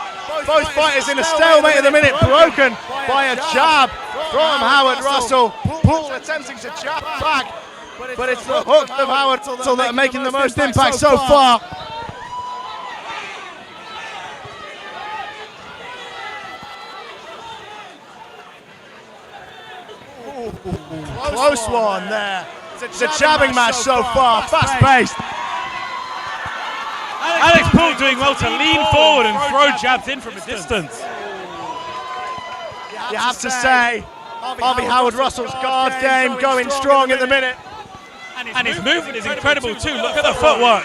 Both fighters in a stalemate at the minute, broken by a jab from Howard Russell. Poole attempting to jab back, but it's the hooks of Howard Russell that are making the most impact so far. Close one there. It's a jabbing match so far, fast-paced. Alex Poole doing well to lean forward and throw jabs in from a distance. You have to say, Harvey Howard Russell's guard game going strong at the minute. And his movement is incredible too. Look at the footwork.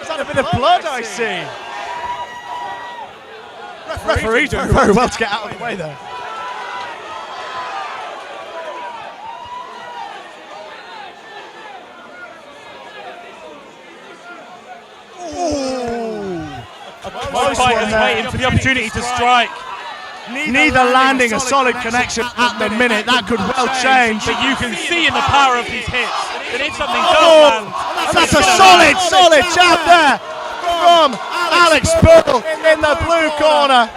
Is that a bit of blood I see? Referee doing very well to get out of the way there. Both fighters waiting for the opportunity to strike. Neither landing a solid connection at the minute. That could well change. But you can see in the power of these hits that if something does land, that's a solid jab there from Alex Poole in the blue corner.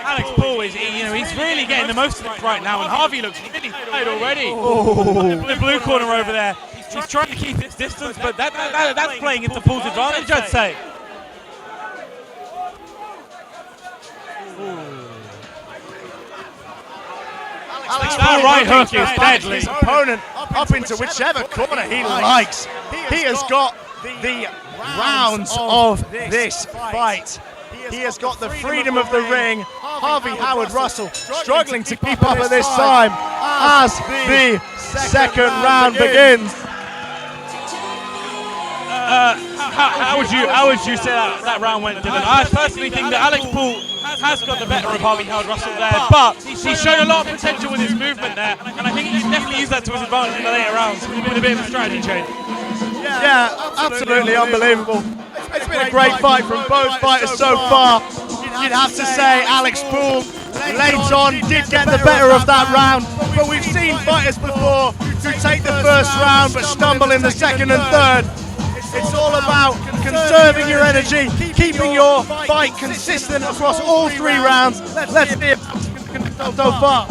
Alex Poole is, he's really getting the most of it right now, and Harvey looks really tired already. The blue corner over there. He's trying to keep his distance, but that's playing into Poole's advantage, I'd say. That right hook is deadly. His opponent up into whichever corner he likes. He has got the rounds of this fight. He has got the freedom of the ring. Harvey Howard Russell struggling to keep up at this time as the second round begins. How would you say that round went, Dylan? I personally think that Alex Poole has got the better of Harvey Howard Russell there, but he's shown a lot of potential with his movement there, and I think he can definitely use that to his advantage in the later rounds with a bit of a strategy change. Yeah, absolutely unbelievable. It's been a great fight from both fighters so far. You'd have to say Alex Poole late on did get the better of that round, but we've seen fighters before who take the first round but stumble in the second and third. It's all about conserving your energy, keeping your fight consistent across all three rounds. Let's see it so far.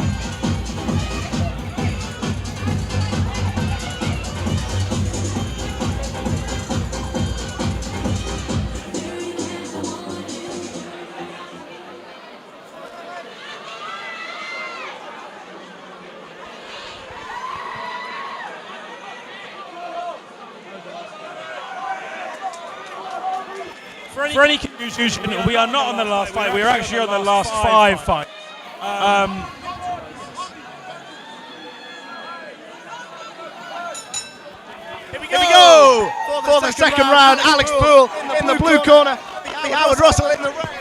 For any confusion, we are not on the last fight, we are actually on the last five fight. Here we go for the second round. Alex Poole in the blue corner, Howard Russell in the red.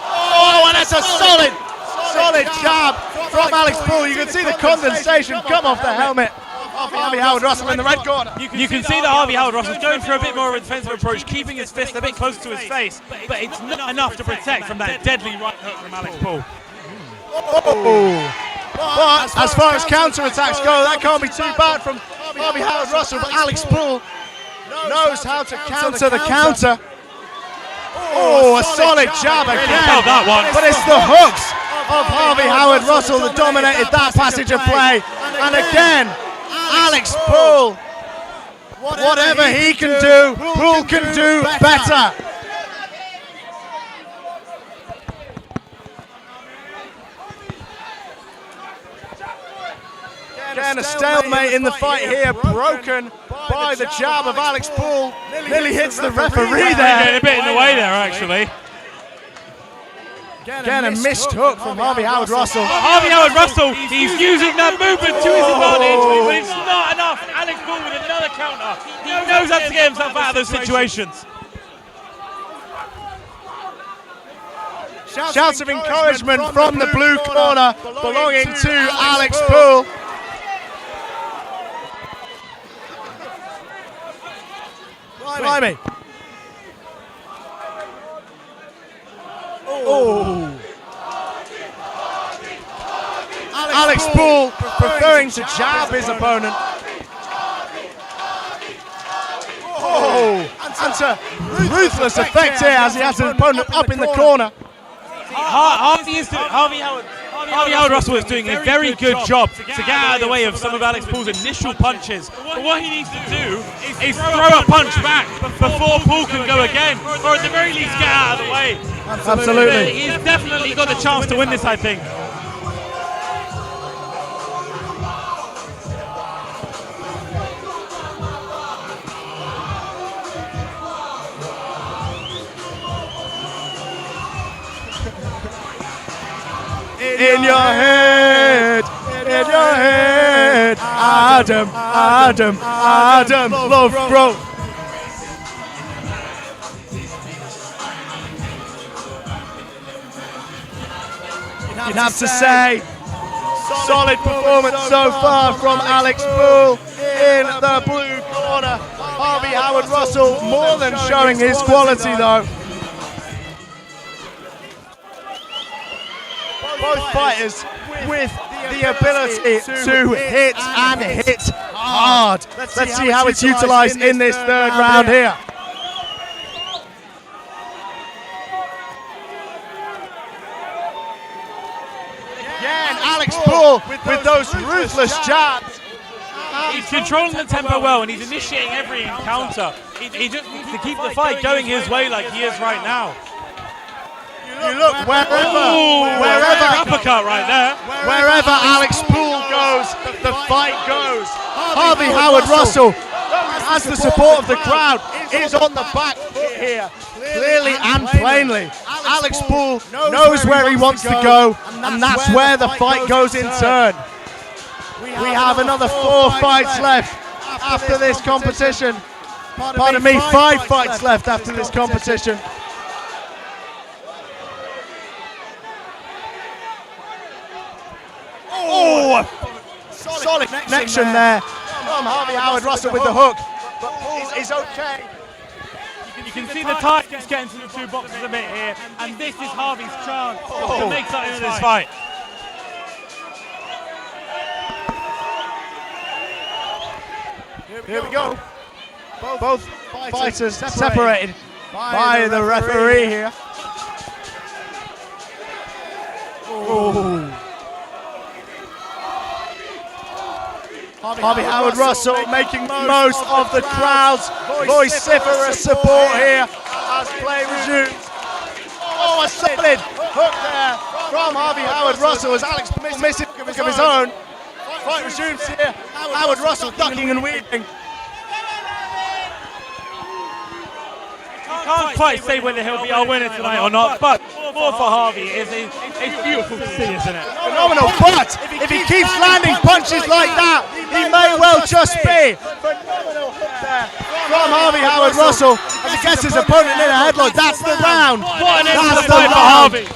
Oh, and that's a solid jab from Alex Poole. You can see the condensation come off the helmet. Harvey Howard Russell in the red corner. You can see that Harvey Howard Russell's going for a bit more of a defensive approach, keeping his fist a bit closer to his face, but it's not enough to protect from that deadly right hook from Alex Poole. But as far as counter-attacks go, that can't be too bad from Harvey Howard Russell, but Alex Poole knows how to counter the counter. Oh, a solid jab again, but it's the hooks of Harvey Howard Russell that dominated that passage of play. And again, Alex Poole, whatever he can do, Poole can do better. Again, a stalemate in the fight here, broken by the jab of Alex Poole. Nearly hits the referee there. A bit in the way there, actually. Again, a missed hook from Harvey Howard Russell. Harvey Howard Russell, he's using that movement to his advantage, but it's not enough. Alex Poole with another counter. He knows how to get himself out of those situations. Shouts of encouragement from the blue corner belonging to Alex Poole. Blimey. Oh. Alex Poole preferring to jab his opponent. Oh, and to ruthless effect here as he has his opponent up in the corner. Harvey Howard Russell is doing a very good job to get out of the way of some of Alex Poole's initial punches. But what he needs to do is throw a punch back before Poole can go again, or at the very least get out of the way. Absolutely. He's definitely got the chance to win this, I think. In your head, Adam, love, bro. You'd have to say, solid performance so far from Alex Poole in the blue corner. Harvey Howard Russell more than showing his quality though. Both fighters with the ability to hit and hit hard. Let's see how it's utilized in this third round here. Again, Alex Poole with those ruthless jabs. He's controlling the tempo well, and he's initiating every encounter. He just needs to keep the fight going his way like he is right now. You look wherever uppercut right there. Wherever Alex Poole goes, the fight goes. Harvey Howard Russell has the support of the crowd, is on the back foot here, clearly and plainly. Alex Poole knows where he wants to go, and that's where the fight goes in turn. We have another 4 fights left after this competition. Pardon me, 5 fights left after this competition. Oh, solid connection there from Harvey Howard Russell with the hook. But Poole is okay. You can see the tide just getting to the 2 boxes a bit here, and this is Harvey's chance to make something of this fight. Here we go. Both fighters separated by the referee here. Oh. Harvey Howard Russell making most of the crowd's vociferous support here as play resumes. Oh, a solid hook there from Harvey Howard Russell as Alex Poole misses of his own. Fight resumes here. Howard Russell ducking and weaving. Can't quite say whether he'll be our winner tonight or not, but more for Harvey is beautiful to see, isn't it? Phenomenal, but if he keeps landing punches like that, he may well just be. Phenomenal hook there from Harvey Howard Russell as he gets his opponent in a headlock. That's the round. What an end to That's the fight for Harvey.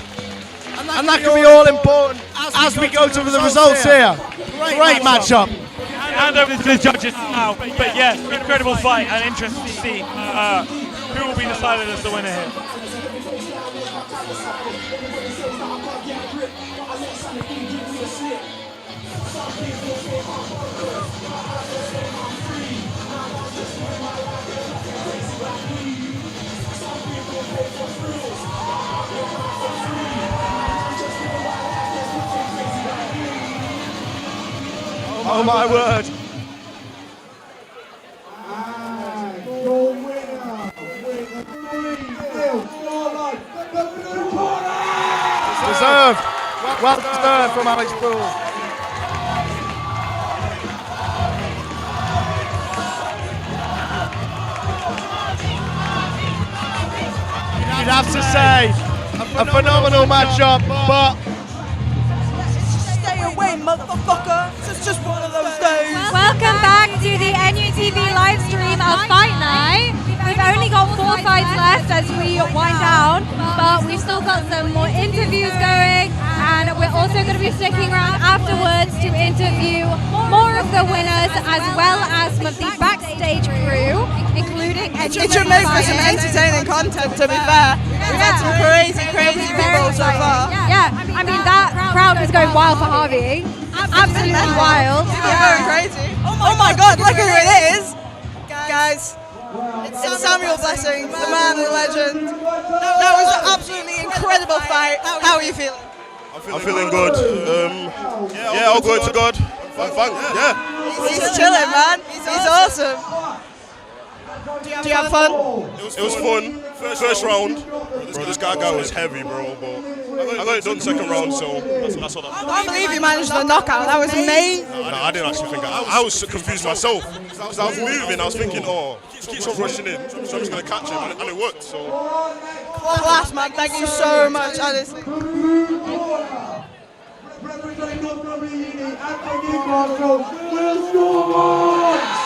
And that can be all important as we go to the results here. Great matchup. Hand over to the judges now, but yeah, incredible fight and interesting to see who will be decided as the winner here. Oh my word. Your winner with a 3-0 scoreline, the blue corner! Deserved. Well deserved from Alex Poole. You'd have to say a phenomenal matchup, but Stay away, motherfucker. It's just one of those days. Welcome back to the NUTV live stream of Fight Night. We've only got 4 fights left as we wind down, but we've still got some more interviews going, and we're also going to be sticking around afterwards to interview more of the winners as well as some of the backstage crew, including It should make for some entertaining content, to be fair. We've had some crazy people going wild for Harvey. Absolutely wild. You're going crazy. Oh my god, look who it is! Guys, it's Samuel Blessing, the man, the legend. That was an absolutely incredible fight. How are you feeling? I'm feeling good. Yeah, all good to God. Yeah. He's chilling, man. He's awesome. Do you have fun? It was fun. First round. Bro, this guy was heavy, bro. But I got it done second round, so that's what I can't believe you managed the knockout. That was amazing. No, I didn't actually think. I was confused myself. Because I was moving, I was thinking, he keeps on rushing in, so I'm just going to catch him. And it worked, so. Class, man. Thank you so much, honestly. Representing North Carolina and from Newcastle, Will Stormont!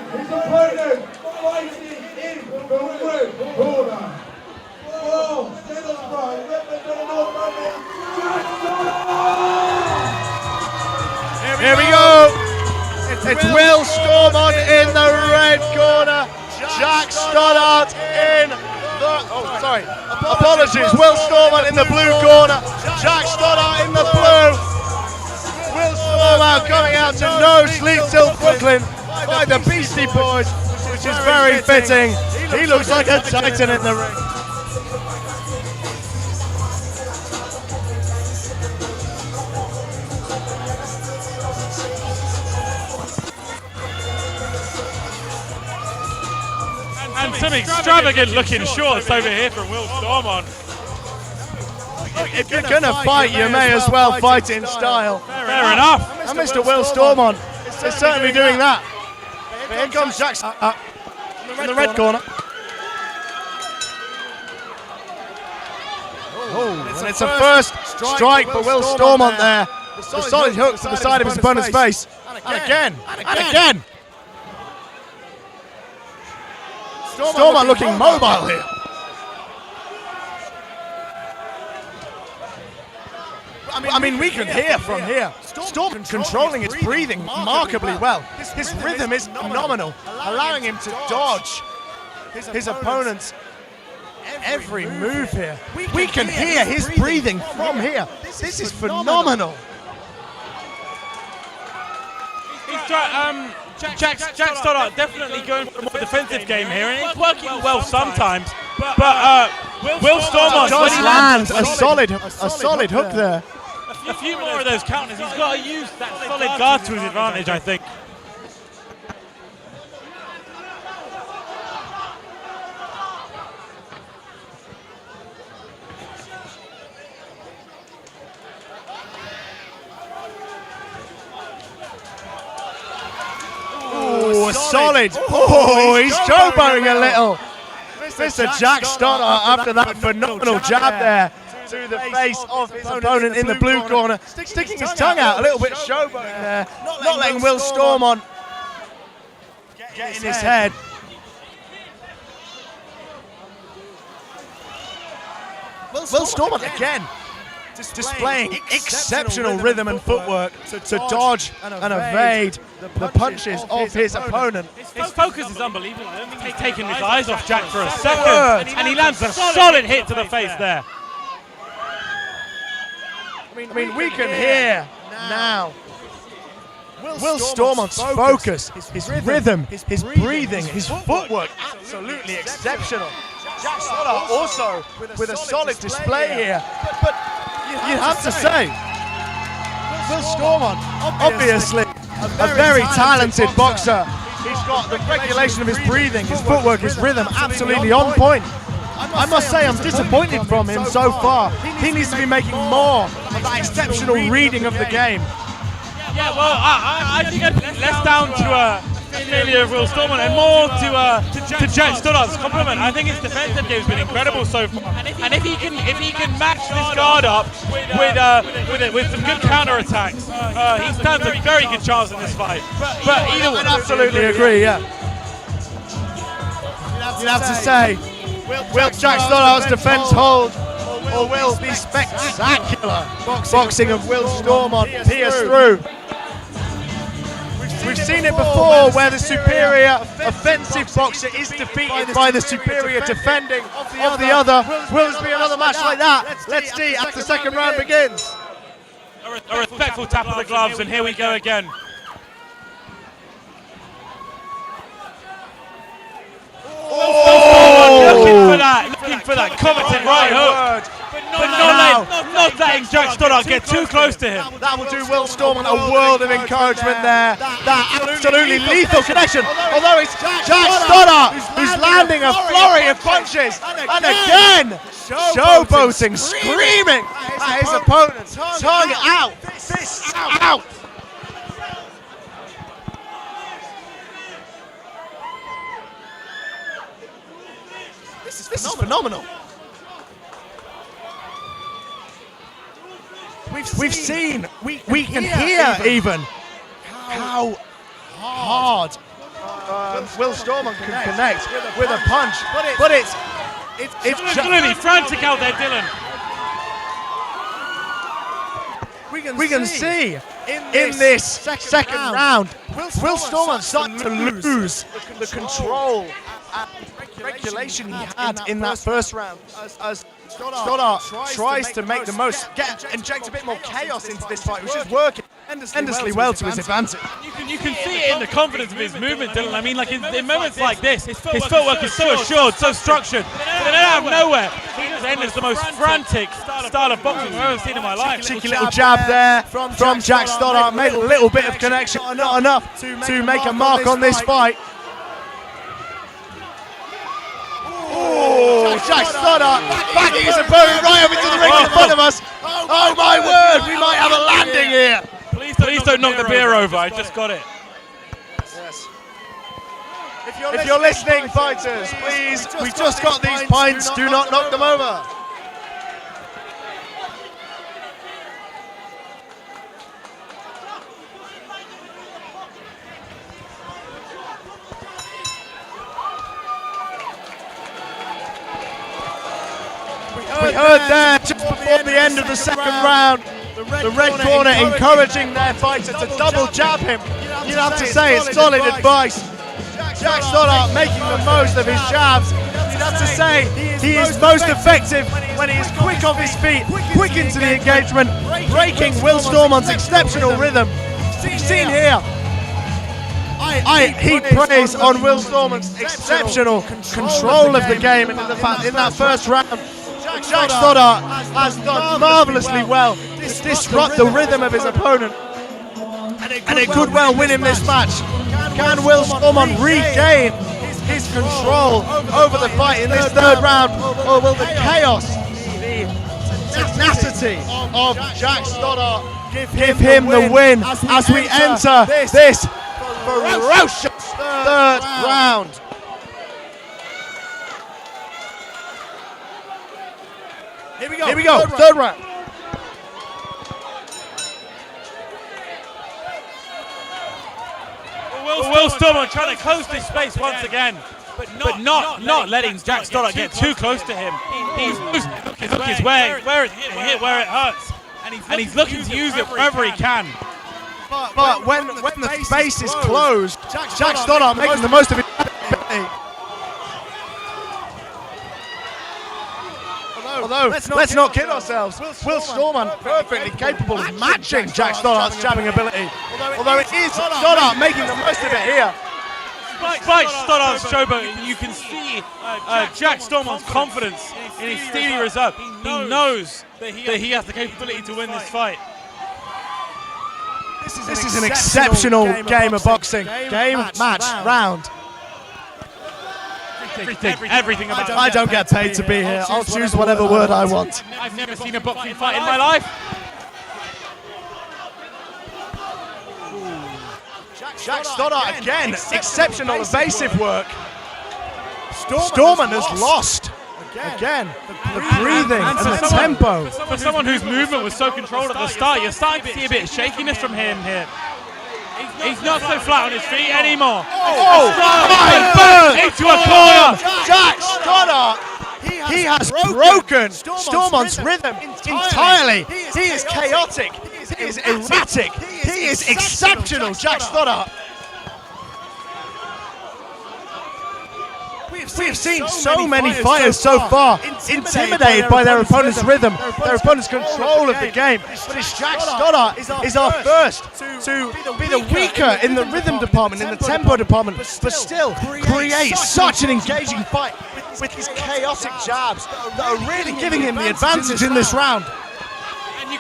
His opponent fighting in the red corner. From Stellarsburg, representing North Carolina, Here we go. It's Will Stormont in the red corner. Jack Stoddart in the... Oh, sorry. Apologies. Will Stormont in the blue corner. Jack Stoddart in the blue. Will Stormont coming out to No Sleep Till Brooklyn by the Beastie Boys, which is very fitting. He looks like a titan in the ring. And some extravagant looking shorts over here from Will Stormont. If you're going to fight, you may as well fight in style. Fair enough. And Mr. Will Stormont is certainly doing that. But here comes Jack in the red corner. Oh, and it's a first strike for Will Stormont there. The solid hook to the side of his opponent's face. And again. Stormont looking mobile here. I mean, we can hear from here. Stormont controlling his breathing remarkably well. His rhythm is phenomenal, allowing him to dodge his opponent's every move here. We can hear his breathing from here. This is phenomenal. Jack Stoddart definitely going for a more defensive game here, and it's working well sometimes. But Will Stormont does land a solid hook there. A few more of those counters. He's got to use that solid guard to his advantage, I think. Oh, solid. Oh, he's showboating a little. Mr. Jack Stoddart after that phenomenal jab there to the face of his opponent in the blue corner, sticking his tongue out, a little bit showboating there, not letting Will Stormont get in his head. Will Stormont again displaying exceptional rhythm and footwork to dodge and evade the punches of his opponent. His focus is unbelievable. I don't think he's taken his eyes off Jack for a second, and he lands a solid hit to the face there. I mean, we can hear now Will Stormont's focus, his rhythm, his breathing, his footwork, absolutely exceptional. Jack Stoddart also with a solid display here, but you have to say, Will Stormont, obviously a very talented boxer. He's got the regulation of his breathing, his footwork, his rhythm absolutely on point. I must say I'm disappointed from him so far. He needs to be making more of that exceptional reading of the game. Yeah, well, I think I'd be less down to failure of Will Stormont and more to Jack Stoddart's compliment. I think his defensive game has been incredible so far. And if he can match this guard up with some good counterattacks, he stands a very good chance in this fight. But either way, I absolutely agree. Yeah. you'd have to say. Will Jack Stoddart's defence hold, or will the spectacular boxing of Will Stormont pierce through? We've seen it before where the superior offensive boxer is defeated by the superior defending of the other. Will this be another match like that? Let's see as the second round begins. A respectful tap of the gloves, and here we go again. Looking for that coveted right hook. But not letting Jack Stoddart get too close to him. That will do Will Stormont a world of encouragement there. That absolutely lethal connection. Although it's Jack Stoddart who's landing a flurry of punches. And again, showboating, screaming at his opponent. Tongue out, fists out. This is phenomenal. We've seen, we can hear even how hard Will Stormont can connect with a punch, but it's absolutely frantic out there, Dylan. We can see in this second round, Will Stormont starting to lose the control and regulation he had in that first round as Stoddart tries to make the most, inject a bit more chaos into this fight, which is working endlessly well to his advantage. You can see it in the confidence of his movement, Dylan. I mean, like in moments like this, his footwork is so assured, so structured. But then out of nowhere, he just enters the most frantic style of boxing I've ever seen in my life. Cheeky little jab there from Jack Stoddart, made a little bit of connection, not enough to make a mark on this fight. Oh, Jack Stoddart backing his opponent right up into the ring in front of us. Oh my word, we might have a landing here. Please don't knock the beer over, I just got it. Yes. If you're listening, fighters, please, we've just got these pints, do not knock them over. We heard there just before the end of the second round, the red corner encouraging their fighter to double jab him. You'd have to say it's solid advice. Jack Stoddart making the most of his jabs. You'd have to say he is most effective when he is quick off his feet, quick into the engagement, breaking Will Stormont's exceptional rhythm. You've seen here, I heap praise on Will Stormont's exceptional control of the game, and in that first round, Jack Stoddart has done marvellously well to disrupt the rhythm of his opponent, and it could well win him this match. Can Will Stormont regain his control over the fight in this third round, or will the chaos, the tenacity of Jack Stoddart give him the win as we enter this ferocious third round? Here we go, third round. Will Stormont trying to close this space once again, but not letting Jack Stoddart get too close to him. Look is where it hit where it hurts, and he's looking to use it wherever he can. But when the space is closed, Jack Stoddart making the most of it. Although, let's not kid ourselves, Will Stormont perfectly capable of matching Jack Stoddart's jabbing ability. Although it is Stoddart making the most of it here. Despite Stoddart's showboat, you can see Jack Stormont's confidence in his steely reserve. He knows that he has the capability to win this fight. This is an exceptional game of boxing. Game, match, round. Everything about it. I don't get paid to be here. I'll choose whatever word I want. I've never seen a boxing fight in my life. Jack Stoddart again, exceptional evasive work. Stormont has lost again the breathing and the tempo. For someone whose movement was so controlled at the start, you're starting to see a bit of shakiness from him here. He's not so flat on his feet anymore. Oh, my burn! Into a corner. Jack Stoddart, he has broken Stormont's rhythm entirely. He is chaotic. He is erratic. He is exceptional, Jack Stoddart. We have seen so many fighters so far intimidated by their opponent's rhythm, their opponent's control of the game. But it's Jack Stoddart is our first to be the weaker in the rhythm department, in the tempo department, but still create such an engaging fight with his chaotic jabs that are really giving him the advantage in this round.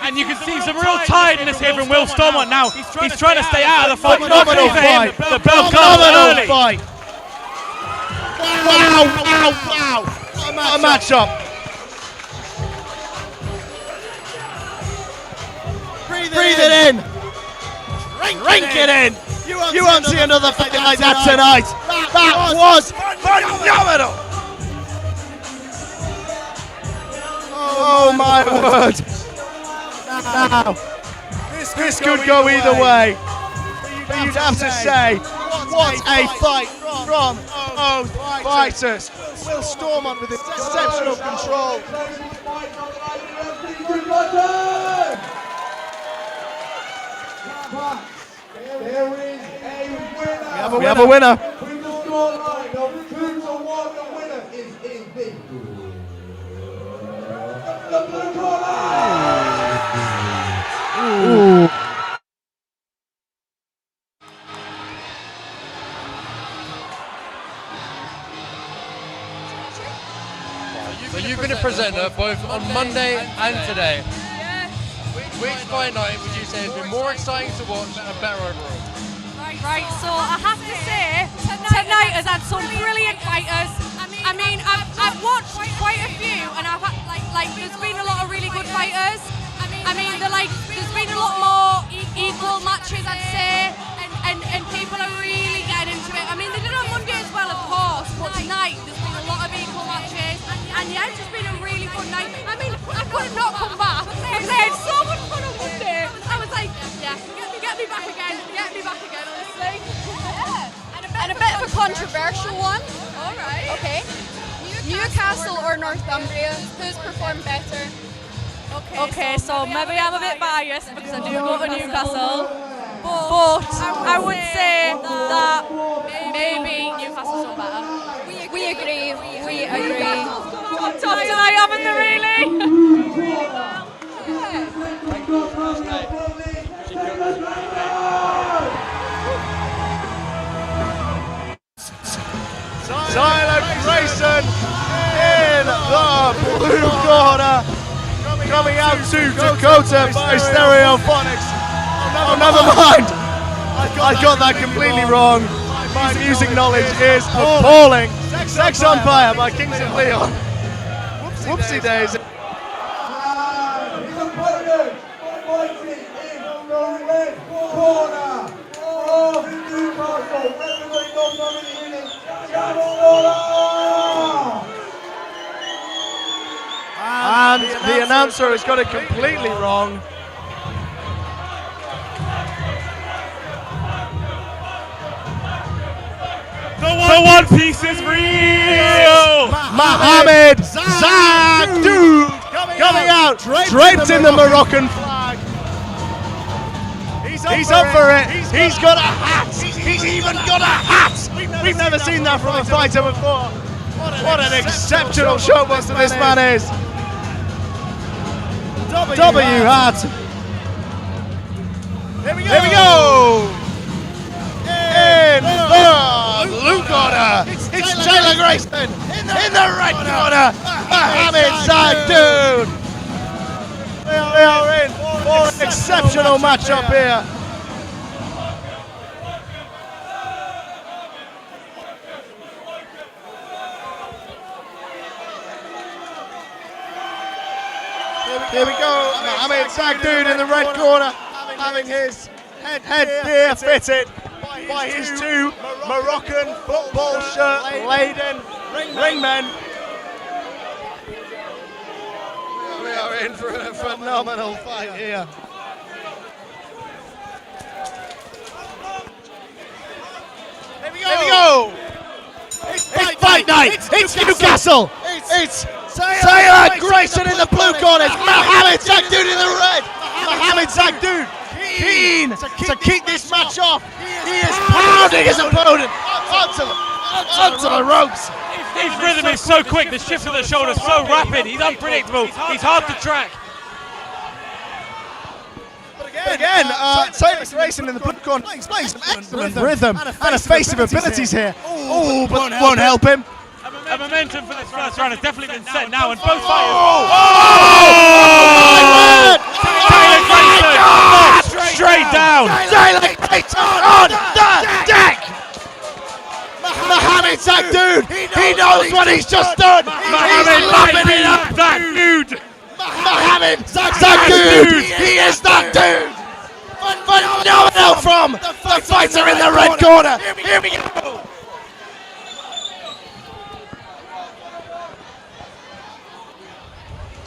And you can see some real tiredness here from Will Stormont now. He's trying to stay out of the fight. Phenomenal fight. The bell comes early. Fight. Wow. What a matchup. Breathe it in. Drink it in. You won't see another fight like that tonight. That was phenomenal. Oh my word. Now, this could go either way. But you'd have to say, what a fight from both fighters. Will Stormont with exceptional control. We have a winner. Ooh. So you've been a presenter both on Monday and today. Which fight night would you say has been more exciting to watch and better overall? Right, so I have to say, tonight has had some brilliant fighters. I mean, I've watched quite a few, and I've had, like there's been a lot of really good fighters. I mean, there's been a lot more equal matches, I'd say, and people are really getting into it. I mean, they did it on Monday as well, of course, but tonight there's been a lot of equal matches, and yeah, it's just been a really good night. I mean, I could not come back. They had so much fun on Monday. I was like, yeah, get me back again, honestly. Yeah. And a bit of a controversial one. All right. Okay. Newcastle or Northumbria? Who's performed better? Okay, so maybe I'm a bit biased because I do go to Newcastle, but I would say that maybe Newcastle's done better. We agree. Top tonight, haven't they really? Tyler Grayson in the blue corner. Coming out to Dakota by Stereophonics. Oh, never mind. I got that completely wrong. My music knowledge is appalling. Sex on Fire by Kings of Leon. Whoopsie daisy. And the announcer has got it completely wrong. The One Piece is real! Mohamed Zagdoud coming out, draped in the Moroccan flag. He's up for it. He's got a hat. He's even got a hat. We've never seen that from a fighter before. What an exceptional showmaster this man is. W hat. Here we go. In the blue corner, it's Taylor Grayson. In the red corner, Mohamed Zagdoud. They are in for an exceptional matchup here. Here we go, Mohamed Zagdoud in the red corner, having his headgear fitted by his two Moroccan football shirt-laden ringmen. We are in for a phenomenal fight here. fight night. It's Newcastle. It's Taylor Grayson in the blue corner. Mohamed Zagdoud in the red. Mohamed Zagdoud keen to keep this match off. He is pounding his opponent onto the ropes. His rhythm is so quick, the shift of the shoulder is so rapid, he's unpredictable, he's hard to track. But again, Taylor Grayson in the blue corner playing some excellent rhythm and evasive abilities here. Oh, but won't help him. A momentum for this first round has definitely been set now, and both fighters. Taylor Grayson straight down. Taylor Grayson on the deck. Mohamed Zagdoud, he knows what he's just done. Mohamed mopping it up. Zagdoud. Mohamed Zagdoud, he is that dude. Phenomenal from the fighter in the red corner. Here we go.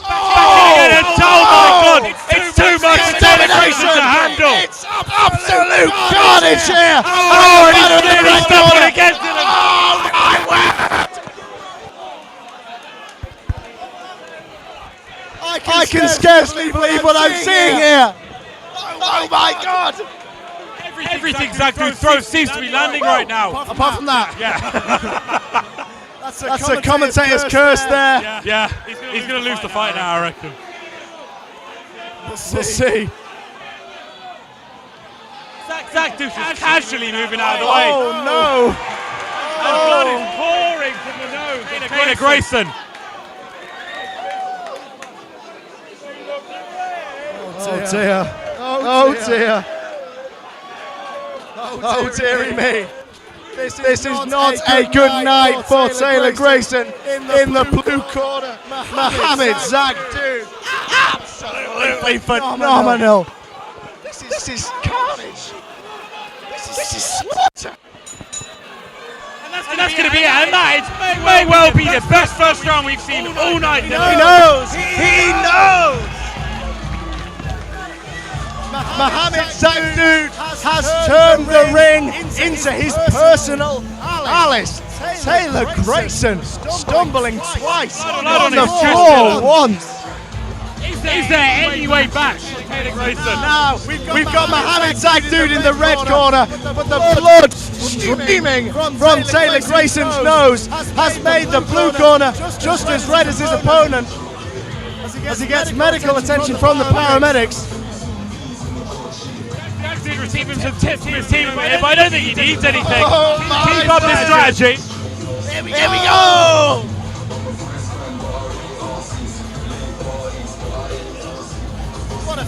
Oh my God! It's too much for Taylor Grayson to handle. It's absolute carnage here. Oh, and he's nearly stumbling against it. Oh my word! I can scarcely believe what I'm seeing here. Oh my God! Everything Zagdoud throws seems to be landing right now. Apart from that, Yeah. that's a commentator's curse there. Yeah. He's going to lose the fight now, I reckon. We'll see. Zagdoud is casually moving out of the way. Oh no! And blood is pouring from the nose of Taylor Grayson. Oh dear. Oh dear. Oh dearie me. This is not a good night for Taylor Grayson in the blue corner. Mohamed Zagdoud, absolutely phenomenal. This is carnage. This is slaughter. And that's going to be it. And that may well be the best first round we've seen all night. He knows. He knows. Mohamed Zagdoud has turned the ring into his personal Alice. Taylor Grayson stumbling twice on the floor once. Is there any way back for Taylor Grayson? Now we've got Mohamed Zagdoud in the red corner, but the blood streaming from Taylor Grayson's nose has made the blue corner just as red as his opponent as he gets medical attention from the paramedics. He's receiving some tips from his team, but I don't think he needs anything. Keep up this strategy. Here we go!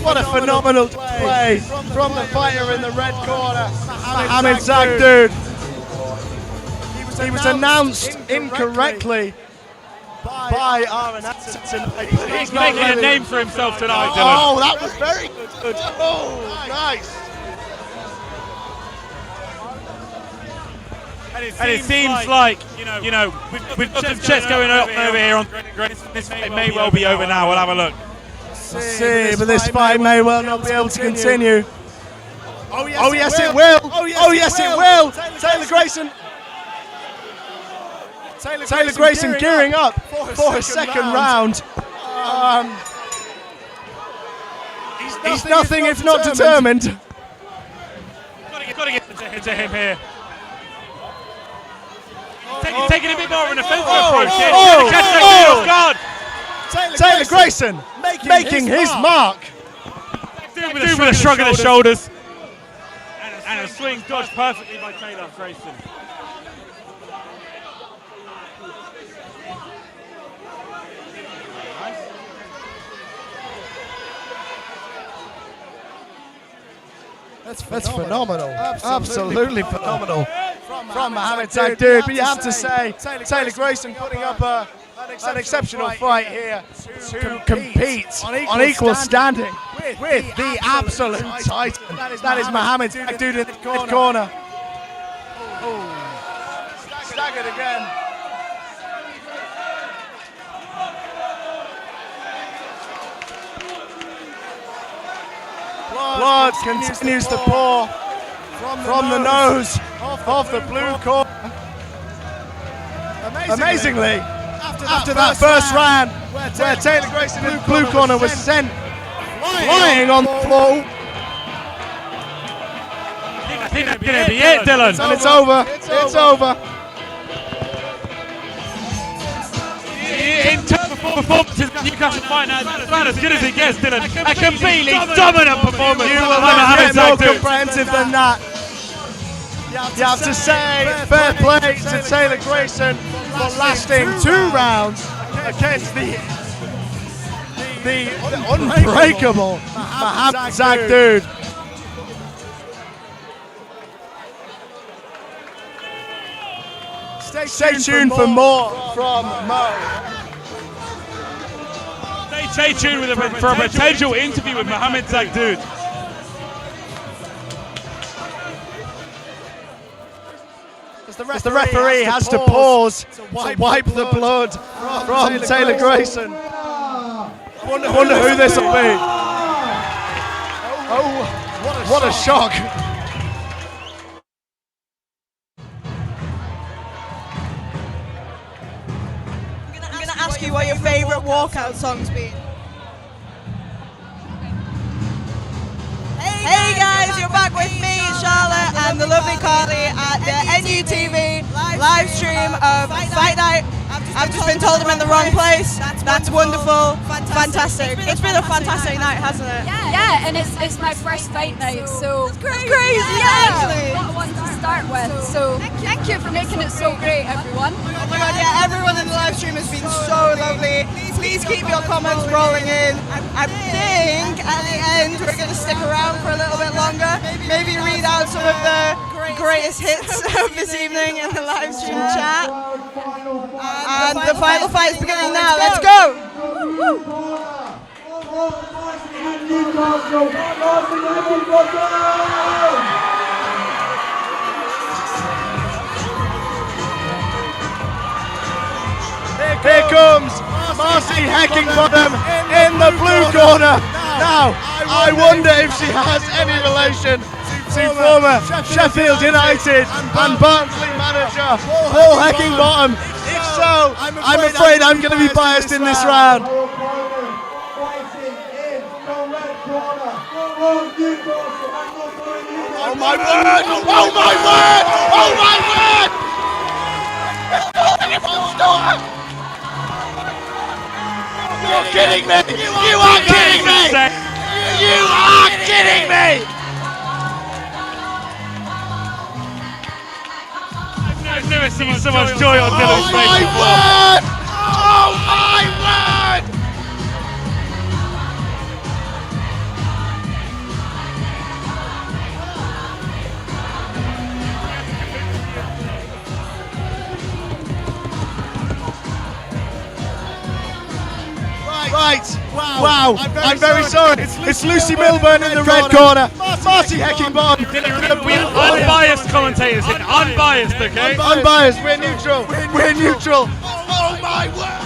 What a phenomenal play from the fighter in the red corner, Mohamed Zagdoud. He was announced incorrectly by our announcer tonight. He's making a name for himself tonight, Dylan. Oh, that was very good. Oh, nice. And it seems like, you know, with some checks going up over here on this fight may well be over now. We'll have a look. See, but this fight may well not be able to continue. Oh yes, it will. Oh yes, it will. Taylor Grayson. Taylor Grayson gearing up for his second round. He's nothing if not determined. Got to get into him here. Taking a bit more of an offensive approach here. Trying to catch that off guard. Taylor Grayson making his mark. With a shrug of the shoulders. And a swing dodged perfectly by Taylor Grayson. That's phenomenal. Absolutely phenomenal from Mohamed Zagdoud. But you have to say, Taylor Grayson putting up an exceptional fight here to compete on equal standing with the absolute titan. That is Mohamed Zagdoud in the corner. Staggered again. Blood continues to pour from the nose of the blue corner. Amazingly, after that first round, where Taylor Grayson in the blue corner was sent flying on the floor. I think that's going to be it, Dylan. And it's over. It's over. In terms of performances, Newcastle fight now, that's about as good as it gets, Dylan. A completely dominant performance. You will not get more comprehensive than that. You have to say fair play to Taylor Grayson for lasting 2 rounds against the unbreakable Mohamed Zagdoud. Stay tuned for more from Mo. Stay tuned for a potential interview with Mohamed Zagdoud. The referee has to pause to wipe the blood from Taylor Grayson. I wonder who this will be. Oh, what a shock. I'm going to ask you what your favourite walkout song's been. Hey guys, you're back with me, Charlotte, and the lovely Carly at the NUTV live stream of Fight Night. I've just been told I'm in the wrong place. That's wonderful, fantastic. It's been a fantastic night, hasn't it? Yeah, and it's my first fight night, so it's crazy, actually. What a one to start with. So thank you for making it so great, everyone. Oh my God, yeah, everyone in the live stream has been so lovely. Please keep your comments rolling in. I think at the end we're going to stick around for a little bit longer. Maybe read out some of the greatest hits of this evening in the live stream chat. And the final fight is beginning now. Let's go! Here comes Marcy Heckingbottom in the blue corner. Now, I wonder if she has any relation to former Sheffield United and Barnsley manager Paul Heckingbottom. If so, I'm afraid I'm going to be biased in this round. Oh my word! Oh my word! Oh my word! You're kidding me! You are kidding me! You are kidding me! I've never seen so much joy on Dylan's face before. Word! Oh my word! Right. Wow. I'm very sorry. It's Lucy Milburn in the red corner. Marcy Heckingbottom. We are unbiased commentators here. Unbiased, okay? Unbiased. We're neutral. We're neutral. Oh my word.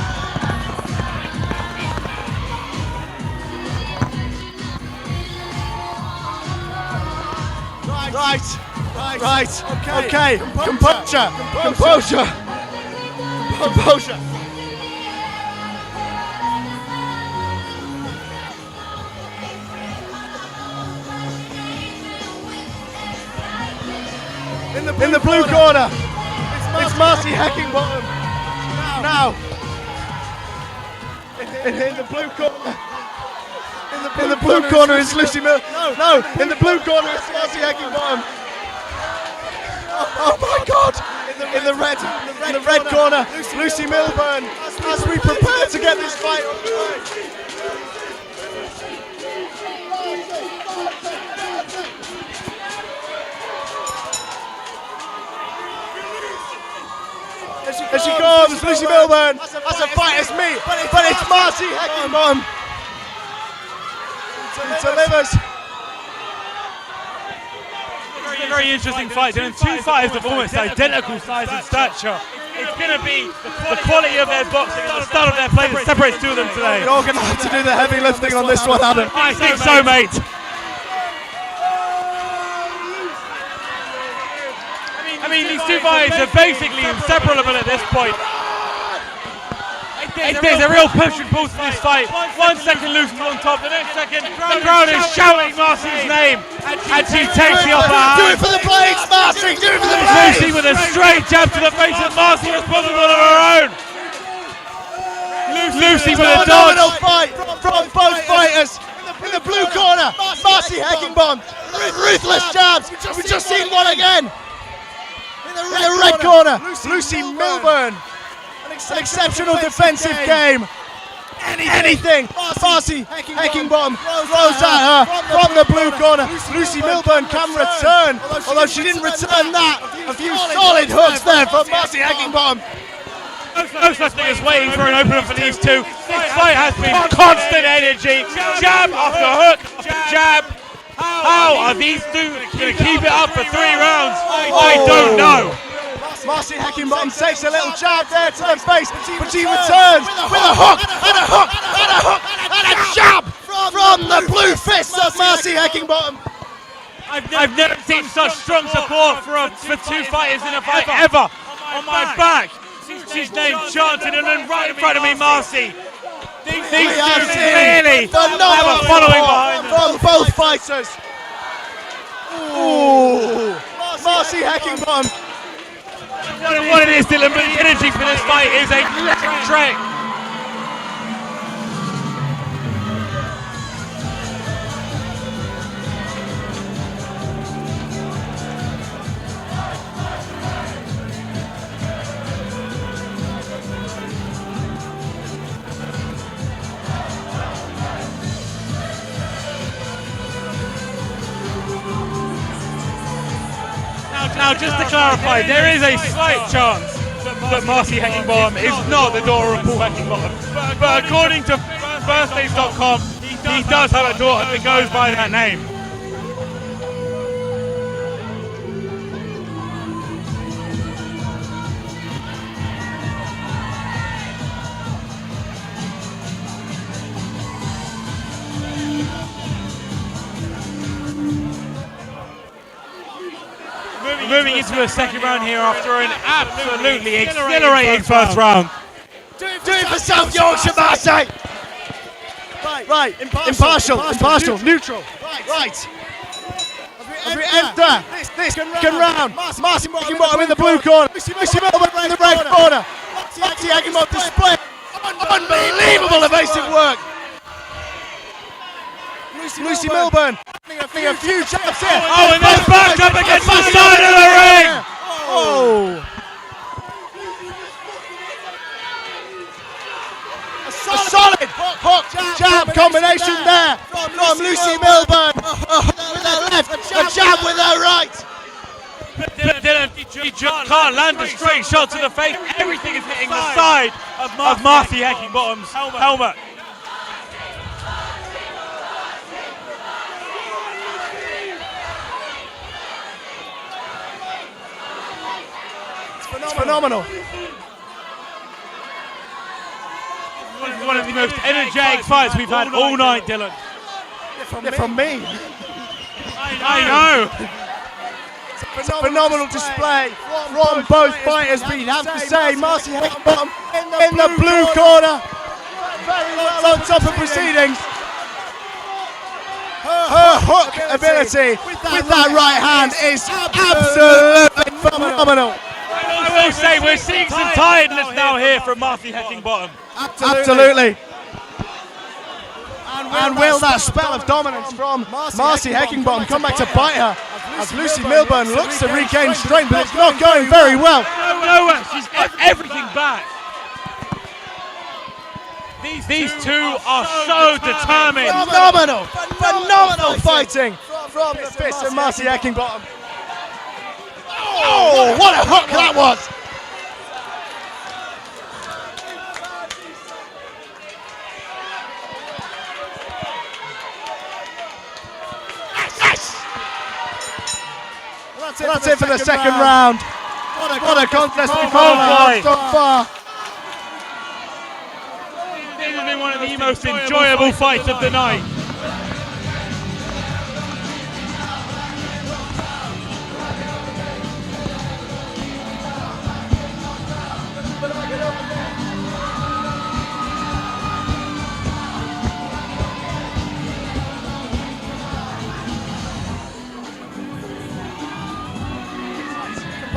Right. Okay. Composure. In the blue corner, it's Marcy Heckingbottom. Now, in the blue corner, in the blue corner is Lucy Milburn. No, in the blue corner it's Marcy Heckingbottom. Oh my God! In the red corner, Lucy Milburn. As we prepare to get this fight underway. As she comes, Lucy Milburn has a fight as me, but it's Marcy Heckingbottom who delivers. It's a very interesting fight. Dylan, two fighters of almost identical size and stature. It's going to be the quality of their boxing and the style of their play that separates two of them today. You're going to have to do the heavy lifting on this one, Adam. I think so, mate. I mean, these two fighters are basically inseparable at this point. There's a real push and pull to this fight. 1 second Lucy on top, the next second the crowd is shouting Marcy's name, and she takes the upper hand. Do it for the blades, Marcy! Do it for the blades! Lucy with a straight jab to the face of Marcy, responsible of her own. Lucy with a dodge. Phenomenal fight from both fighters. In the blue corner, Marcy Heckingbottom, ruthless jabs. We've just seen one again. In the red corner, Lucy Milburn. An exceptional defensive game. Anything, Marcy Heckingbottom throws at her from the blue corner. Lucy Milburn can return, although she didn't return that. A few solid hooks there from Marcy Heckingbottom. No such thing as waiting for an opener for these two. This fight has been constant energy. Jab after hook, jab. How are these two going to keep it up for 3 rounds? I don't know. Marcy Heckingbottom takes a little jab there to the face, but she returns with a hook, and a hook, and a hook, and a jab from the blue fist of Marcy Heckingbottom. I've never seen such strong support for 2 fighters in a fight ever. On my back. She's named chanted, and then right in front of me, Marcy. These two really have a following behind them. From both fighters. Ooh, Marcy Heckingbottom. What it is, Dylan, but the energy for this fight is electric. Now, just to clarify, there is a slight chance that Marcy Heckingbottom is not the daughter of Paul Heckingbottom. But according to birthdays.com, he does have a daughter that goes by that name. Moving into a second round here after an absolutely exhilarating first round. Do it for South Yorkshire, Marcy! Right, impartial, neutral. Right. As we enter this second round, Marcy Heckingbottom in the blue corner, Lucy Milburn in the red corner. Marcy Heckingbottom displaying unbelievable evasive work. Lucy Milburn having a few jabs here. Oh, and then back up against the side of the ring! Oh! A solid hook jab combination there from Lucy Milburn. With her left, a jab with her right. Dylan, he just can't land a straight shot to the face. Everything is hitting the side of Marcy Heckingbottom's helmet. Phenomenal. One of the most energetic fights we've had all night, Dylan. From me. I know. It's a phenomenal display from both fighters, but you'd have to say Marcy Heckingbottom in the blue corner. Very well on top of proceedings. Her hook ability with that right hand is absolutely phenomenal. I will say we're seeing some tiredness now here from Marcy Heckingbottom. Absolutely. And will that spell of dominance from Marcy Heckingbottom come back to bite her as Lucy Milburn looks to regain strength, but it's not going very well. No, she's got everything back. These two are so determined. Phenomenal fighting from the fist of Marcy Heckingbottom. Oh, what a hook that was! Yes! Well, that's it for the second round. What a contest we've had so far. This has been one of the most enjoyable fights of the night.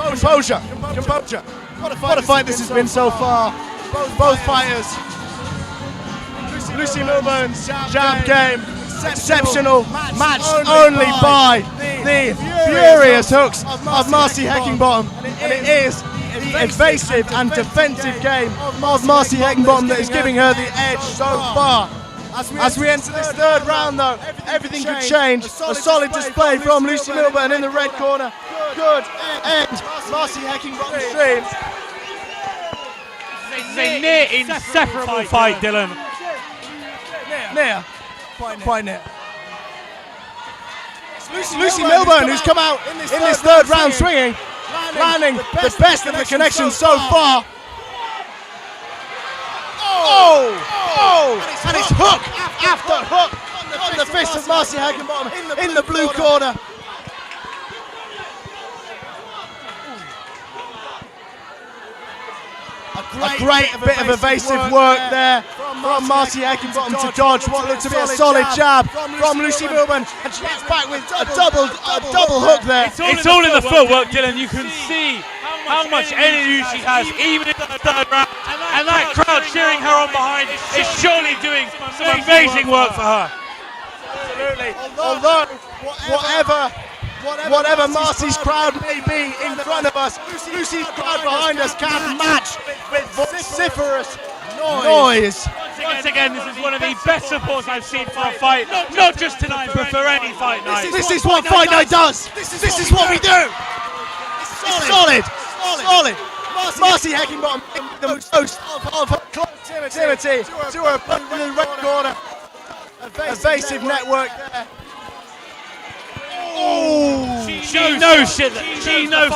Composure. What a fight this has been so far. Both fighters. Lucy Milburn's jab game, exceptional, matched only by the furious hooks of Marcy Heckingbottom. And it is the evasive and defensive game of Marcy Heckingbottom that is giving her the edge so far. As we enter this third round though, everything could change. A solid display from Lucy Milburn in the red corner. Good end Marcy Heckingbottom's stream. This is a near inseparable fight, Dylan. Near. Quite near. Lucy Milburn, who's come out in this third round swinging, landing the best of the connections so far. And it's hook after hook on the fist of Marcy Heckingbottom in the blue corner. A great bit of evasive work there from Marcy Heckingbottom to dodge what looked to be a solid jab from Lucy Milburn, and she hits back with a double hook there. It's all in the footwork, Dylan. You can see how much energy she has, even in the third round. And that crowd cheering her on behind is surely doing some amazing work for her. Absolutely. Although, whatever Marcy's crowd may be in front of us, Lucy's crowd behind us can't match with vociferous noise. Once again, this is one of the best supports I've seen for a fight, not just tonight, but for any fight night. This is what fight night does. This is what we do. It's solid. Marcy Heckingbottom in the most of her proximity to her blue red corner. Evasive network there. She knows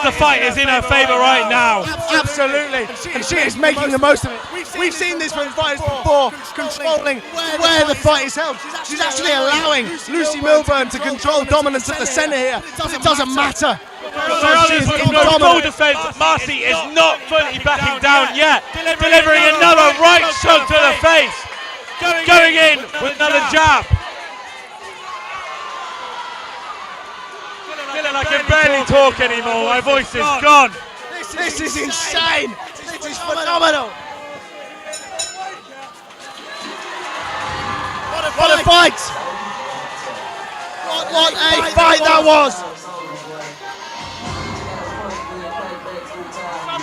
the fight is in her favour right now. Absolutely, and she is making the most of it. We've seen this from fighters before, controlling where the fight is held. She's actually allowing Lucy Milburn to control dominance at the centre here. It doesn't matter. She's in full defence. Marcy is not fully backing down yet, delivering another right shot to the face, going in with another jab. Dylan, I can barely talk anymore. My voice is gone. This is insane. This is phenomenal. What a fight! What a fight that was!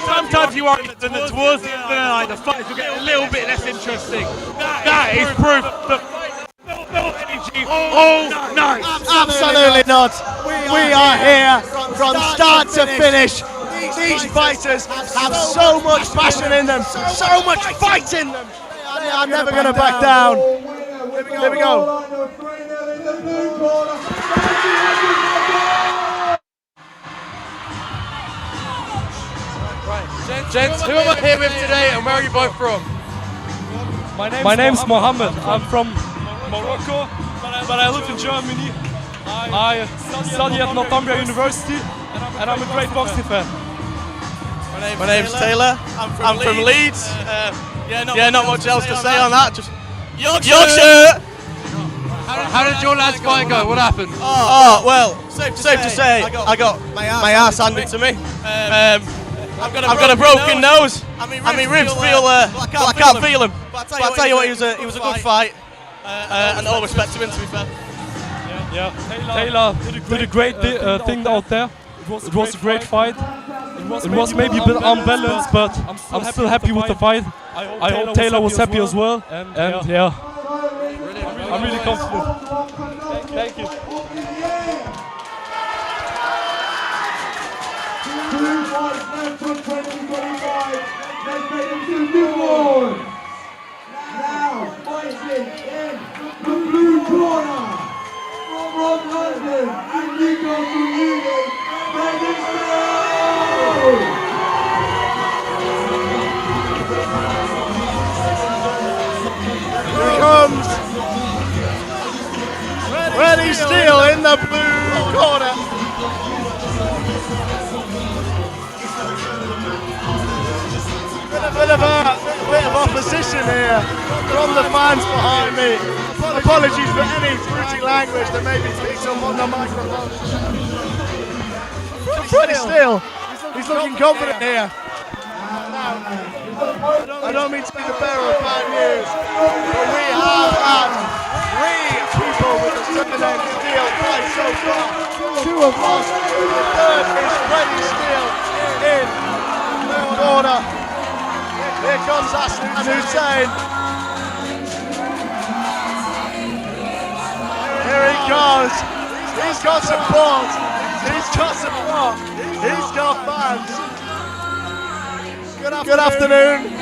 Sometimes you worry that towards the end of the night the fights will get a little bit less interesting. That is proof that no energy all night. Absolutely not. We are here from start to finish. These fighters have so much passion in them, so much fight in them. They are never going to back down. Here we go. Gents, who am I here with today and where are you both from? My name's Mohammed. I'm from Morocco, but I live in Germany. I study at Northumbria University and I'm a great boxing fan. My name's Taylor. I'm from Leeds. Not much else to say on that. Just Yorkshire. How did your lads' fight go? What happened? Well, safe to say, I got my ass handed to me. I've got a broken nose. I mean, ribs feel, I can't feel them. But I tell you what, he was a good fight, and all respect to him, to be fair. Yeah, Taylor did a great thing out there. It was a great fight. It was maybe a bit unbalanced, but I'm still happy with the fight. I hope Taylor was happy as well. And yeah, I'm really confident. Thank you. Now, fighting in the blue corner, from London and Newcastle Union, Here he comes. Ready Steele in the blue corner. Bit of opposition here from the fans behind me. Apologies for any fruity language that may be picked up on the microphone. Pretty still. He's looking confident here. I don't mean to be the bearer of bad news, but we have had 3 people with the surname Steele fight so far. 2 have lost. The third is Freddie Steele in the corner. Here comes Hassan Hussein. Here he goes. He's got support. He's got support. He's got fans. Good afternoon.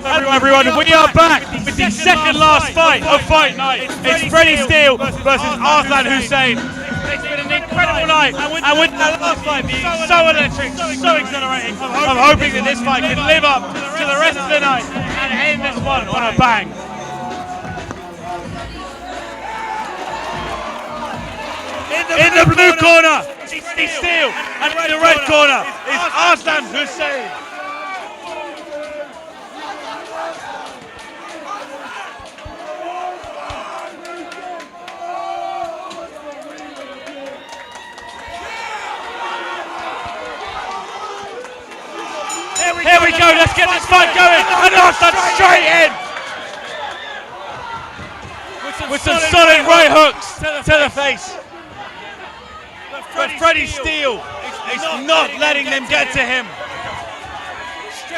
Hello everyone, we are back with the second last fight of Fight Night. It's Freddie Steele versus Arslan Hussein. It's been an incredible night, and with the last fight being so electric, so exhilarating, I'm hoping that this fight can live up to the rest of the night and end this one on a bang. In the blue corner, it's Steele, and in the red corner is Arslan Hussein. Here we go, let's get this fight going, and Arslan straight in! With some solid right hooks to the face. But Freddie Steele is not letting them get to him.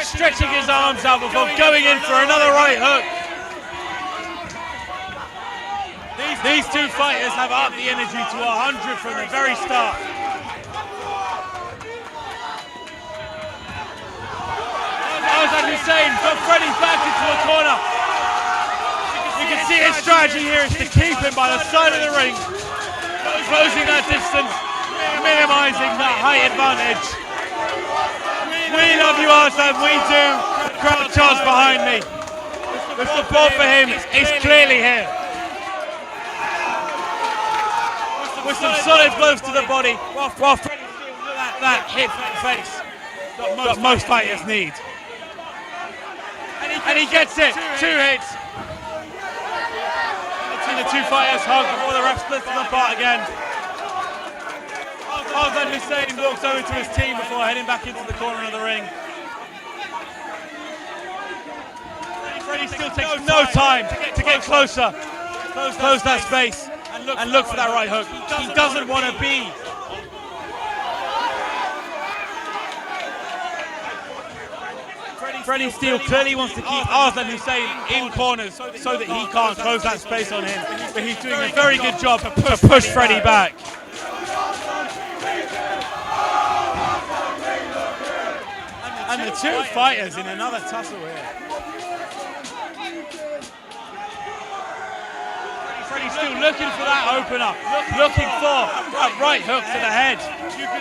Stretching his arms out before going in for another right hook. These 2 fighters have upped the energy to 100 from the very start. Arslan Hussein got Freddie back into a corner. You can see his strategy here is to keep him by the side of the ring, closing that distance, minimizing that height advantage. We love you, Arslan, we do. Crowd charge behind me. The support for him is clearly here. With some solid blows to the body, while Freddie Steele at that hip and face that most fighters need. And he gets it, 2 hits. And the 2 fighters hug before the ref splits them apart again. Arslan Hussein walks over to his team before heading back into the corner of the ring. Freddie still takes no time to get closer, close that space, and look for that right hook. He doesn't want to be. Freddie Steele clearly wants to keep Arslan Hussein in corners so that he can't close that space on him. But he's doing a very good job to push Freddie back. And the 2 fighters in another tussle here. Freddie Steele looking for that opener, looking for that right hook to the head.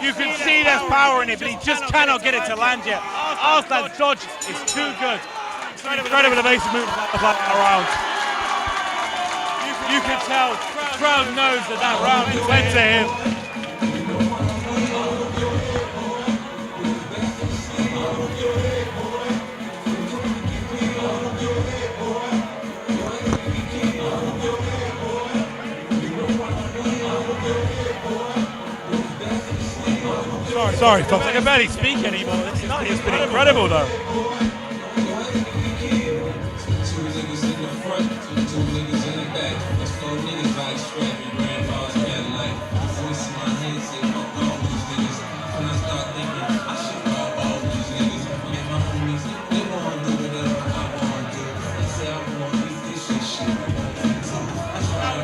You can see there's power in it, but he just cannot get it to land yet. Arslan's dodge is too good. Incredible evasive movement around. You can tell the crowd knows that round went to him. Sorry, folks, I can barely speak anymore. This night has been incredible, though.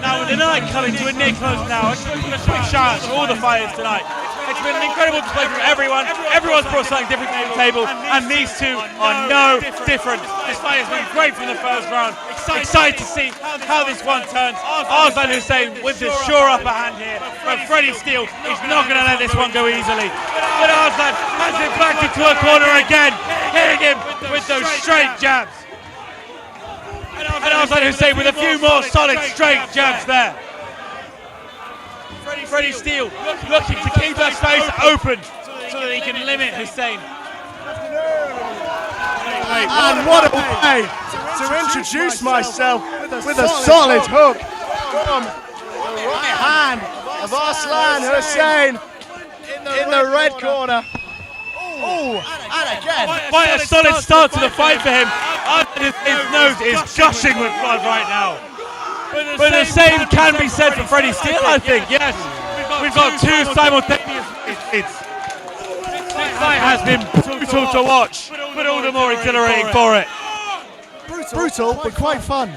Now, with the night coming to a near close now, I just want to give a quick shout out to all the fighters tonight. It's been an incredible display from everyone. Everyone's brought something different to the table, and these 2 are no different. This fight has been great from the first round. Excited to see how this one turns. Arslan Hussein with the sure upper hand here, but Freddie Steele is not going to let this one go easily. But Arslan has it back into a corner again. hitting him with those straight jabs. And Arslan Hussein with a few more solid straight jabs there. Freddie Steele looking to keep that space open so that he can limit Hussein. And what a way to introduce myself with a solid hook from the right hand of Arslan Hussein in the red corner. Oh, and again. Quite a solid start to the fight for him. His nose is gushing with blood right now. But the same can be said for Freddie Steele, I think. Yes, we've got two simultaneous fights. This fight has been brutal to watch, but all the more exhilarating for it. Brutal, but quite fun.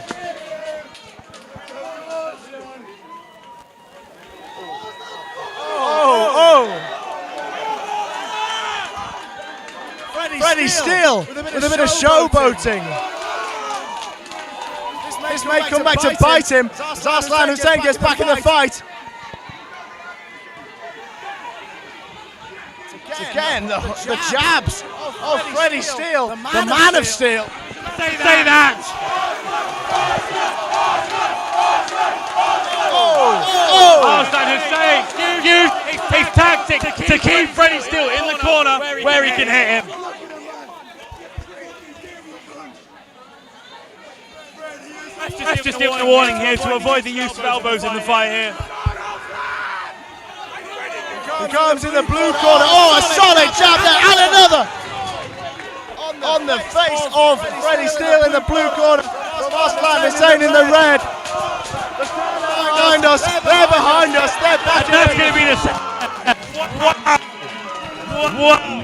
Freddie Steele with a bit of showboating. This may come back to bite him as Arslan Hussein gets back in the fight. Again, the jabs of Freddie Steele, the man of steel. Say that! Arslan Hussein used his tactic to keep Freddie Steele in the corner where he can hit him. That's just giving a warning here to avoid the use of elbows in the fight here. He comes in the blue corner. Oh, a solid jab there, and another on the face of Freddie Steele in the blue corner from Arslan Hussein in the red. They're behind us, they're behind us, they're back. That's going to be the wow.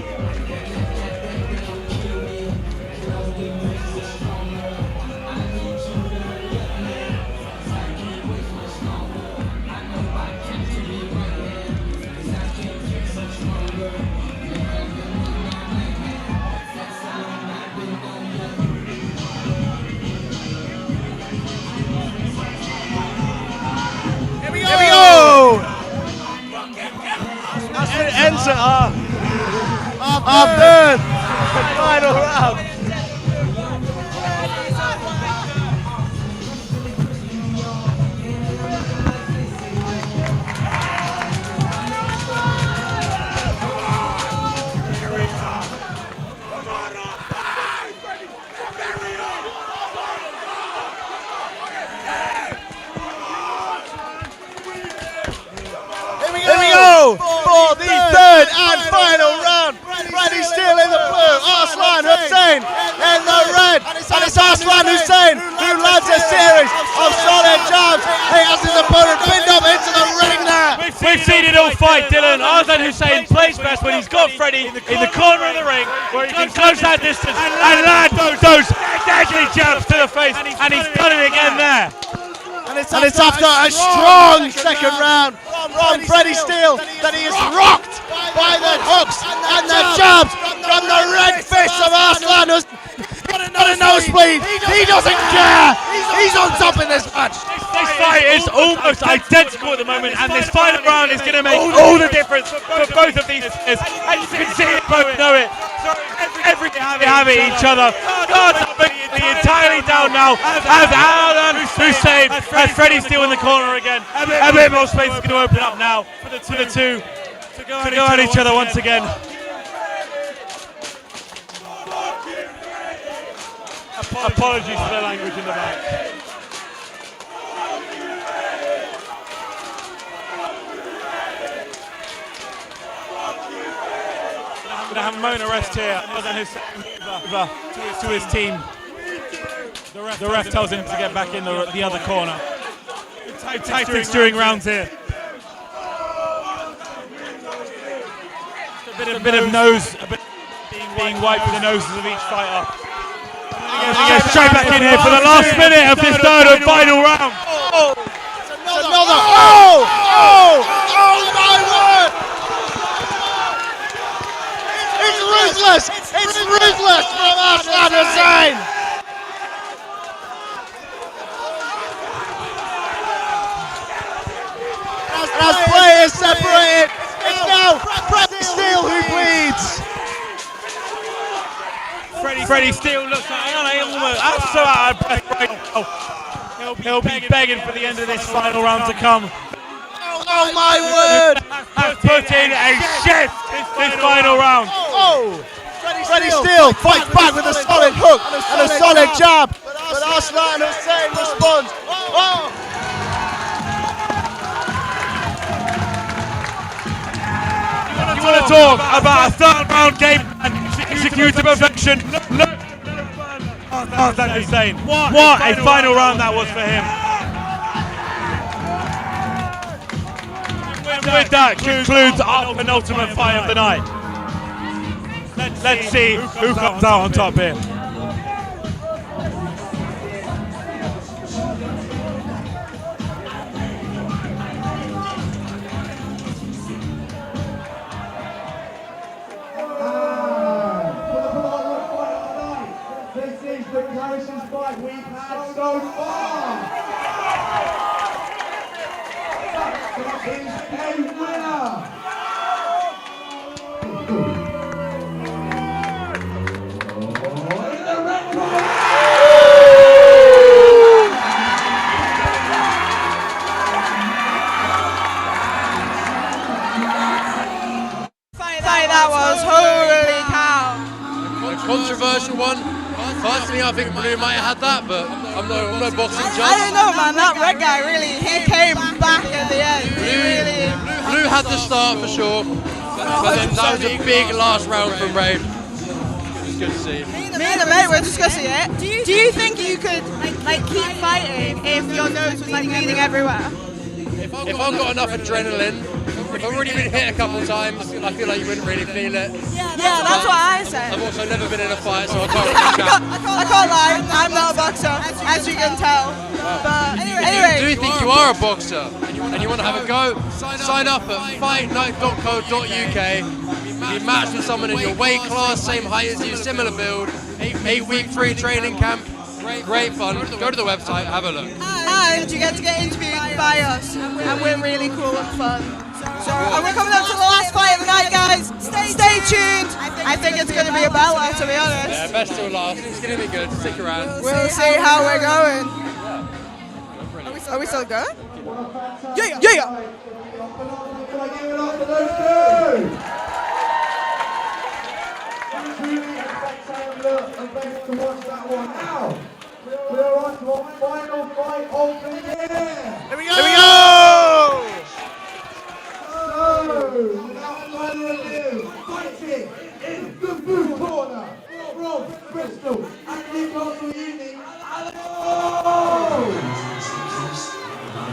Here we go! As we enter our third and final round. Here we go for the third and final round. Freddie Steele in the blue, Arslan Hussein in the red. And it's Arslan Hussein who lands a series of solid jabs. He has his opponent pinned up into the ring there. We've seen it all fight, Dylan. Arslan Hussein plays best when he's got Freddie in the corner of the ring where he can close that distance and land those deadly jabs to the face. And he's done it again there. And it's after a strong second round from Freddie Steele that he is rocked by the hooks and the jabs from the red fist of Arslan Hussein. Got a nosebleed. He doesn't care. He's on top in this match. This fight is almost identical at the moment, and this final round is going to make all the difference for both of these players. And you can see it, both know it. Everything they have at each other. Guards are entirely down now as Arslan Hussein has Freddie Steele in the corner again. A bit more space is going to open up now for the two to go at each other once again. Apologies for the language in the back. Going to have Mona rest here to his team. The ref tells him to get back in the other corner. Tactics during rounds here. A bit of nose, being wiped with the noses of each fighter. He gets straight back in here for the last minute of this third and final round. Another. Oh my word! It's ruthless! It's ruthless from Arslan Hussein! As play is separated, it's now Freddie Steele who bleeds. Freddie Steele looks like I'm so out of breath right now. He'll be begging for the end of this final round to come. Oh my word! Has put in a shift this final round. Oh! Freddie Steele fights back with a solid hook and a solid jab, but Aslan Hussein responds. Oh! You want to talk about a third round game and execute to perfection? Look. Oh, that's insane. What a final round that was for him. With that concludes our penultimate fight of the night. Let's see who comes out on top here. This is the closest fight we've had so far. That is a winner. In the red corner. Fight that was, holy cow. A controversial one. Personally, I think Blue might have had that, but I'm no boxing judge. I don't know, man. That red guy really, he came back at the end. Blue had the start for sure, but then that was a big last round from Raid. It was good to see. Me and the mate were discussing it. Do you think you could like keep fighting if your nose was like bleeding everywhere? If I've got enough adrenaline, if I've already been hit a couple of times, I feel like you wouldn't really feel it. Yeah, that's what I said. I've also never been in a fight, so I can't really chat. I can't lie, I'm not a boxer, as you can tell. But anyway. Do you think you are a boxer and you want to have a go? Sign up at fightnight.co.uk. Be matched with someone in your weight class, same height as you, similar build. 8-week free training camp. Great fun. Go to the website, have a look. And you get to get interviewed by us, and we're really cool and fun. So, and we're coming up to the last fight of the night, guys. Stay tuned. I think it's going to be a battler, to be honest. Yeah, best till last. It's going to be good. Stick around. We'll see how we're going. Are we still going? Yeah. Give it up for those two. Truly a spectacular event to watch that one. Now, we're on to our final fight of the year. Here we go! So, without further ado, fighting in the blue corner from Bristol and Newcastle Uni, Alex.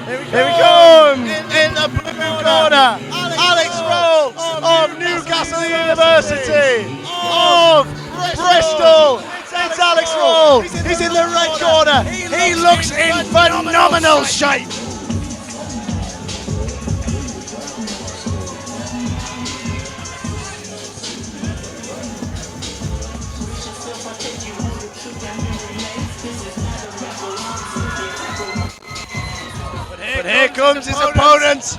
Here he comes! In the blue corner, Alex Roll of Newcastle University of Bristol. It's Alex Roll. He's in the red corner. He looks in phenomenal shape. But here comes his opponent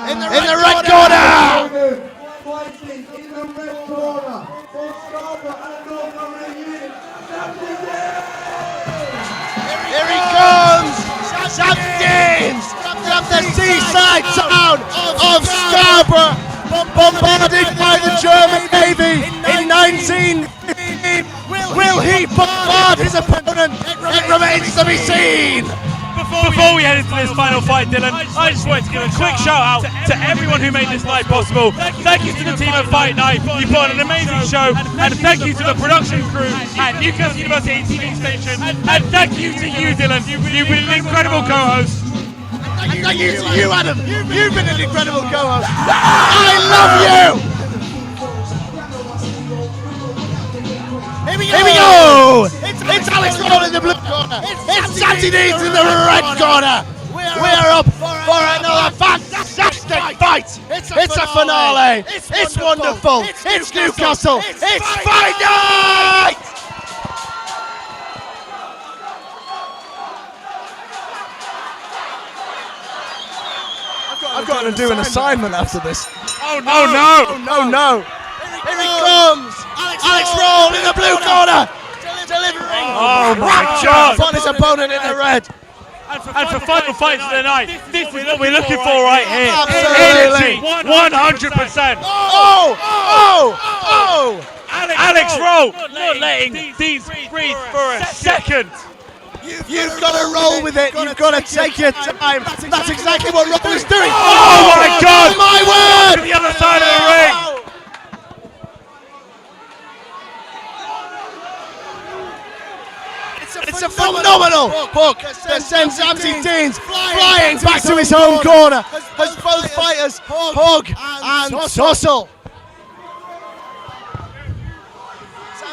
in the red corner. Fighting in the red corner for Scarborough and Northumberland Unit. Here he comes, Sam Deans from the seaside town of Scarborough, bombarded by the German Navy in 1915. Will he bombard his opponent? It remains to be seen. Before we head into this final fight, Dylan, I just wanted to give a quick shout out to everyone who made this night possible. Thank you to the team at Fight Night, you put on an amazing show, and thank you to the production crew at Newcastle University TV station, and thank you to you, Dylan. You've been an incredible co-host. Thank you to you, Adam. You've been an incredible co-host. I love you. Here we go! It's Alex Roll in the blue corner. It's Santi Deans in the red corner. We're up for another fantastic fight. It's a finale. It's wonderful. It's Newcastle. It's Fight Night! I've got to do an assignment after this. Oh no! Here he comes! Alex Roll in the blue corner. Delivering. Oh my God. On his opponent in the red. And for final fights of the night, this is what we're looking for right here. Absolutely. Energy, 100%. Alex Roll not letting these breathe for a second. You've got to roll with it. You've got to take your time. That's exactly what Roll is doing. Oh my God! My word! To the other side of the ring. It's a phenomenal hook that sends Zamzi Deans flying back to his home corner as both fighters hug and tussle.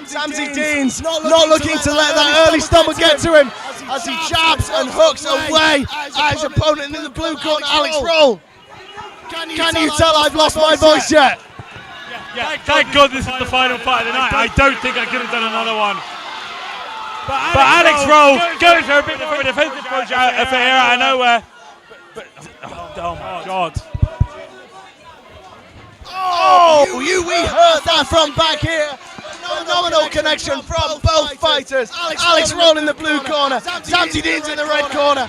Zamzi Deans not looking to let that early stumble get to him as he jabs and hooks away at his opponent in the blue corner, Alex Roll. Can you tell I've lost my voice yet? Yeah, thank God this is the final fight of the night. I don't think I could have done another one. But Alex Roll goes for a bit more of a defensive approach here out of nowhere. Oh my God. Oh, we heard that from back here. Phenomenal connection from both fighters. Alex Roll in the blue corner, Zamzi Deans in the red corner.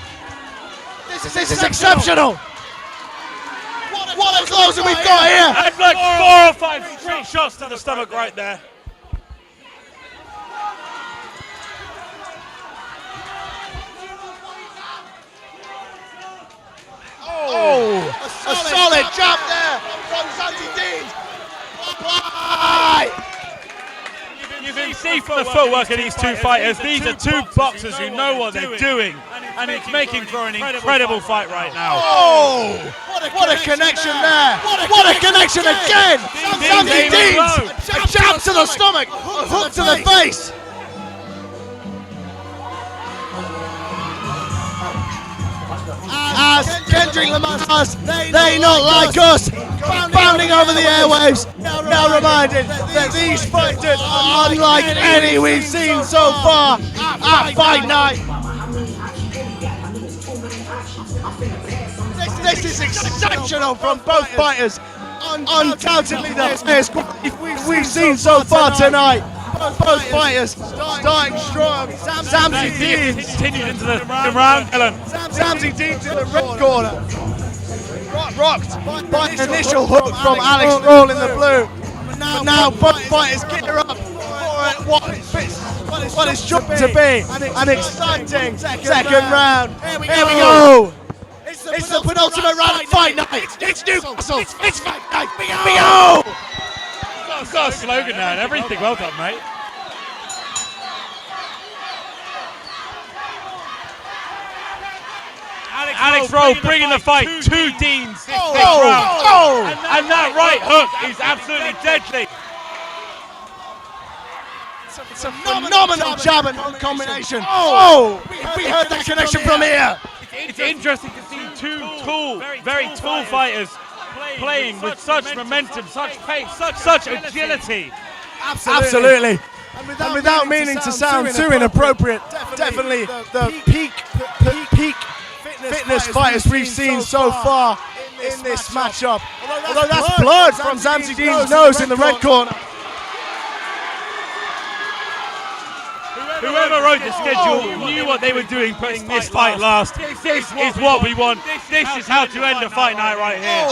This is exceptional. What a closer we've got here. And look, 4 or 5 straight shots to the stomach right there. Oh, a solid jab there from Zamzi Deans. You can see from the footwork of these two fighters, these are two boxers who know what they're doing, and it's making for an incredible fight right now. Oh, what a connection there. What a connection again. Zamzi Deans, a jab to the stomach, a hook to the face. As Kendrick Lamar's, they not like us, bounding over the airwaves, now reminded that these fighters are unlike any we've seen so far at Fight Night. This is exceptional from both fighters, undoubtedly the best we've seen so far tonight. Both fighters starting strong. Zamzi Deans continued into the round. Zamzi Deans in the red corner. Rocked by an initial hook from Alex Roll in the blue. But now both fighters gear up for what is sure to be an exciting second round. Here we go. It's the penultimate round of Fight Night. It's Newcastle. It's Fight Night. BO! I've got a slogan now and everything. Well done, mate. Alex Roll bringing the fight to Deans this round. And that right hook is absolutely deadly. It's a phenomenal jab and hook combination. We heard that connection from here. It's interesting to see two tall, very tall fighters playing with such momentum, such pace, such agility. Absolutely. And without meaning to sound too inappropriate, definitely the peak fitness fighters we've seen so far in this matchup. Although that's blood from Zamzi Deans' nose in the red corner. Whoever wrote the schedule knew what they were doing putting this fight last. This is what we want. This is how to end a Fight Night right here.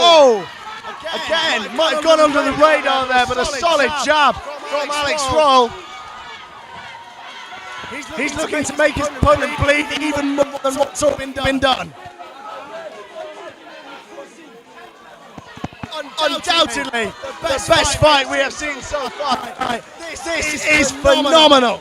Again, might have gone under the radar there, but a solid jab from Alex Roll. He's looking to make his opponent bleed even more than what's already been done. Undoubtedly, the best fight we have seen so far tonight. This is phenomenal.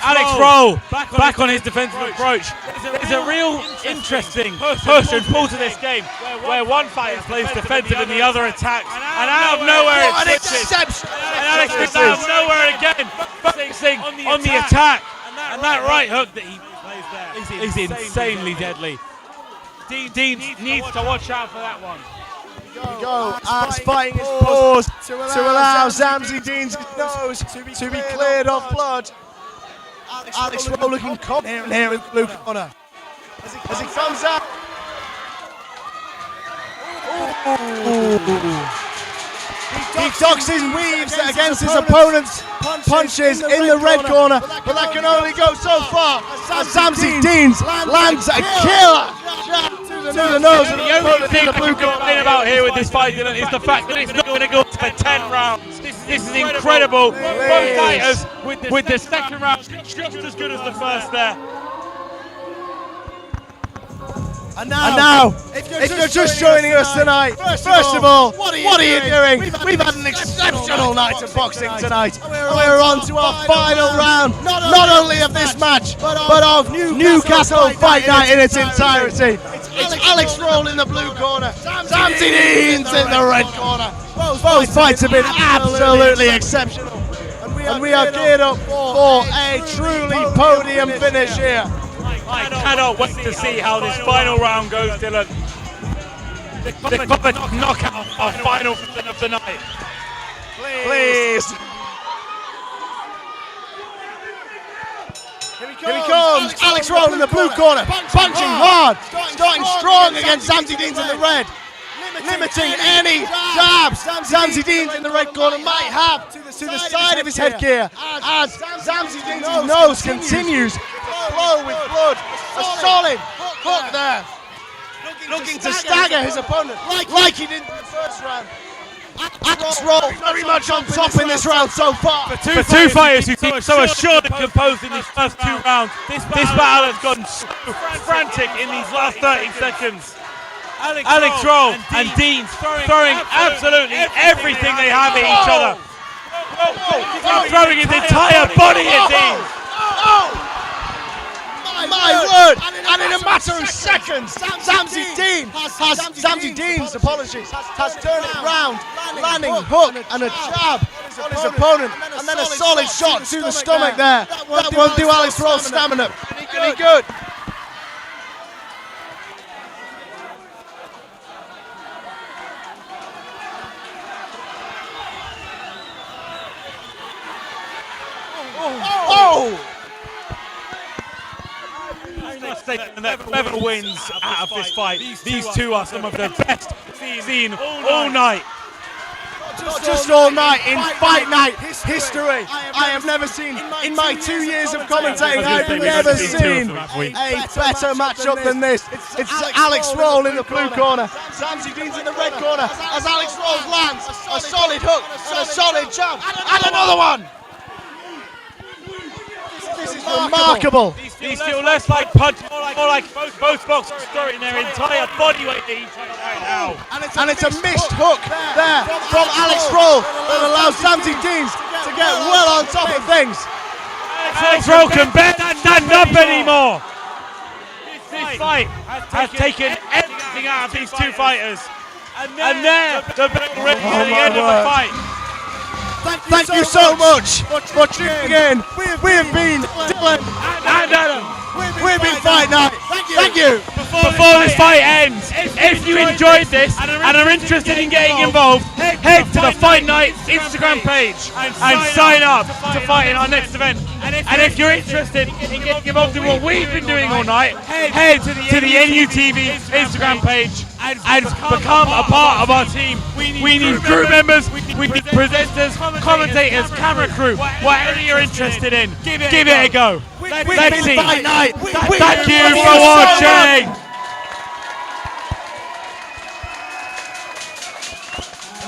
Alex Roll back on his defensive approach. There's a real interesting push and pull to this game where one fighter plays defensive and the other attacks. And out of nowhere it switches. And Alex is out of nowhere again, focusing on the attack. And that right hook that he plays there is insanely deadly. Deans needs to watch out for that one. Go as fighting is paused to allow Zamzi Deans' nose to be cleared of blood. Alex Rowe looking confident here in the blue corner. As he comes out. He ducks his weaves against his opponent's punches in the red corner, but that can only go so far. Zamzi Deans lands a killer jab to the nose of the only thing in the blue I can complain about here with this fight, Dylan, is the fact that it's not going to go for 10 rounds. This is incredible. Both fighters with the second round just as good as the first there. And now, if you're just joining us tonight, first of all, what are you doing? We've had an exceptional night of boxing tonight. We're on to our final round, not only of this match, but of Newcastle Fight Night in its entirety. It's Alex Rowe in the blue corner, Zamzi Deans in the red corner. Both fights have been absolutely exceptional. And we are geared up for a truly podium finish here. I cannot wait to see how this final round goes, Dylan. The knockout, our final fight of the night. Please. Here he comes, Alex Rowe in the blue corner, punching hard, starting strong against Zamzi Deans in the red. Limiting any jabs Zamzi Deans in the red corner might have to the side of his headgear as Zamzi Deans' nose continues to flow with blood. A solid hook there, looking to stagger his opponent like he did in the first round. Alex Rowe very much on top in this round so far. For two fighters who seem so assured and composed in these first 2 rounds, this battle has gone so frantic in these last 30 seconds. Alex Rowe and Deans throwing absolutely everything they have at each other. Throwing his entire body at Deans. My word! And in a matter of seconds, Zamzi Deans, has turned it round, landing hook and a jab on his opponent, and then a solid shot to the stomach there. That won't do Alex Rowe's stamina any good. Oh! That whoever wins out of this fight, these two are some of the best seen all night. Not just all night, in Fight Night history. I have never seen, in my 2 years of commentating, I've never seen a better matchup than this. It's Alex Rowe in the blue corner, Zamzi Deans in the red corner, as Alex Rowe lands a solid hook and a solid jab, and another one! This is remarkable. These feel less like punches, more like both boxers throwing their entire body weight at each other right now. And it's a missed hook there from Alex Rowe that allows Zamzi Deans to get well on top of things. Alex Rowe can barely stand up anymore. This fight has taken everything out of these two fighters. And there, the bell rings at the end of the fight. Thank you so much for tuning in. We have been Dylan and Adam. We've been Fight Night. Thank you. Before this fight ends, if you enjoyed this and are interested in getting involved, head to the Fight Night Instagram page and sign up to fight in our next event. And if you're interested in getting involved in what we've been doing all night, head to the NUTV Instagram page and become a part of our team. We need crew members, we need presenters, commentators, camera crew, whatever you're interested in, give it a go. Let's see. Thank you for watching.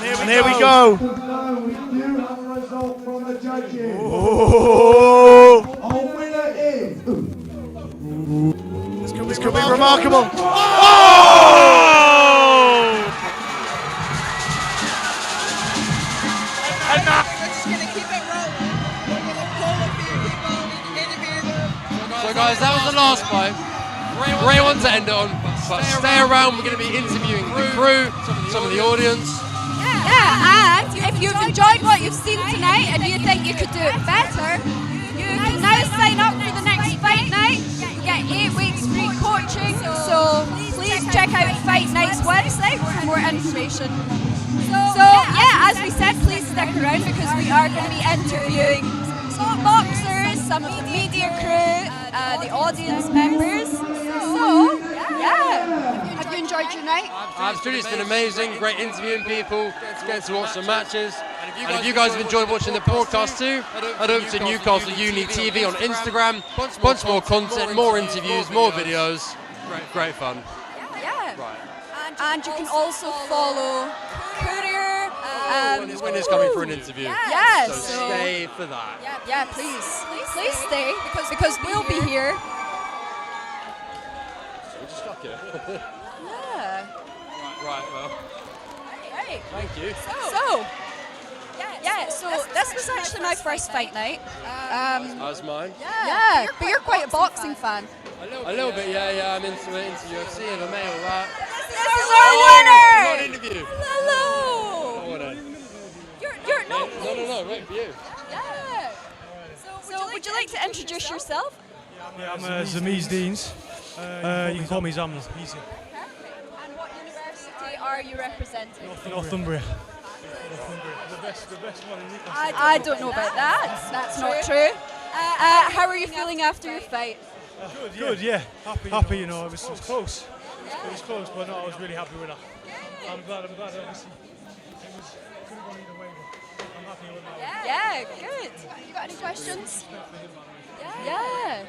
And here we go. We do have a result from the judges. Oh. Our winner is. This could be remarkable. Oh! And now. So guys, that was the last fight. Great one to end it on, but stay around, we're going to be interviewing the crew, some of the audience. Yeah, and if you've enjoyed what you've seen tonight and you think you could do it better, you can now sign up for the next Fight Night. You get 8 weeks free coaching, so please check out Fight Night's website for more information. So yeah, as we said, please stick around because we are going to be interviewing boxers some of the media crew, the audience members. So, yeah. Have you enjoyed your night? Absolutely, it's been amazing. Great interviewing people, get to watch some matches. And if you guys have enjoyed watching the broadcast too, head over to Newcastle Uni TV on Instagram. Bunch more content, more interviews, more videos. Great fun. Yeah. Right. And you can also follow Courier. Winner's coming for an interview. Yes. So stay for that. Yeah, please stay because we'll be here. So we're just stuck here. Yeah. Right, well. Hey. Thank you. So this was actually my first fight night. How's mine? Yeah, but you're quite a boxing fan. A little bit, yeah. I'm into UFC, MMA, all that. This is our winner! Not an interview. Hello! You're No, right for you. Yeah. So would you like to introduce yourself? Yeah, I'm Zamiz Deans. You can call me Zam. Easy. And what university are you representing? Northumbria. The best one in Newcastle. I don't know about that. That's not true. How are you feeling after your fight? Good, yeah. Happy, you know, it was close. It was close, but no, I was really happy with that. I'm glad, obviously. It could have gone either way, but I'm happy with that. Yeah, good. You got any questions? Yeah.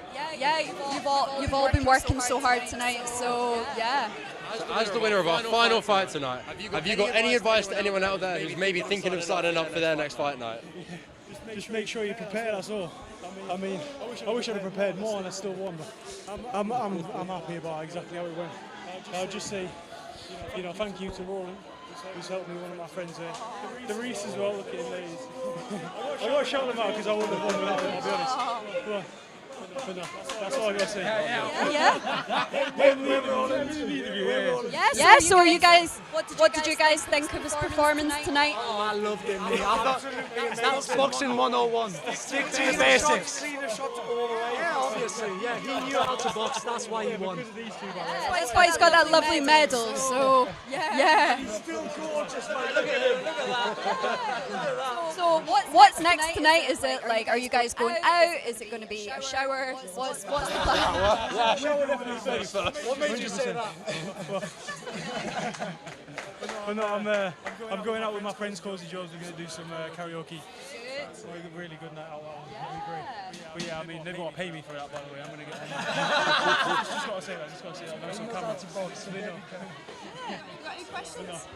You've all been working so hard tonight, so yeah. As the winner of our final fight tonight, have you got any advice to anyone out there who's maybe thinking of signing up for their next fight night? Just make sure you're prepared, that's all. I mean, I wish I'd have prepared more and I still won, but I'm happy about exactly how it went. I'll just say, you know, thank you to Roland, who's helped me, one of my friends there. The Reese as well, look at him, ladies. I got to shout them out because I wouldn't have won without them, I'll be honest. But no, that's all I got to say. Yeah, so are you guys, what did you guys think of his performance tonight? Oh, I loved him, mate. I thought that's boxing 101. Stick to the basics. Yeah, obviously. Yeah, he knew how to box. That's why he won. That's why he's got that lovely medal. So yeah. He's still gorgeous, man. Look at him. Look at that. So what's next tonight? Is it like, are you guys going out? Is it going to be a shower? What's the plan? What made you say that? But no, I'm going out with my friends, Cozy Joes. We're going to do some karaoke. So a really good night out. It'll be great. But yeah, I mean, they won't pay me for that, by the way. I'm going to get them. Just got to say that. I'm on camera. So they know. You got any questions?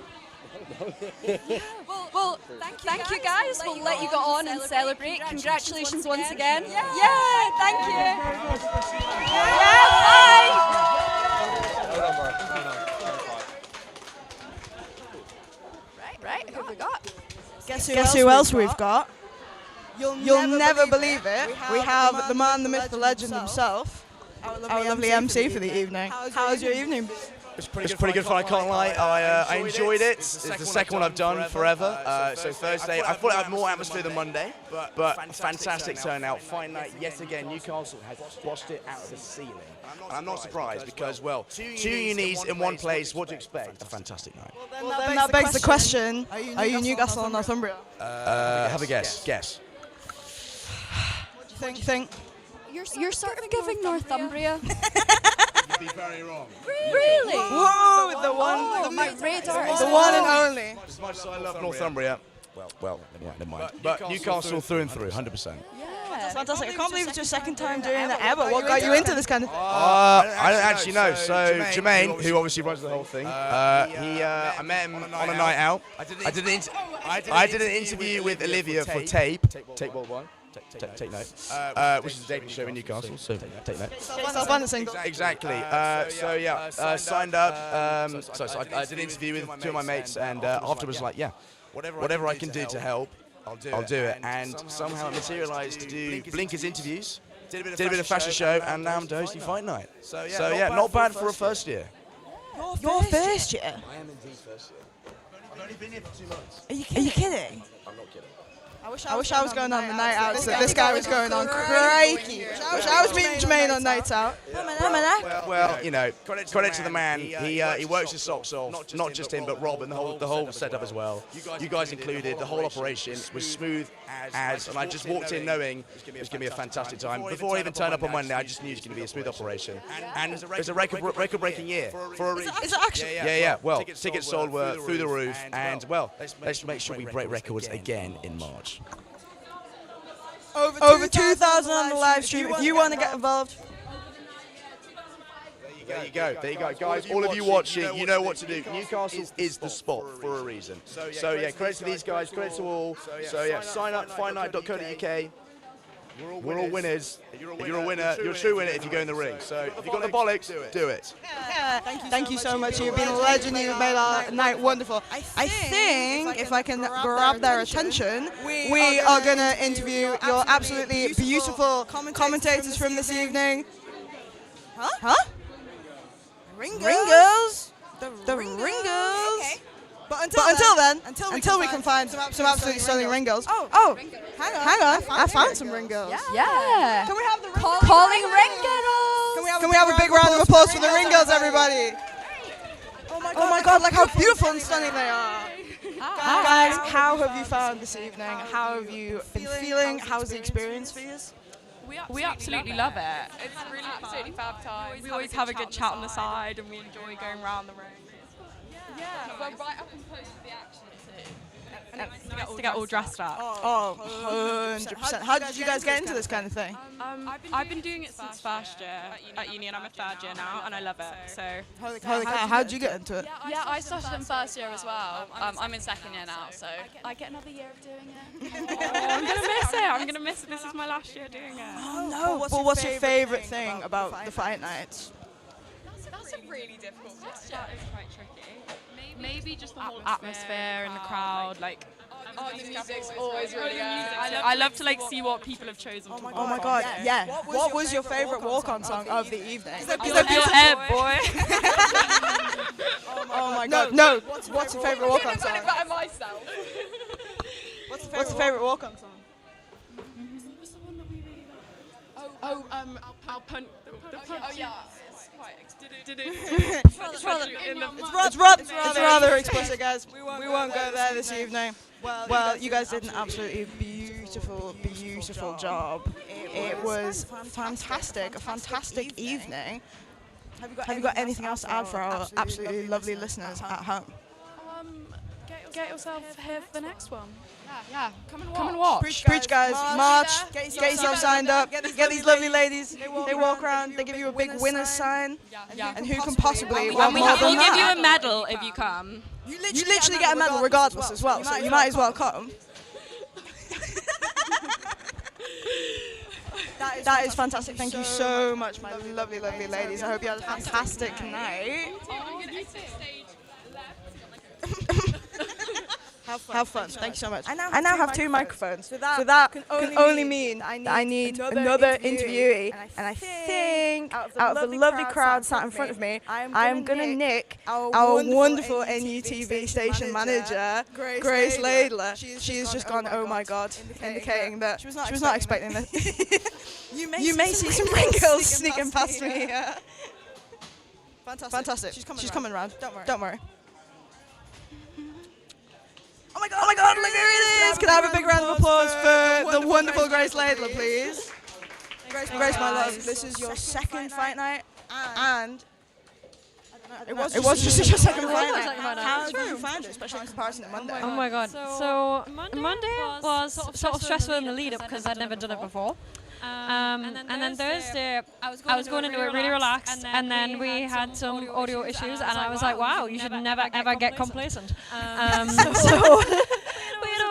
Well, thank you guys. We'll let you go on and celebrate. Congratulations once again. Yeah, thank you. Yeah, bye. Right, who have we got? Guess who else we've got? You'll never believe it. We have the man, the myth, the legend himself, our lovely MC for the evening. How's your evening? It's pretty good fun, I can't lie. I enjoyed it. It's the second one I've done forever. So Thursday, I thought it had more atmosphere than Monday, but fantastic turnout. Fight night yet again. Newcastle has washed it out of the ceiling. And I'm not surprised because, well, two unis in one place, what do you expect? A fantastic night. Well, then that begs the question, are you Newcastle or Northumbria? Have a guess. Guess. What do you think? You're sort of giving Northumbria. You'd be very wrong. Really? Whoa, the one, my radar is the one and only. As much as I love Northumbria, well, never mind. But Newcastle through and through, 100%. That's fantastic. I can't believe it's your second time doing that ever. What got you into this kind of thing? I don't actually know. So Jermaine, who obviously runs the whole thing, I met him on a night out. I did an interview with Olivia for Tape Worldwide. Take note. Which is a dating show in Newcastle, so take note. Self-financing. Exactly. So yeah, signed up. So I did an interview with two of my mates, and afterwards, like, yeah, whatever I can do to help, I'll do it. And somehow it materialised to do Blinkers interviews, did a bit of fashion show, and now I'm hosting Fight Night. So yeah, not bad for a first year. Your first year? I am indeed first year. I've only been here for 2 months. Are you kidding? I'm not kidding. I wish I was going on the night out. So this guy was going on crikey. I wish I was meeting Jermaine on nights out. Well, you know, credit to the man. He works his socks off. Not just him, but Rob and the whole setup as well. You guys included. The whole operation was smooth as, and I just walked in knowing it was going to be a fantastic time. Before I even turned up on Monday, I just knew it was going to be a smooth operation. And it's a record-breaking year for a reason. Is it actually? Yeah. Well, tickets sold were through the roof, and well, let's make sure we break records again in March. Over 2,000 on the live stream. If you want to get involved. There you go, guys. All of you watching, you know what to do. Newcastle is the spot for a reason. So yeah, credit to these guys, credit to all. So yeah, sign up fightnight.co.uk. We're all winners. If you're a winner, you're a true winner if you go in the ring. So if you've got the bollocks, do it. Yeah, thank you so much. You've been a legend. You've made our night wonderful. I think if I can grab their attention, we are going to interview your absolutely beautiful commentators from this evening. Huh? Ringers? The Ringers? But until then, until we can find some absolutely stunning ringers. Oh, hang on. I found some ringers. Yeah. Can we have the calling ring girls? Can we have a big round of applause for the ringers, everybody? Oh my God! Like how beautiful and stunning they are. Guys, how have you found this evening? How have you been feeling? How's the experience for you? We absolutely love it. It's really absolutely fab time. We always have a good chat on the side, and we enjoy going around the ring. Yeah, we're right up and close to the action too. And it's nice to get all dressed up. Oh, 100%. How did you guys get into this kind of thing? I've been doing it since first year at uni, and I'm a third year now, and I love it. So How did you get into it? Yeah, I started in first year as well. I'm in second year now, so I get another year of doing it. I'm gonna miss it. I'm gonna miss it. This is my last year doing it. Oh no! Well, what's your favourite thing about the fight nights? That's a really difficult question. That is quite tricky. Maybe just the whole atmosphere and the crowd, like. Oh, the music's always really good. I love to like see what people have chosen. Oh my God! Yeah. What was your favourite walk-on song of the evening? Is that your head, boy? Oh my God! No. What's your favourite walk-on song? I'm better myself. What's the favourite walk-on song? What's the one that we really like? Our punch. The punch. Oh yeah. It's rather explicit, guys. We won't go there this evening. Well, you guys did an absolutely beautiful job. It was fantastic, a fantastic evening. Have you got anything else to add for our absolutely lovely listeners at home? Get yourself here for the next one. Yeah. Come and watch. Preach, guys. March. Get yourself signed up. Get these lovely ladies. They walk around. They give you a big winner's sign. And who can possibly want more than We'll give you that? a medal if you come. You literally get a medal regardless as well, so you might as well come. That is fantastic. Thank you so much, my lovely ladies. I hope you had a fantastic night. Have fun. Thank you so much. I now have 2 microphones. So that can only mean that I need another interviewee. And I think out of the lovely crowd sat in front of me, I am going to nick our wonderful NUTV station manager, Grace Laidler. She has just gone, oh my God, indicating that she was not expecting this. You may see some wrinkles sneaking past me. Fantastic. She's coming around. Don't worry. Oh my God, look who it is! Can I have a big round of applause for the wonderful Grace Laidler, please? Grace, my love, this is your second fight night, and it was just your second fight night. How did you find it, especially in comparison to Monday? Oh my God. So Monday was sort of stressful in the lead up because I'd never done it before. And then Thursday, I was going into it really relaxed, and then we had some audio issues, and I was like, wow, you should never ever get complacent. It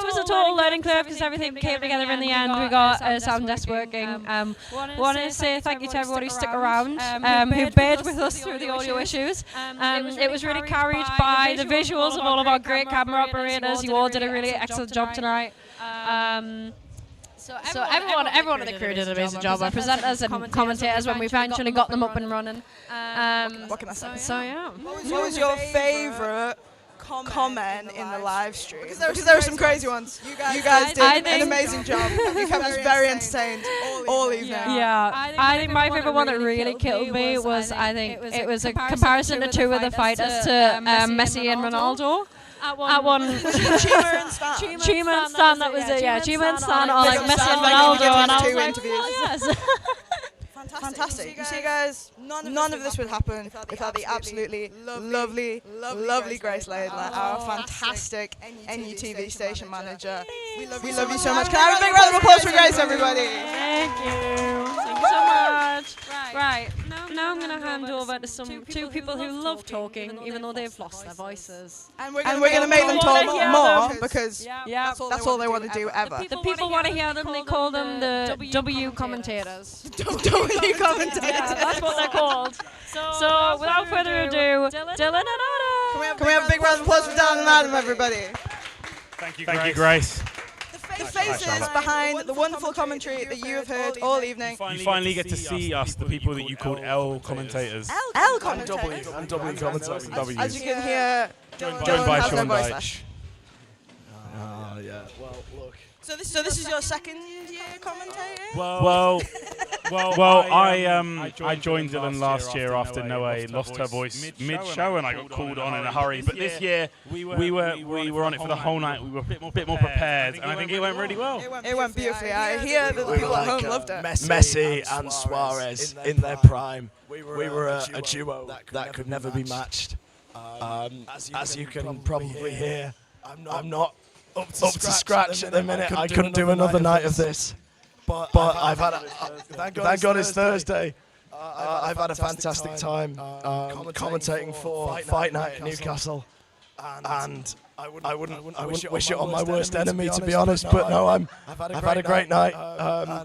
was a total learning curve because everything came together in the end. We got a sound desk working. Want to say thank you to everybody who stuck around, who bared with us through the audio issues. It was really carried by the visuals of all of our great camera operators. You all did a really excellent job tonight. So everyone in the crew did an amazing job. Our presenters and commentators when we eventually got them up and running. What can I say? So yeah. What was your favourite comment in the live stream because there were some crazy ones. You guys did an amazing job. You kept us very entertained all evening. Yeah, I think my favorite one that really killed me was I think it was a comparison to two of the fighters to Messi and Ronaldo. At one, Chima and Stan, that was it. Yeah, Chima and Stan are like Messi and Ronaldo, and I was like, yes. Fantastic. You see, guys, none of this would happen without the absolutely lovely Grace Laidler, our fantastic NUTV station manager. We love you so much. Can I have a big round of applause for Grace, everybody? Thank you. Thank you so much. Right. Now I'm going to hand over to two people who love talking, even though they've lost their voices. And we're going to make them talk more because that's all they want to do ever. The people want to hear them. They call them the W commentators. W commentators. Yeah, that's what they're called. So without further ado, Dylan and Adam. Can we have a big round of applause for Dylan and Adam, everybody? Thank you, Grace. The faces behind the wonderful commentary that you have heard all evening. You finally get to see us, the people that you called L commentators. L commentators. And W commentators. As you can hear, Joined by Sean Deitch. Yeah. Well, look. So this is your second year commentating? Well, I joined Dylan last year after Noe lost her voice mid-show and I got called on in a hurry. But this year we were on it for the whole night. We were a bit more prepared, and I think it went really well. It went beautifully. I hear that the people at home loved it. Messi and Suarez in their prime. We were a duo that could never be matched. As you can probably hear, I'm not up to scratch at the minute. I couldn't do another night of this. But I've had thank God it's Thursday. I've had a fantastic time commentating for Fight Night at Newcastle, and I wouldn't wish it on my worst enemy, to be honest. But no, I've had a great night,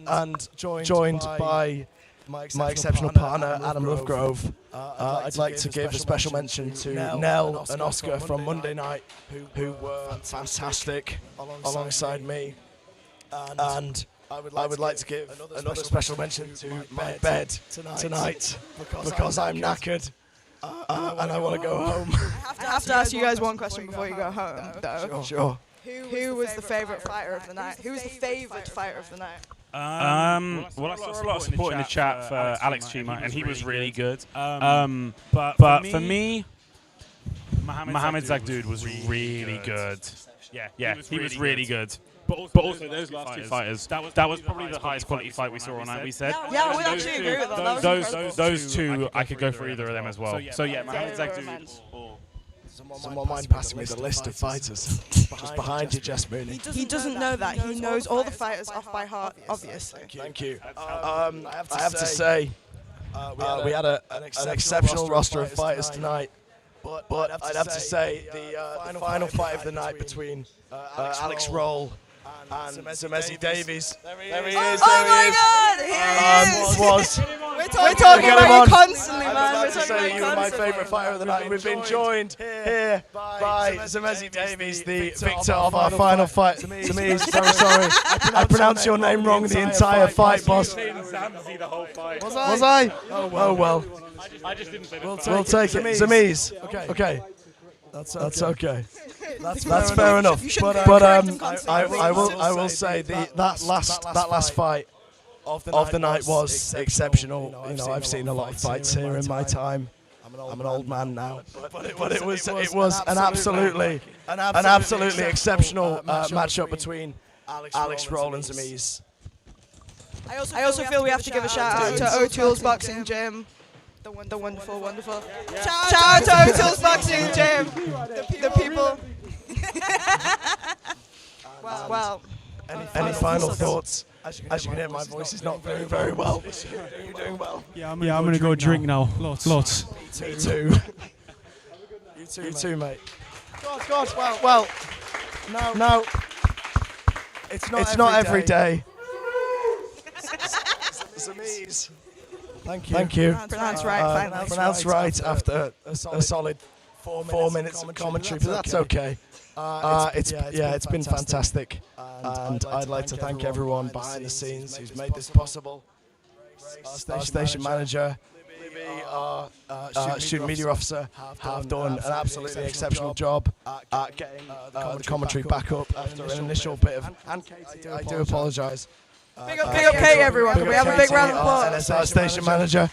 and joined by my exceptional partner Adam Lovegrove. I'd like to give a special mention to Nell and Oscar from Monday night, who were fantastic alongside me, and I would like to give another special mention to Bed tonight because I'm knackered and I want to go home. I have to ask you guys one question before you go home, though. Sure. Who was the favourite fighter of the night? Who was the favourite fighter of the night? Well, I saw a lot of support in the chat for Alex Chima, and he was really good. But for me, Mohamed Zagdoud was really good. Yeah, he was really good. But also those last two fighters, that was probably the highest quality fight we saw all night, we said. Yeah, I would actually agree with that. Those two, I could go for either of them as well. So yeah, Mohamed Zagdoud. Someone mind passing me the list of fighters just behind you, Jess Mooney. He doesn't know that. He knows all the fighters off by heart, obviously. Thank you. I have to say, we had an exceptional roster of fighters tonight. But I'd have to say the final fight of the night between Alex Roll and Zemezi Davies. There he is. Oh my God! Here he is. We're talking about you constantly, man. I was about to say you were my favourite fighter of the night. We've been joined here by Zemezi Davies, the victor of our final fight. Zemezi, very sorry. I pronounced your name wrong the entire fight, boss. Was I? Oh well. I just didn't say We'll take it. Zemezi. Okay. That's okay. That's fair enough. But I will say that last fight of the night was exceptional. You know, I've seen a lot of fights here in my time. I'm an old man now, but it was an absolutely exceptional matchup between Alex Roll and Zemezi. I also feel we have to give a shout out to O'Toole's Boxing Gym. The wonderful. Shout out to O'Toole's Boxing Gym. The people. Well. Any final thoughts? As you can hear, my voice is not very well. You're doing well. Yeah, I'm going to go drink now. Lots. Me too. You too, mate. God. Well. No. It's not every day. Zemezi. Thank you. Pronounced right. Finally. Pronounced right after a solid 4 minutes of commentary, but that's okay. It's been fantastic, and I'd like to thank everyone behind the scenes who's made this possible. Our station manager, NUTV, our student media officer, have done an absolutely exceptional job at getting the commentary back up after an initial bit of. And Katie, I do apologise. Big up Katie, everyone. Can we have a big round of applause? NSR station manager.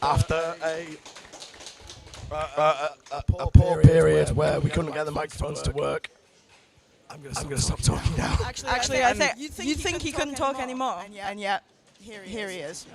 After a poor period where we couldn't get the microphones to work. I'm going to stop talking now. Actually, I think you think he couldn't talk anymore, and yet here he is.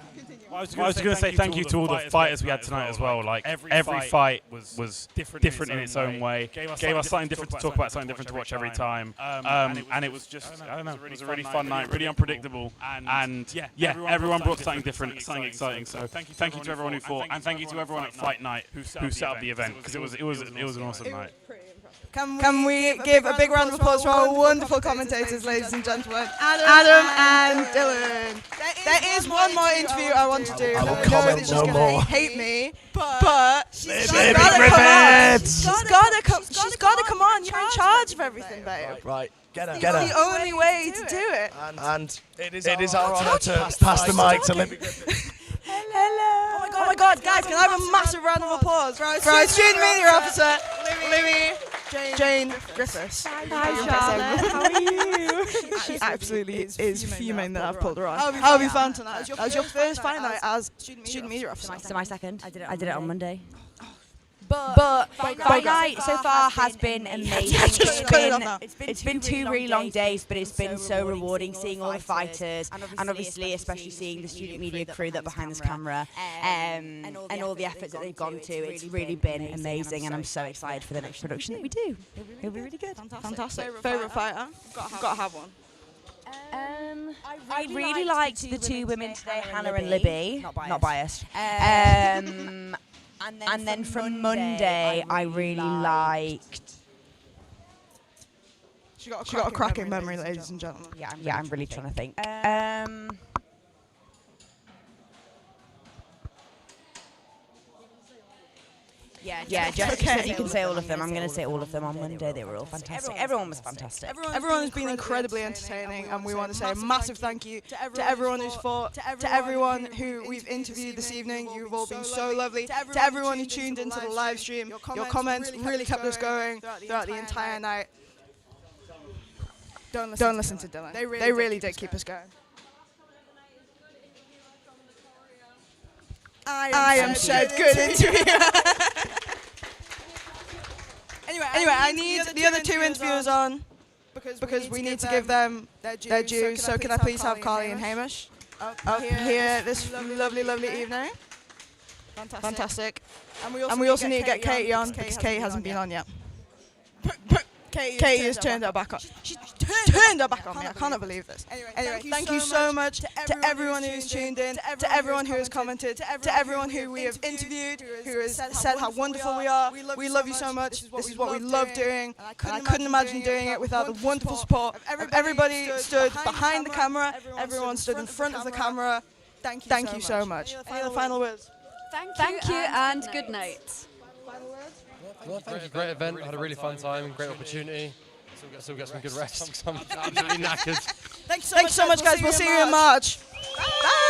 I was going to say thank you to all the fighters we had tonight as well. Like every fight was different in its own way. Gave us something different to talk about, something different to watch every time. And it was just, I don't know, it was a really fun night, really unpredictable. And yeah, everyone brought something different, something exciting. So thank you to everyone who fought, and thank you to everyone at Fight Night who set up the event, because it was an awesome night. Can we give a big round of applause for our wonderful commentators, ladies and gentlemen, Adam and Dylan. There is one more interview I want to do. I will know that comment she's no going more. to hate me, but she's got to come on. You're in charge of everything, babe. Right, get her. It's the only way to do it. And it is our honour to pass the mic to Libby. Hello. Oh my God, guys, can I have a massive round of applause for our student media officer, Libby Jane Griffiths. Hi, Charlotte. How are you? She absolutely is fuming that I've pulled her on. How have you found tonight? That was your first fight night as student media officer. So my second. I did it on Monday. But Fight night so far has been amazing. It's been 2 really long days, but it's been so rewarding seeing all the fighters, and obviously especially seeing the student media crew that are behind this camera, and all the efforts that they've gone to. It's really been amazing, and I'm so excited for the next production that we do. It'll be really good. Fantastic. Favourite fighter? I've got to have one. I really liked the 2 women today, Hannah and Libby. Not biased. And then from Monday, I really liked. She got a cracking memory, ladies and gentlemen. Yeah, I'm really trying to think. Yeah, Jessica said you can say all of them. I'm going to say all of them on Monday. They were all fantastic. Everyone was fantastic. Everyone has been incredibly entertaining, and we want to say a massive thank you to everyone who's fought, to everyone who we've interviewed this evening. You've all been so lovely. To everyone who tuned into the live stream, your comments really kept us going throughout the entire night. Don't listen to Dylan. They really did keep us going. I am said good interview. Anyway, I need the other 2 interviewers on because we need to give them their due. So can I please have Carly and Hamish up here this lovely evening? Fantastic. And we also need to get Katie on because Katie hasn't been on yet. Katie has turned her back on. She's turned her back on me. I cannot believe this. Anyway, thank you so much to everyone who's tuned in, to everyone who has commented, to everyone who we have interviewed, who has said how wonderful we are. We love you so much. This is what we love doing, and I couldn't imagine doing it without the wonderful support of everybody stood behind the camera, everyone stood in front of the camera. Thank you so much. Any other final words? Thank you and good night. Well, thank you. Great event. Had a really fun time. Great opportunity. Still get some good rest. I'm absolutely knackered. Thanks so much, guys. We'll see you in March. Bye.